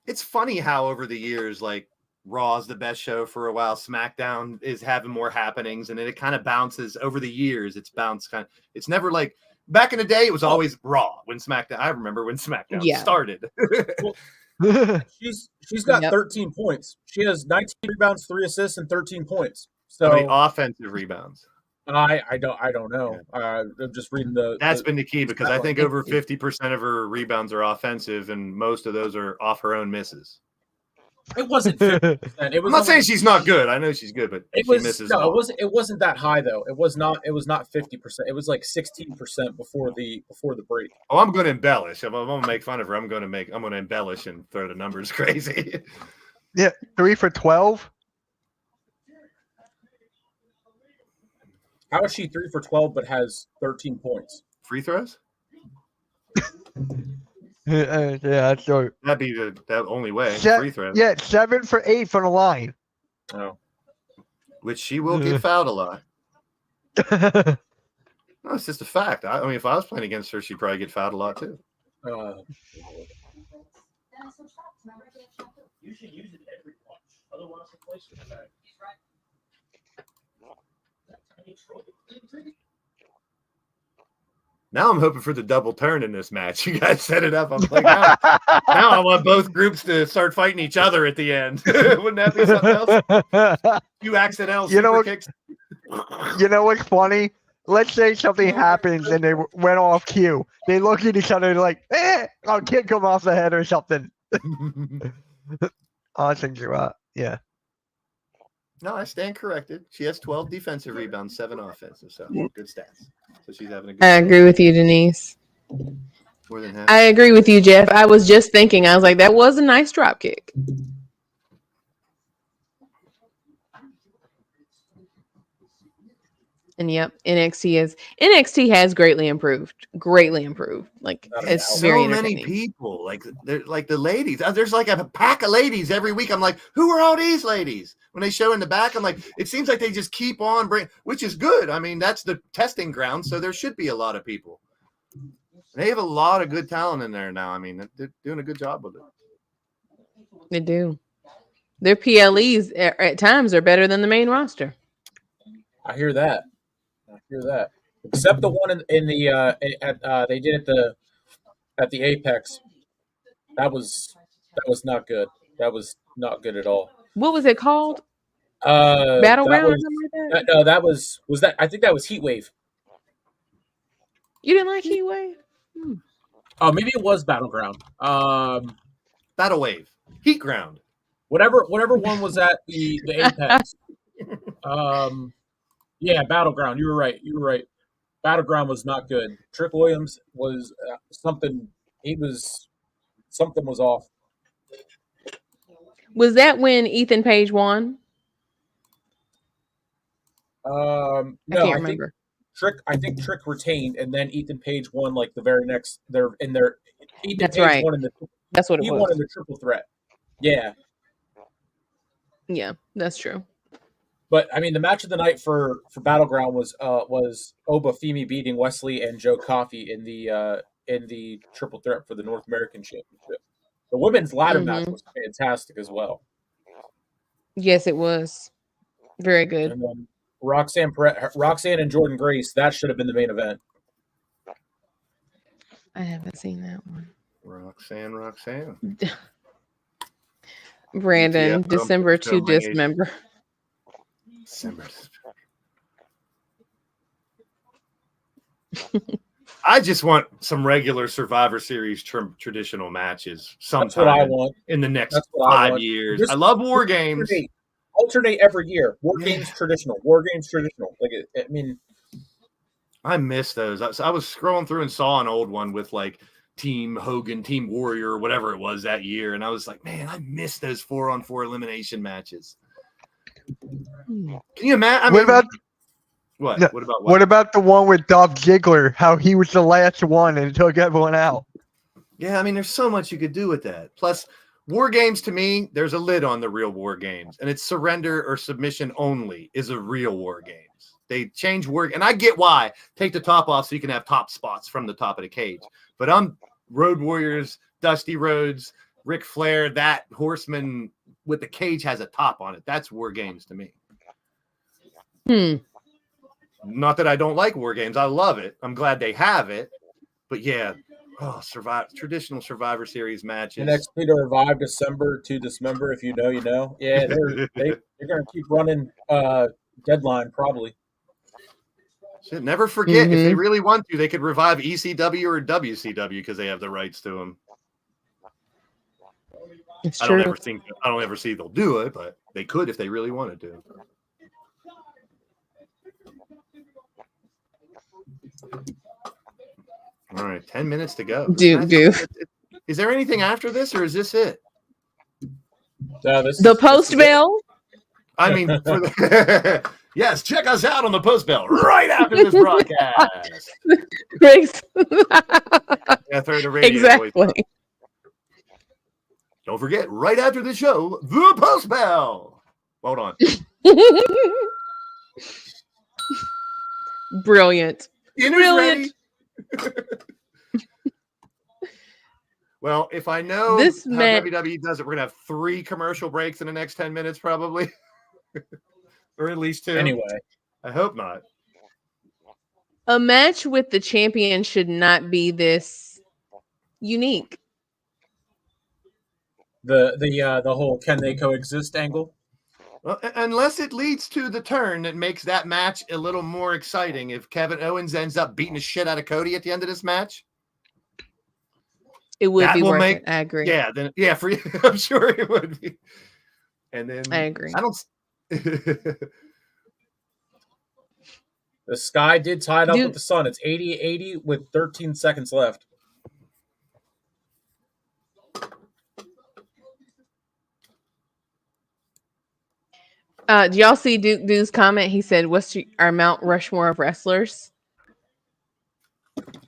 It's funny how over the years, like Raw's the best show for a while. SmackDown is having more happenings, and then it kind of bounces over the years. It's bounced kind of. It's never like back in the day. It was always Raw when SmackDown. I remember when SmackDown started. She's got Yep. 13 points. She has 19 rebounds, 3 assists, and 13 points. So How many offensive rebounds? I don't know. I'm just reading That's been the key because I think It- over 50% of her rebounds are offensive, and most of those are off her own misses. It wasn't 50%. It was I'm not only- saying she's not good. I know she's good, but It she was misses. no, all. it wasn't that high though. It was not 50%. It was like 16% before the break. Oh, I'm going to embellish. If I'm going to make fun of her, I'm going to embellish and throw the numbers crazy. Yeah, 3 for 12. How is she 3 for 12 but has 13 points? Free throws? Yeah, that's true. That'd be the only way. Se- Free throws. Yeah, 7 for 8 from the line. Oh. Which she will get fouled a lot. No, it's just a fact. I mean, if I was playing against her, she'd probably get fouled a lot too. You should use it every watch. Otherwise, the place is bad. Now I'm hoping for the double turn in this match. You guys set it up. I'm like, now I want both groups to start fighting each other at the end. Wouldn't that be something else? You accidental You know super what- kicks. You know what's funny? Let's say something happens and they went off cue. They look at each other like, I'll kick him off the head or something. I think you're right. Yeah. No, I stand corrected. She has 12 defensive rebounds, 7 offensive. So good stats. So she's having a good I agree with you, Denise. more than half. I agree with you, Jeff. I was just thinking, I was like, that was a nice drop kick. And yep, NXT has greatly improved. Greatly improved. Like Not a It's it's doubt. very so many entertaining. people. Like they're like the ladies. There's like a pack of ladies every week. I'm like, who are all these ladies? When they show in the back, I'm like, it seems like they just keep on bringing, which is good. I mean, that's the testing ground, so there should be a lot of people. They have a lot of good talent in there now. I mean, they're doing a good job with it. They do. Their PLEs at times are better than the main roster. I hear that. I hear that. Except the one in the they did at the Apex. That was not good. That was not good at all. What was it called? That Battleground or was something like that? no, that was that. I think that was Heatwave. You didn't like Heatwave? Oh, maybe it was Battleground. Battle Wave, Heat Ground. Whatever one was at the Apex. Yeah, Battleground. You were right. You were right. Battleground was not good. Trick Williams was something. He was something was off. Was that when Ethan Page won? I No, can't I think remember. Trick. I think Trick retained, and then Ethan Page won like the very next. Their Ethan That's Page right. won in the That's what it he won in was. the triple threat. Yeah, Yeah, that's true. but I mean the match of the night for Battleground was Oba Femi beating Wesley and Joe Coffey in the triple threat for the North American Championship. The women's ladder match Hmm. was fantastic as well. Yes, it was very good. And then Roxanne and Jordan Grace, that should have been the main event. I haven't seen that one. Roxanne. Brandon, ETF December to filming a- dismember. December. I just want some regular Survivor Series traditional matches That's what I sometime want. in the next That's what I 5 want. years. Just- I love War Games. Alternate every year. War Yeah. Games traditional. War Games traditional. Like I mean, I miss those. I was scrolling through and saw an old one with like Team Hogan, Team Warrior, or whatever it was that year, and I was like, man, I miss those 4-on-4 elimination matches. Can you imagine? What about what? no, What about what about the one with Dolph Ziggler? How he was the last one and took everyone out. Yeah, I mean, there's so much you could do with that. Plus, War Games to me, there's a lid on the real War Games, and it's surrender or submission only is a real War Games. They change work, and I get why. Take the top off so you can have top spots from the top of the cage. But I'm Road Warriors, Dusty Rhodes, Ric Flair, that horseman with the cage has a top on it. That's War Games to me. Not that I don't like War Games. I love it. I'm glad they have it. But yeah, traditional Survivor Series matches. NXT to revive December to dismember. If you know, you know. Yeah, they're going to keep running Deadline probably. Should never forget if they really want to, they could revive ECW or WCW because they have the rights to them. It's I true. don't ever see they'll do it, but they could if they really wanted to. All right, 10 minutes to go. Is there anything after this, or is this it? The post bell. I mean, yes, check us out on the post bell right after this broadcast. Yeah, throw the radio Exactly. voice on. Don't forget, right after the show, the post bell. Hold on. Brilliant. Brilliant. Well, if I know This how WWE does it, we're going to have 3 commercial breaks in the next 10 minutes, probably. Or at least 2. Anyway. I hope not. A match with the champion should not be this unique. The whole can they coexist angle. Well, unless it leads to the turn that makes that match a little more exciting. If Kevin Owens ends up beating the shit out of Cody at the end of this match, it would be worth it. I agree. Yeah, then for you, I'm sure it would be. And then I agree. I don't. The Sky did tie it up with the Sun. It's 80-80 with 13 seconds left. Do y'all see Dude's comment? He said, "What's our Mount Rushmore of wrestlers?"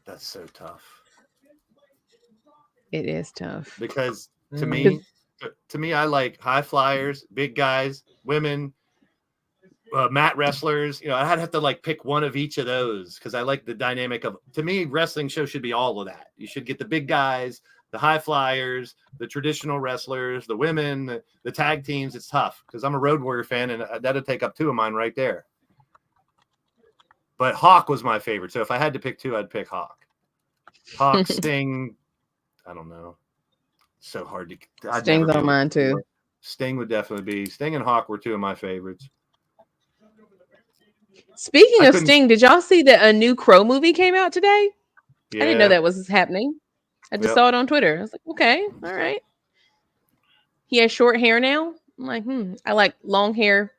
That's so tough It is tough. because to Mhm. me, I like high flyers, big guys, women, mat wrestlers. You know, I'd have to like pick one of each of those because I like the dynamic of. To me, wrestling show should be all of that. You should get the big guys, the high flyers, the traditional wrestlers, the women, the tag teams. It's tough because I'm a Road Warrior fan, and that'd take up two of mine right there. But Hawk was my favorite, so if I had to pick two, I'd pick Hawk. Hawk, Sting. I don't know. So hard to. I'd Sting's never be on able mine to do too. it. Sting would definitely be. Sting and Hawk were two of my favorites. Speaking I of couldn't. Sting, did y'all see that a new Crow movie came out today? I didn't know Yeah. that was happening. I just Yep. saw it on Twitter. I was like, okay, all right. He has short hair now. I'm like, I like long hair.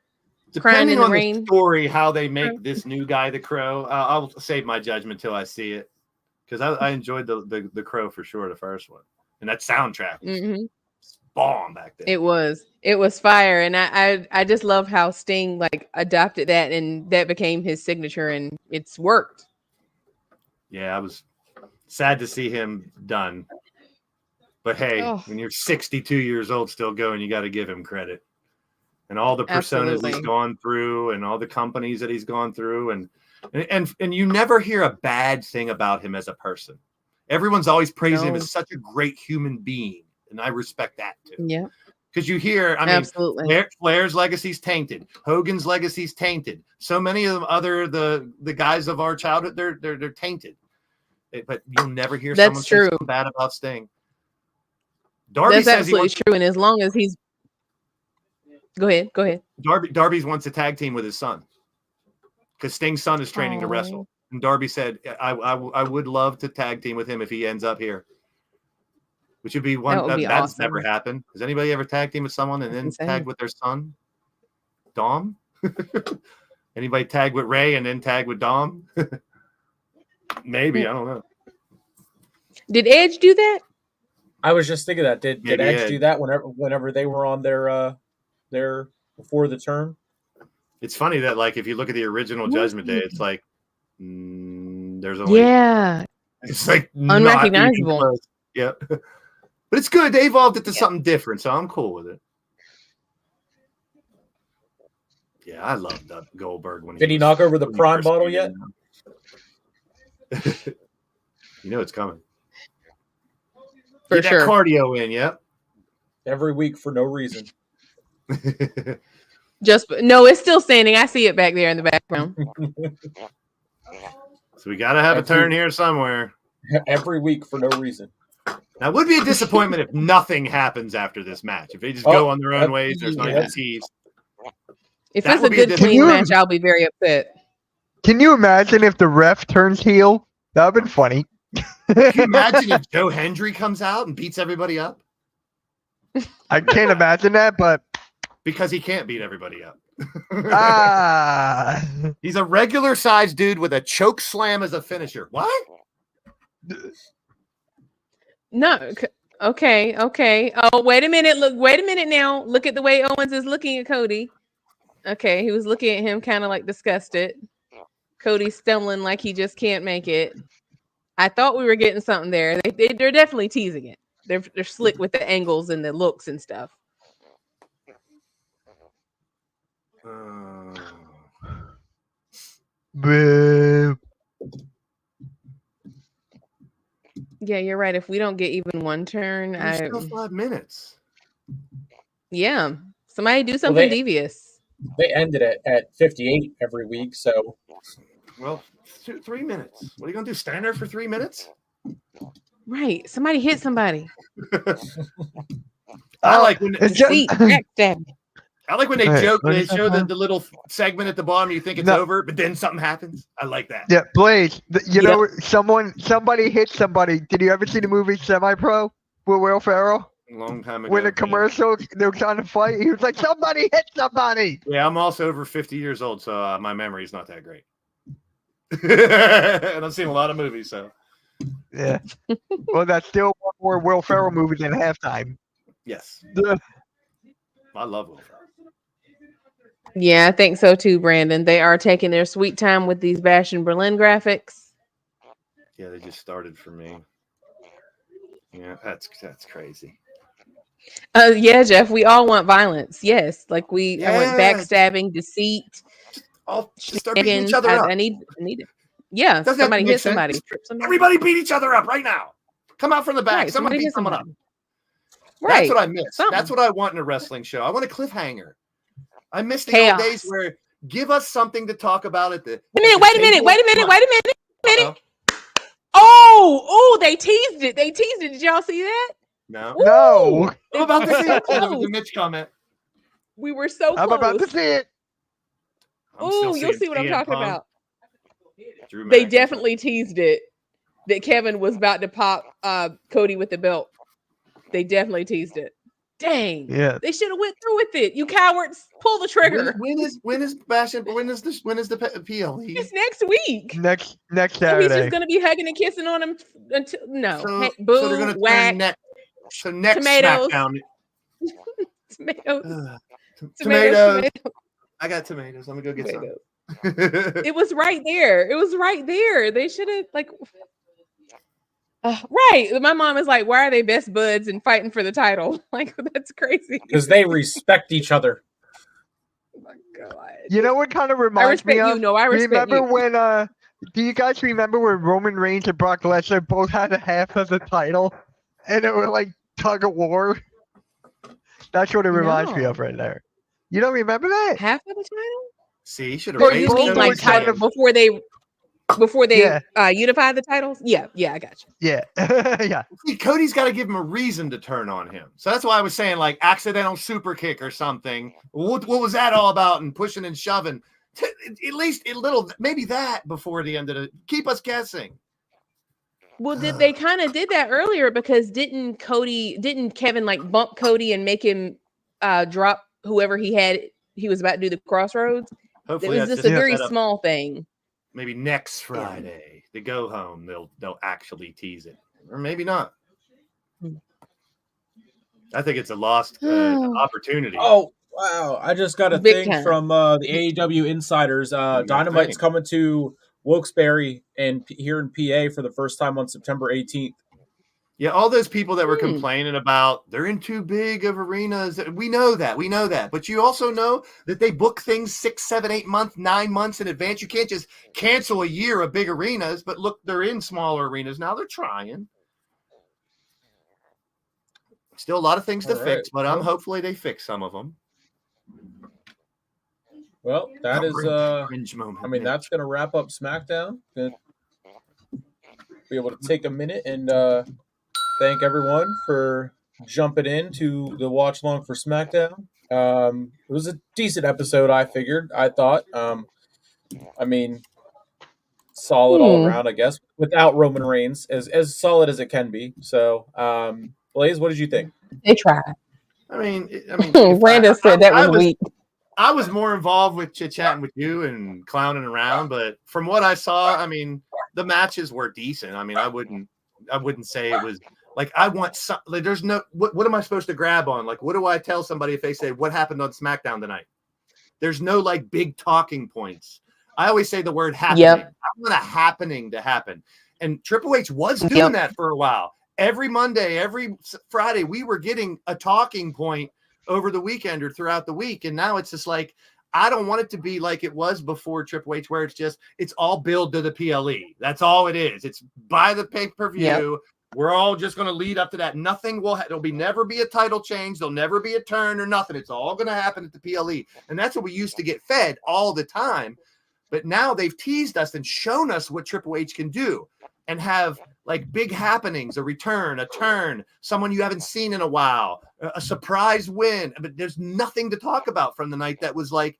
Crying in Depending the on the rain. story, how they make this new guy the Crow, I'll save my judgment till I see it because I enjoyed the Crow for sure, the first one, and that soundtrack was Hmm bomb back then. It was fire, and I just love how Sting like adopted that, and that became his signature, and it's worked. Yeah, I was sad to see him done, but hey, Oh, when you're 62 years old still going, you got to give him credit. And all the personas he's absolutely. gone through and all the companies that he's gone through and you never hear a bad thing about him as a person. Everyone's always praising him No. as such a great human being, and I respect that too. Yeah, Because you hear, I mean, absolutely. Flair's legacy's tainted, Hogan's legacy's tainted. So many of them, the guys of our childhood, they're tainted. But you'll never hear someone That's say true. something bad about Sting. Darby That's says he absolutely wants true. And as long as he's go ahead. Darby wants a tag team with his son because Sting's son is training to Oh, wrestle. And Darby said, I would love to tag team with him if he ends up here, which would be that one would be that's never awesome. happened. Has anybody ever tag team with someone and That's then tag insane. with their son? Dom? Anybody tag with Ray and then tag with Dom? Maybe, I don't know. Did Edge do that? I was just thinking that. Did Maybe Edge Edge. do that whenever they were on their before the turn? It's funny that like if you look at the original Judgment Day, it's like there's only Yeah, it's like not even unrecognizable. close. Yep. But it's good. They evolved it to something different, so I'm cool with it. Yeah, I loved Goldberg when Did he was- knock over the when he prime first bottle came yet? in. You know it's coming. For Get that sure. cardio in, yep. Every week for no reason. Just no, it's still standing. I see it back there in the background. So we got to have a Every- turn here somewhere. Every week for no reason. Now, it would be a disappointment if nothing happens after this match. If they just go on their own ways, there's not even yeah. tease. If That it's would a be a good clean different- match, I'll be very upset. Can you imagine if the ref turns heel? That would have been funny. Can you imagine if Joe Hendry comes out and beats everybody up? I can't imagine that, but Because he can't beat everybody up. ah, He's a regular sized dude with a choke slam as a finisher. What? No. Okay. Oh, wait a minute. Wait a minute now. Look at the way Owens is looking at Cody. Okay, he was looking at him kind of like disgusted. Cody's stumbling like he just can't make it. I thought we were getting something there. They're definitely teasing it. They're slick with the angles and the looks and stuff. boo. Yeah, you're right. If we don't get even one turn, There's still 5 minutes. yeah, somebody do something devious. They ended it at 58 every week, so Well, 3 minutes. What are you going to do? Stand there for 3 minutes? Right, somebody hit somebody. I like when It's just, See, backstab. I like when they Hey, joke, what they is that show called? the little segment at the bottom. You think it's No. over, but then something happens. I like that. yeah, Blaze. You know, somebody hit somebody. Did you ever see the movie Semi Pro with Will Ferrell? A long time ago. When the commercial they were trying to fight, he was like, "Somebody hit somebody." Yeah, I'm also over 50 years old, so my memory is not that great. And I've seen a lot of movies, so Yeah. Well, that's still one more Will Ferrell movie than halftime. yes, Ugh. I love Will Ferrell. Yeah, I think so too, Brandon. They are taking their sweet time with these Bash and Berlin graphics. Yeah, they just started for me. Yeah, that's crazy. Yeah, Jeff, we all want violence. Yes, like I want Yeah, backstabbing, deceit, all just start beating each shenanigans. other up. I need it. Yeah, Doesn't have to somebody make hit sense. somebody, Just trip somebody. everybody beat each other up right now. Come out from the back. Right, Someone somebody beat hit someone up. somebody. That's Right, what I miss. something. That's what I want in a wrestling show. I want a cliffhanger. I miss the old Chaos. days where give us something to talk about at the. Wait a minute, at the wait a minute, table. wait a minute, Come on. wait a minute. Uh-oh. Oh, they teased it. They teased it. Did y'all see that? No. Ooh, No. I'm about to see so it. The close. Mitch comment. We were so I'm about to close. see it. I'm still Ooh, you'll seeing see what I'm CM talking Punk, about. Drew They McIntyre. definitely teased it that Kevin was about to pop Cody with the belt. They definitely teased it. Dang. Yeah. They should have went through with it. You cowards, pull the trigger. When is Bash? When is the PLE? It's next week. Next So he's Saturday. just gonna be hugging and kissing on him until no. So, Hey, so boo, they're gonna whack, turn next. So next tomatoes. SmackDown. tomatoes, Ugh. tomatoes, Tomatoes. I got tomatoes. I'm gonna go get tomatoes. some. It was right there. It was right there. They should have like right. My mom is like, why are they best buds and fighting for the title? Like that's crazy. Because they respect each other. Oh my God. You know what kind of I reminds me respect you. of? No, I respect Remember you. when do you guys remember when Roman Reigns and Brock Lesnar both had a half of the title? And it was like tug of war? That's what it reminds me No. of right there. You don't remember that? Half of the title? See, you should have Or They you raised both mean were like Cody's kind title of- hand. before they Yeah. unify the titles? Yeah, I got you. Yeah. Yeah. See, Cody's got to give him a reason to turn on him. So that's why I was saying, like, accidental super kick or something. What was that all about? And pushing and shoving. At least a little, maybe that before the end of the. Keep us guessing. Well, they kind of did that earlier because didn't Kevin like bump Cody and make him drop whoever he was about to do the crossroads? It Hopefully, was that's just a very set up. small thing. Maybe next Friday, the go home, they'll actually tease it, or maybe not. I think it's a lost opportunity. Oh, wow. I just got a Big thing time. from the AEW insiders. Dynamite's thing? coming to Wilkes-Barre and here in PA for the first time on September 18th. Yeah, all those people that were complaining about they're in too big of arenas. We know that. But you also know that they book things 6, 7, 8 months, 9 months in advance. You can't just cancel a year of big arenas. But look, they're in smaller arenas now. They're trying. Still a lot of things to All right. fix, but hopefully they fix some of them. Well, that is Cringe moment. I mean, that's going to wrap up SmackDown. Gonna be able to take a minute and thank everyone for jumping in to the watch long for SmackDown. It was a decent episode, I thought. I mean, solid all around, I guess, without Roman Reigns, as solid as it can be. So, Blaze, what did you think? They tried. I mean, Brandon said that was weak. I was more involved with chit-chatting with you and clowning around, but from what I saw, I mean, the matches were decent. I mean, I wouldn't say it was like I want some. Like, there's no. What am I supposed to grab on? Like, what do I tell somebody if they say what happened on SmackDown tonight? There's no like big talking points. I always say the word happening. Yep. I want a happening to happen, and Triple H was doing that for a while. Every Monday, every Friday, we were getting a talking point over the weekend or throughout the week. And now it's just like, I don't want it to be like it was before Triple H, where it's all build to the PLE. That's all it is. It's by the pay-per-view. Yep. We're all just going to lead up to that. Nothing there'll never be a title change. There'll never be a turn or nothing. It's all going to happen at the PLE. And that's what we used to get fed all the time. But now they've teased us and shown us what Triple H can do and have like big happenings, a return, a turn, someone you haven't seen in a while, a surprise win. But there's nothing to talk about from the night that was like,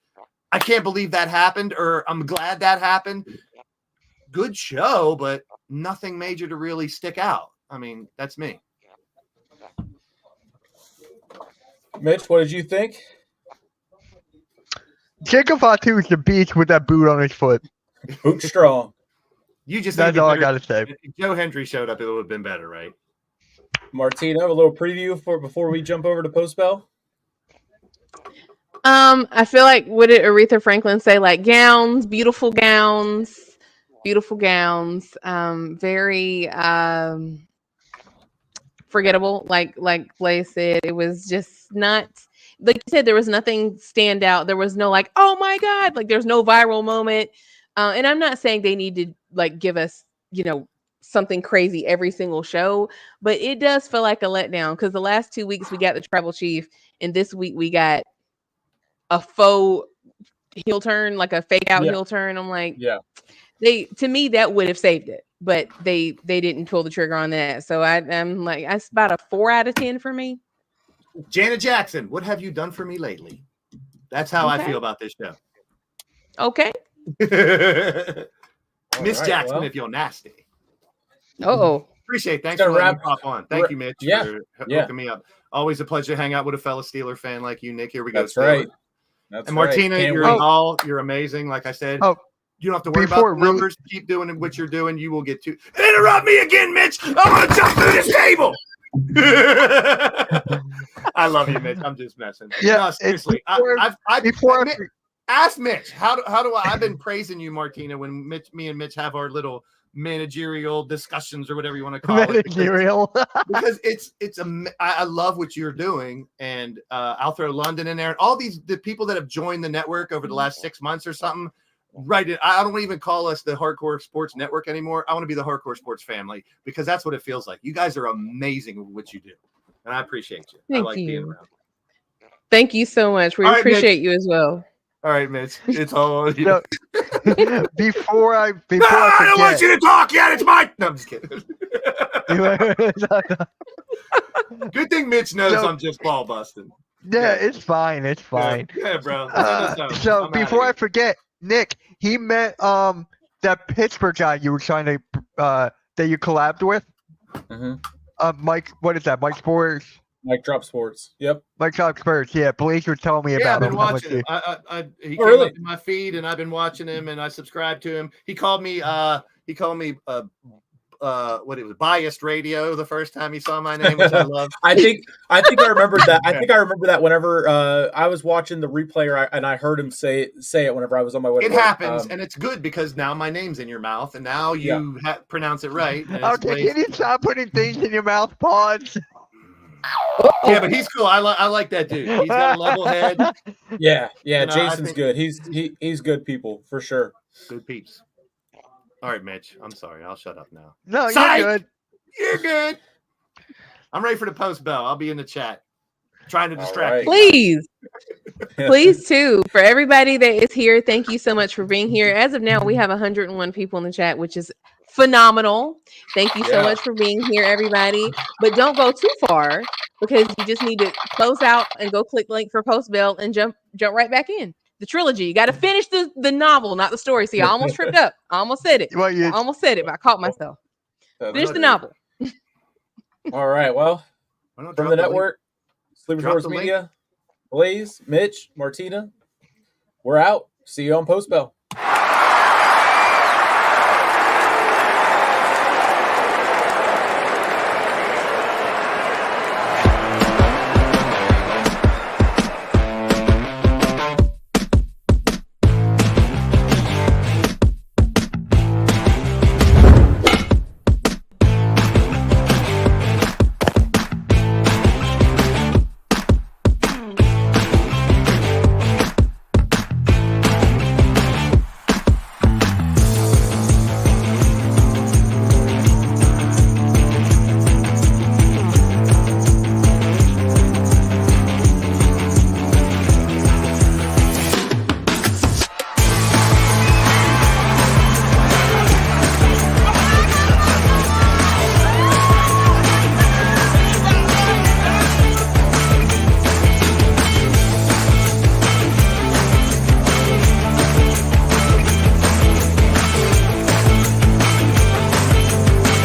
I can't believe that happened, or I'm glad that happened. Good show, but nothing major to really stick out. I mean, that's me. Mitch, what did you think? Jacob Fatu is the beast with that boot on his foot. Boot strong. You just That's all I got to say. If Joe Hendry showed up, it would have been better, right? Martina, a little preview before we jump over to post bell. I feel like what did Aretha Franklin say? Like beautiful gowns. Very forgettable. Like Blaze said, it was just not like you said. There was nothing stand out. There was no like, oh my god, like there's no viral moment. And I'm not saying they need to like give us, something crazy every single show, but it does feel like a letdown because the last 2 weeks we got the tribal chief, and this week we got a faux heel turn, like a fake out Yeah. heel turn. I'm like, Yeah. to me that would have saved it, but they didn't pull the trigger on that. So I'm like, that's about a 4 out of 10 for me. Janet Jackson, what have you done for me lately? That's how I Okay. feel about this show. Okay. Miss right, Jackson, well. if you're nasty. Oh, Appreciate it. Thanks Gotta for letting me wrap- pop on. Thank you, Mitch, yeah, for yeah. hooking me up. Always a pleasure to hang out with a fellow Steeler fan like you, Nick. Here we go. That's Steeler. right. That's And Martina, right. Can't you're wait. a doll. You're amazing. Like I said, Oh, you don't have to worry about before the really- numbers. Keep doing what you're doing. You will get to interrupt me again, Mitch. I'm gonna jump through this table. I love you, Mitch. I'm just messing. Yeah, No, seriously. before Ask Mitch. How do I? I've been praising you, Martina, when me and Mitch have our little managerial discussions or whatever you want to call it. managerial. Because I love what you're doing, and I'll throw London in there and all the people that have joined the network over the last 6 months or something. Right, I don't even call us the Hardcore Sports Network anymore. I want to be the Hardcore Sports family because that's what it feels like. You guys are amazing with what you do, and I appreciate you. I Thank like being you. around. Thank you so much. We All right, appreciate you as well. All right, Mitch, it's all on you. No, before I I don't want forget, you to talk yet. It's my. No, I'm just kidding. Good thing Mitch knows No. I'm just ball busting. yeah, it's fine. It's fine. Yeah, bro. So before I forget, Nick, he met that Pittsburgh guy you were trying to that you collabed with. Mhm. Mike, what is that? Mike Spurs. Mike Drop Sports. Yep. Mike Top Spurs. Yeah, Blaze was telling me Yeah, I've about been him. watching him. He came really? up in my feed, and I've been watching him, and I subscribed to him. He called me. What it was, biased radio the first time he saw my name, which I love. I think I remembered that. I think I remember that whenever I was watching the replay and I heard him say it whenever I was on my way to It work. happens, and it's good because now my name's in your mouth, and now you pronounce it right. And it's Okay, Blaze. can you stop putting things in your mouth, Pods? Yeah, but he's cool. I like that dude. He's got a level head. Yeah, And, I Jason's think- good. He's good people for sure. Good peeps. All right, Mitch. I'm sorry. I'll shut up now. No, you're Psych! good. You're good. I'm ready for the post bell. I'll be in the chat trying to All distract right. you. Please. Please too. For everybody that is here, thank you so much for being here. As of now, we have 101 people in the chat, which is phenomenal. Thank you so Yeah. much for being here, everybody. But don't go too far because you just need to close out and go click link for post bell and jump right back in. The trilogy. You got to finish the novel, not the story. See, I almost tripped up. I almost said it. Well, I you, almost said it, but I caught myself. Finish the novel. All right. Well, Why not from drop the the link? network, Sleeper Drop Sports the link. Media, Blaze, Mitch, Martina, we're out. See you on Post Bell.